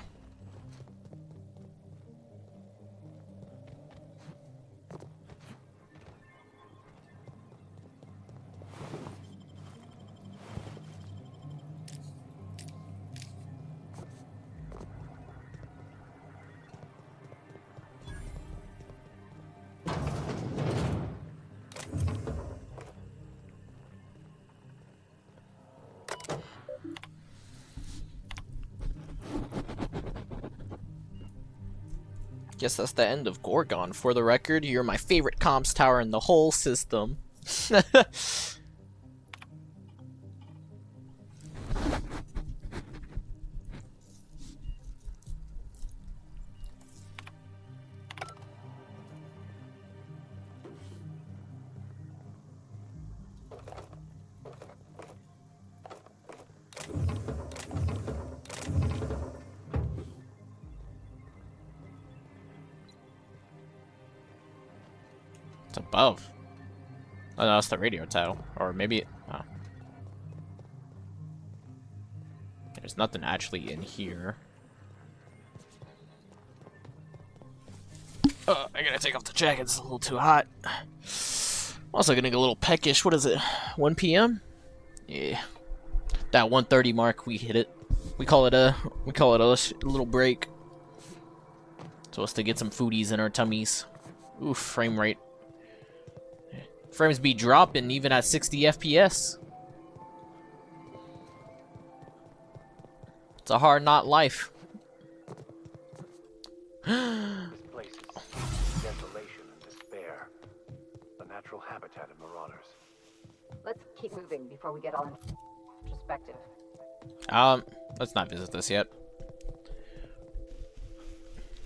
Guess that's the end of Gorgon. For the record, you're my favorite comms tower in the whole system. It's above. Oh, no, that's the radio tower. Or maybe... Oh. There's nothing actually in here. Oh, I gotta take off the jacket. It's a little too hot. Also gonna get a little peckish. What is it? 1 p.m.? Yeah. That 1:30 mark, we hit it. We call it a little break. So as to get some foodies in our tummies. Oof, frame rate. Frames be dropping even at 60 FPS. It's a hard not life. This place is desolation and despair. The natural habitat of marauders. Let's keep moving before we get all introspective. Let's not visit this yet.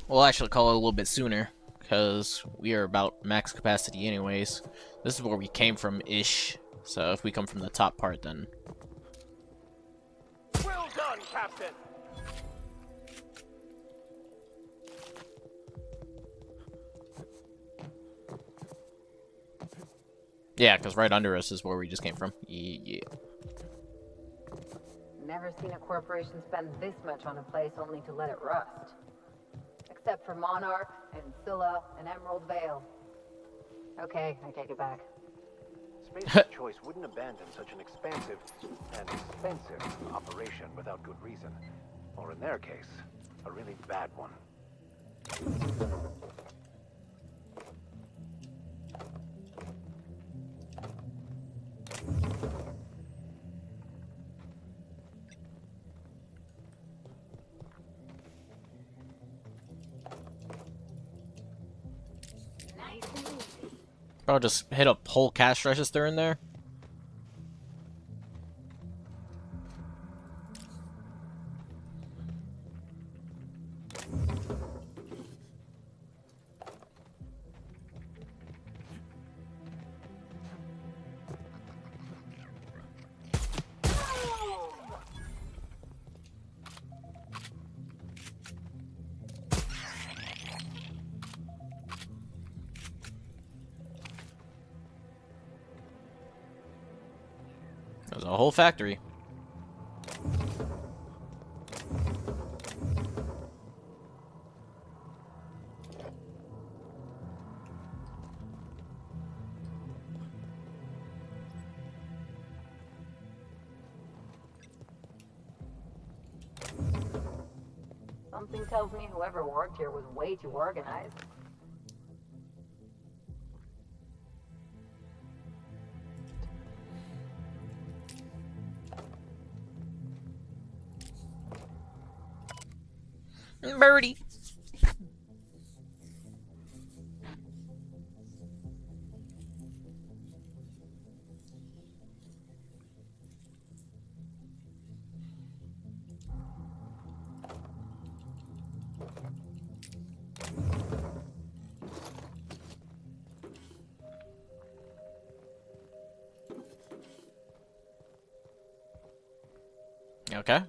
We'll actually call it a little bit sooner, because we are about max capacity anyways. This is where we came from-ish, so if we come from the top part, then... Well done, Captain! Yeah, because right under us is where we just came from. Yeah. Never seen a corporation spend this much on a place only to let it rust. Except for Monarch, and Scylla, and Emerald Vale. Okay, I take it back. Space's Choice wouldn't abandon such an expansive and expensive operation without good reason. Or in their case, a really bad one. I'll just hit a whole cash register in there. There's a whole factory. Something tells me whoever worked here was way too organized. Birdie. Okay.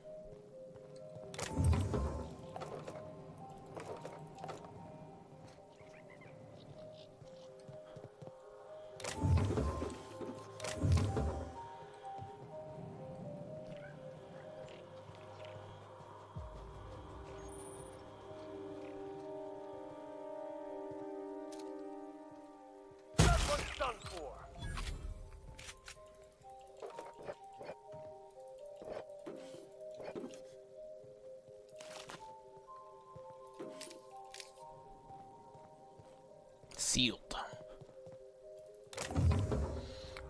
What's done for? Sealed.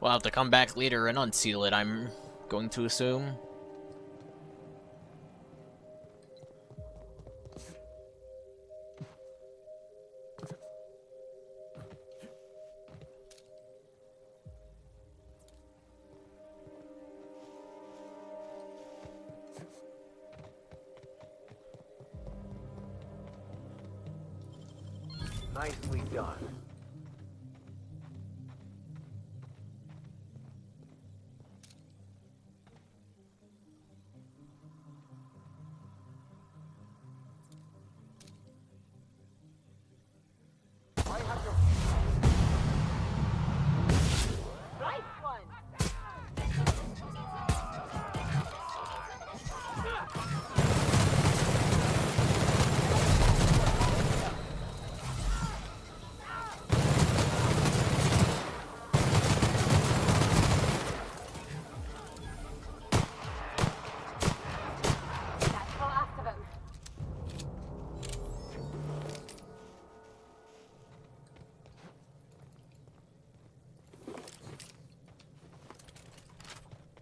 We'll have to come back later and unseal it, I'm going to assume. Nicely done.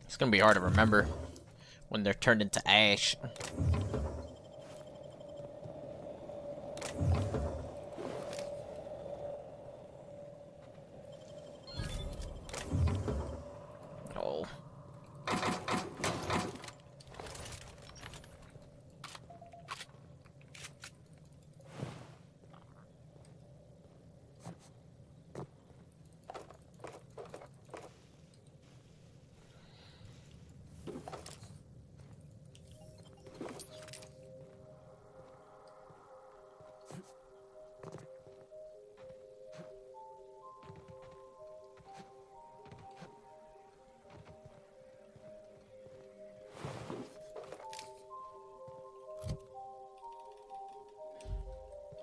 It's gonna be hard to remember when they're turned into ash. Oh.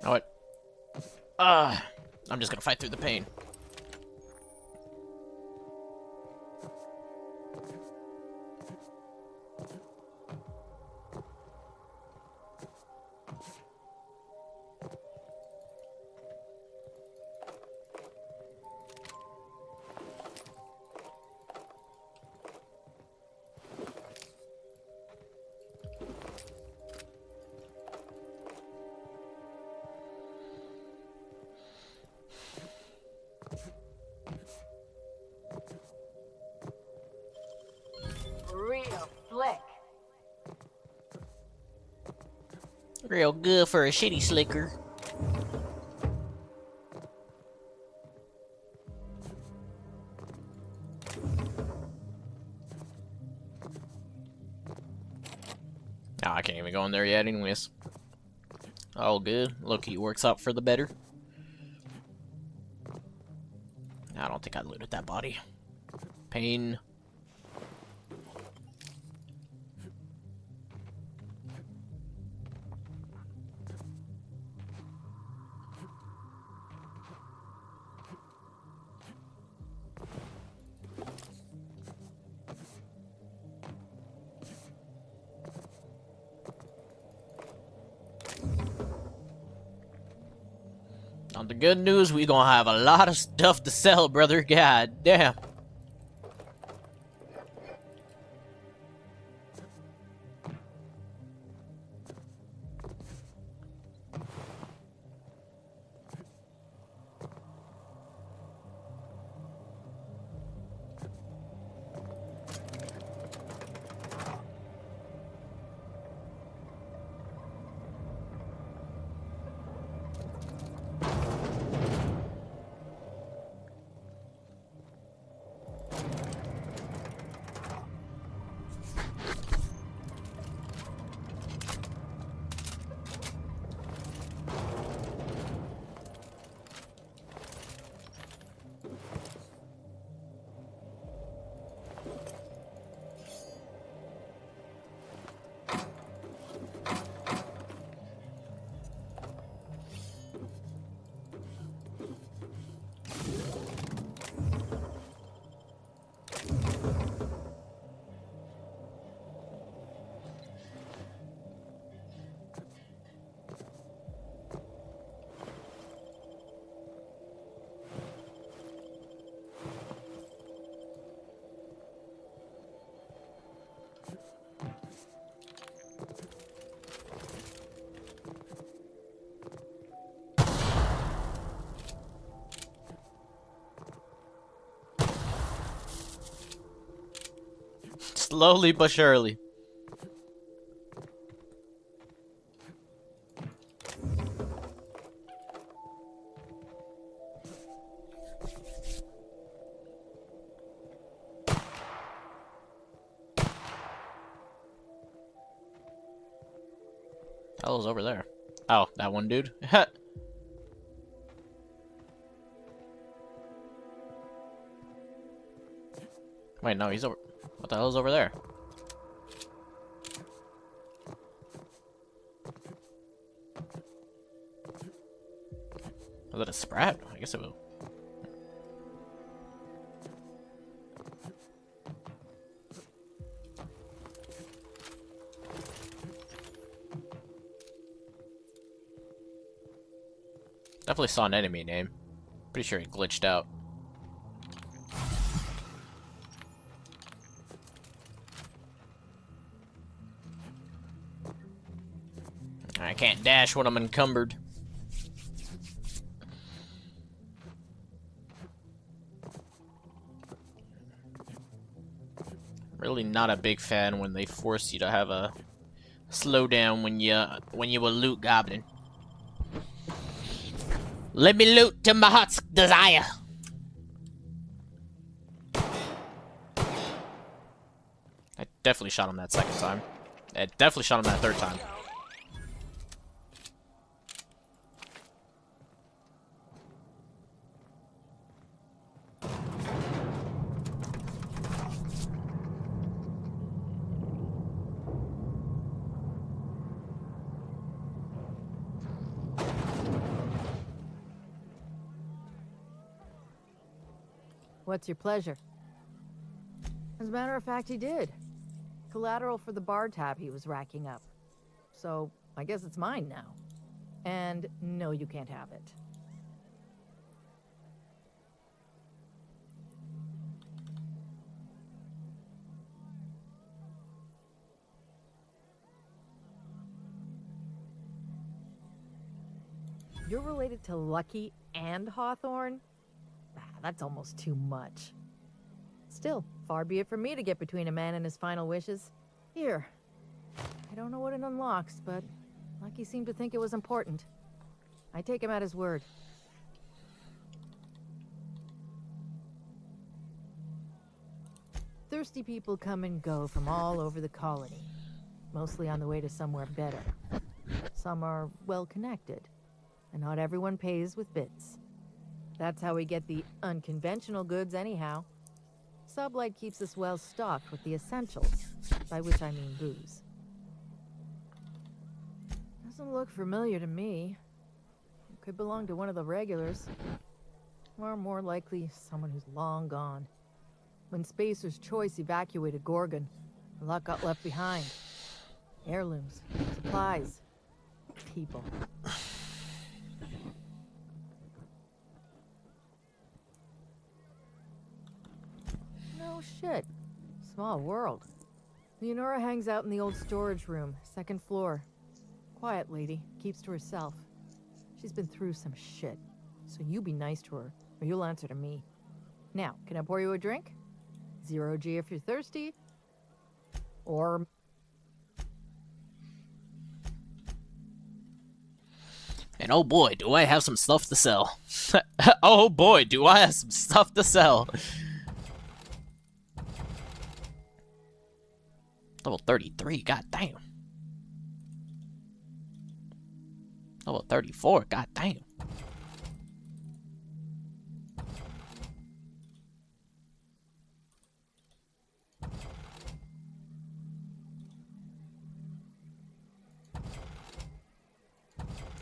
Know what? I'm just gonna fight through the pain. Real slick. Real good for a shitty slicker. Oh, I can't even go in there yet anyways. Oh, good. Loki works out for the better. I don't think I looted that body. Pain. On the good news, we gonna have a lot of stuff to sell, brother. God damn. Slowly but surely. hell is over there? Oh, that one dude. Wait, no, he's over. What the hell is over there? Was it a Sprat? I guess it will. Definitely saw an enemy name. Pretty sure he glitched out. I can't dash when I'm encumbered. Really not a big fan when they force you to have a slowdown when you a loot goblin. Let me loot to my heart's desire. I definitely shot him that second time. I definitely shot him that third time. What's your pleasure? As a matter of fact, he did. Collateral for the bar tab he was racking up. So, I guess it's mine now. And no, you can't have it. You're related to Lucky and Hawthorne? That's almost too much. Still, far be it from me to get between a man and his final wishes. Here. I don't know what it unlocks, but Lucky seemed to think it was important. I take him at his word. Thirsty people come and go from all over the colony, mostly on the way to somewhere better. Some are well-connected, and not everyone pays with bits. That's how we get the unconventional goods anyhow. Sublight keeps us well stocked with the essentials, by which I mean booze. Doesn't look familiar to me. It could belong to one of the regulars. Or more likely, someone who's long gone. When Spacer's Choice evacuated Gorgon, a lot got left behind. Heirlooms, supplies, people. Oh shit. Small world. Leonora hangs out in the old storage room, second floor. Quiet lady, keeps to herself. She's been through some shit, so you be nice to her, or you'll answer to me. Now, can I pour you a drink? 0G if you're thirsty. Or... And oh boy, do I have some stuff to sell. Oh boy, do I have some stuff to sell. Level 33, goddamn. Level 34, goddamn.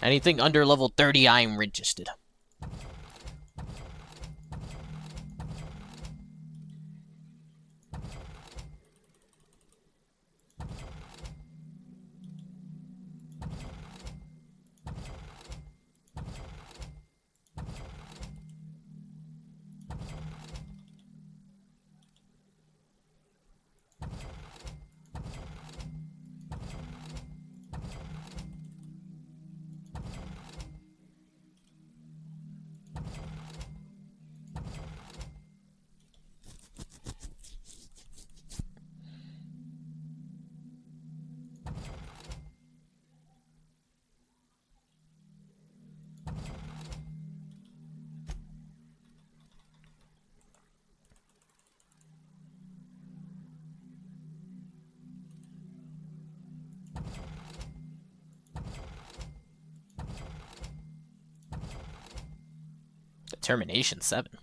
Anything under level 30, I am interested. Determination 7.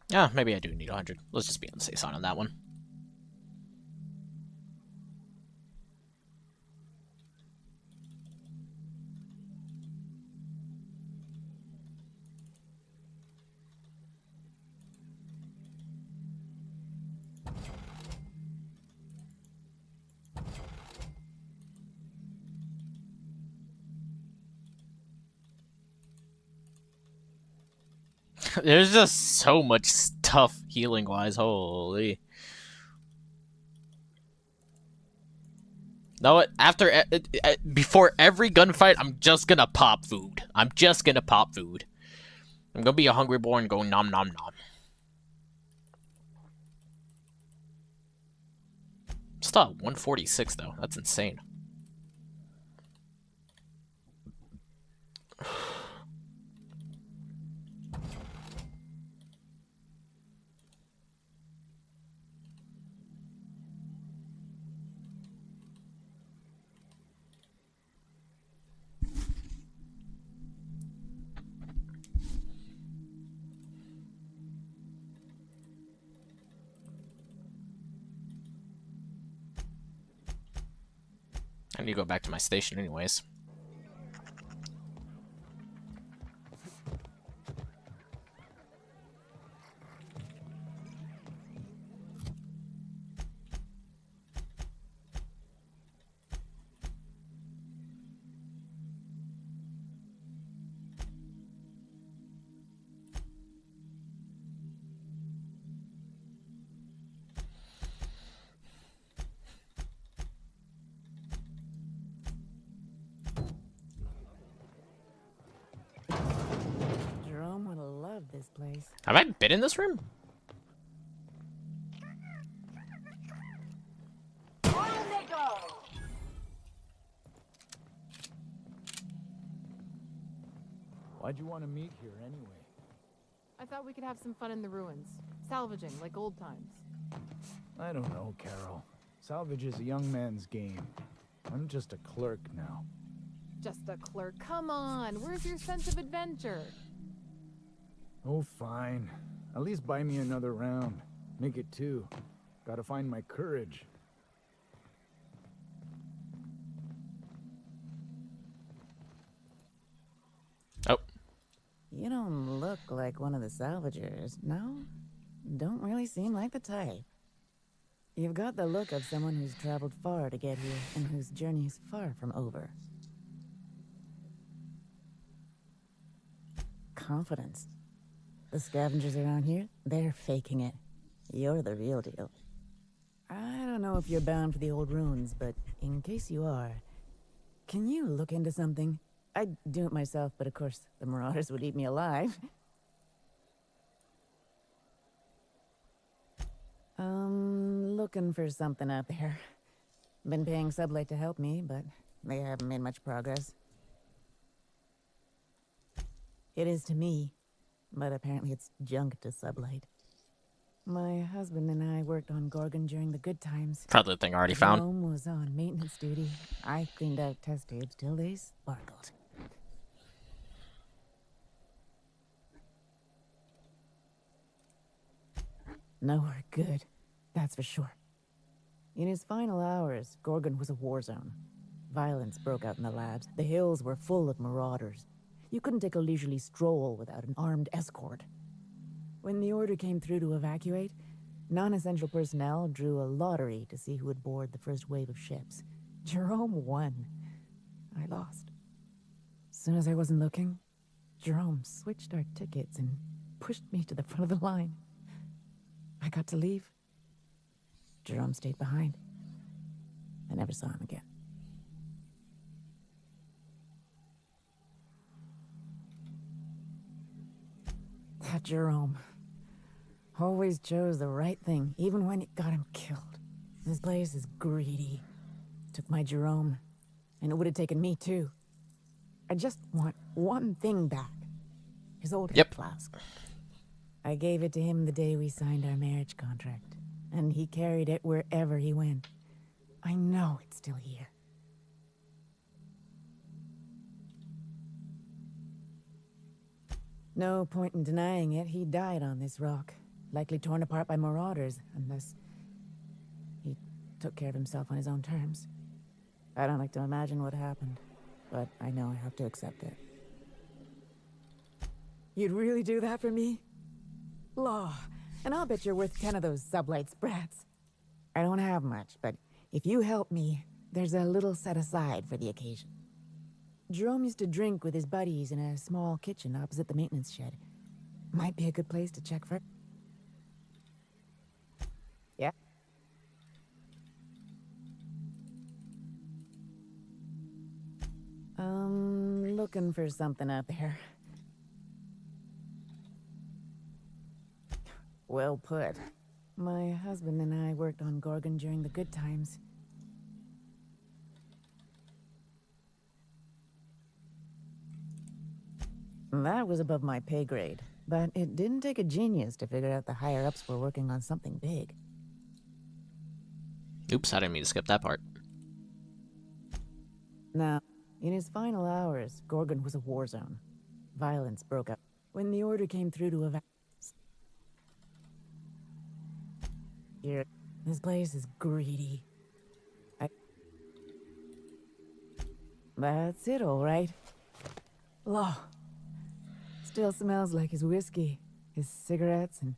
Yeah, maybe I do need 100. Let's just be on the safe side on that one. There's just so much stuff healing-wise. Holy. Know what? Before every gunfight, I'm just gonna pop food. I'm gonna be a hungry boy and go nom nom nom. Still at 146 though. That's insane. I need to go back to my station anyways. Jerome would have loved this place. Have I been in this room? Why'd you want to meet here anyway? I thought we could have some fun in the ruins. Salvaging, like old times. I don't know, Carol. Salvage is a young man's game. I'm just a clerk now. Just a clerk. Come on, where's your sense of adventure? Oh, fine. At least buy me another round. Make it 2. Gotta find my courage. Oh. You don't look like one of the salvagers, no? Don't really seem like the type. You've got the look of someone who's traveled far to get here and whose journey's far from over. Confidence. The scavengers around here, they're faking it. You're the real deal. I don't know if you're bound for the old ruins, but in case you are, can you look into something? I'd do it myself, but of course, the Marauders would eat me alive. Looking for something out there. Been paying Sublight to help me, but they haven't made much progress. It is to me, but apparently it's junk to Sublight. My husband and I worked on Gorgon during the good times. Probably the thing I already found. Jerome was on maintenance duty. I cleaned out test tubes till they sparkled. Nowhere good, that's for sure. In his final hours, Gorgon was a war zone. Violence broke out in the labs. The hills were full of marauders. You couldn't take a leisurely stroll without an armed escort. When the order came through to evacuate, non-essential personnel drew a lottery to see who would board the first wave of ships. Jerome won. I lost. As soon as I wasn't looking, Jerome switched our tickets and pushed me to the front of the line. I got to leave. Jerome stayed behind. I never saw him again. That Jerome always chose the right thing, even when it got him killed. This place is greedy. Took my Jerome, and it would have taken me too. I just want one thing back. His old hip flask. I gave it to him the day we signed our marriage contract, and he carried it wherever he went. I know it's still here. No point in denying it, he died on this rock. Likely torn apart by marauders, unless he took care of himself on his own terms. I don't like to imagine what happened, but I know I have to accept it. You'd really do that for me? Law, and I'll bet you're worth 10 of those sublight sprats. I don't have much, but if you help me, there's a little set aside for the occasion. Jerome used to drink with his buddies in a small kitchen opposite the maintenance shed. Might be a good place to check for... Yeah? Looking for something out there. Well put. My husband and I worked on Gorgon during the good times. That was above my pay grade, but it didn't take a genius to figure out the higher-ups were working on something big. Oops, I didn't mean to skip that part. Now, in his final hours, Gorgon was a war zone. Violence broke out. When the order came through to evacuate... Here, this place is greedy. That's it, all right. Law. Still smells like his whiskey, his cigarettes, and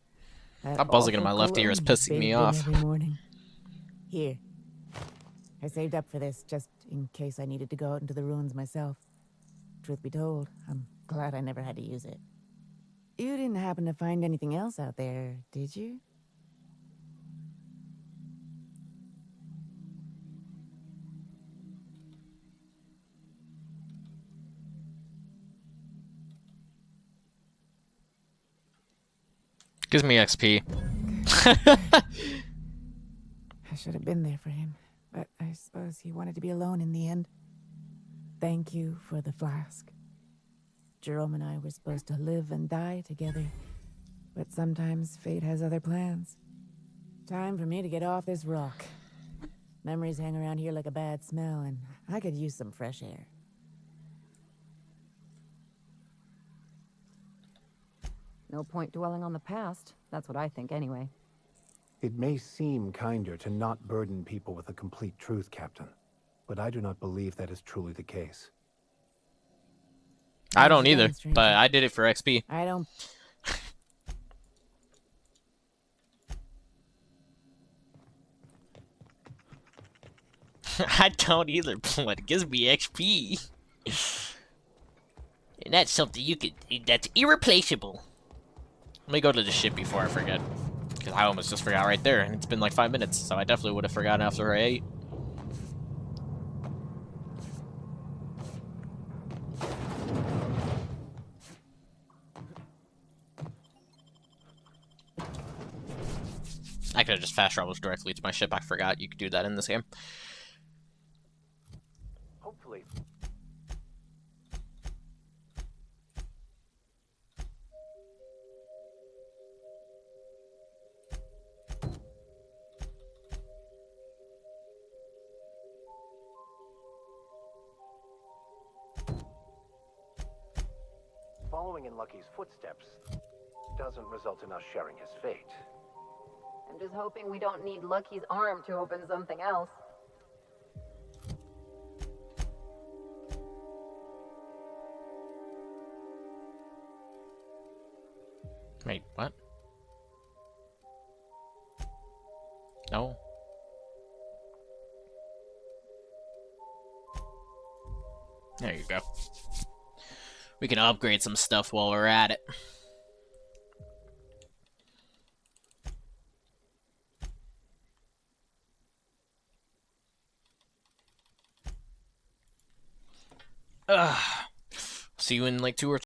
that buzzing in my left ear is pissing me off. Every morning. Here. I saved up for this just in case I needed to go out into the ruins myself. Truth be told, I'm glad I never had to use it. You didn't happen to find anything else out there, did you? Gives me XP. I should have been there for him, but I suppose he wanted to be alone in the end. Thank you for the flask. Jerome and I were supposed to live and die together, but sometimes fate has other plans. Time for me to get off this rock. Memories hang around here like a bad smell, and I could use some fresh air. No point dwelling on the past. That's what I think, anyway. It may seem kinder to not burden people with the complete truth, Captain, but I do not believe that is truly the case. I don't either, but I did it for XP. I don't... I don't either, but it gives me XP. And that's something you could... That's irreplaceable. Let me go to the ship before I forget. Because I almost just forgot right there, and it's been like 5 minutes, so I definitely would have forgotten after I ate. I could have just fast traveled directly to my ship. I forgot you could do that in this game. Hopefully. following in Lucky's footsteps doesn't result in us sharing his fate. I'm just hoping we don't need Lucky's arm to open something else. Wait, what? No. There you go. We can upgrade some stuff while we're at it. See you in like 2 or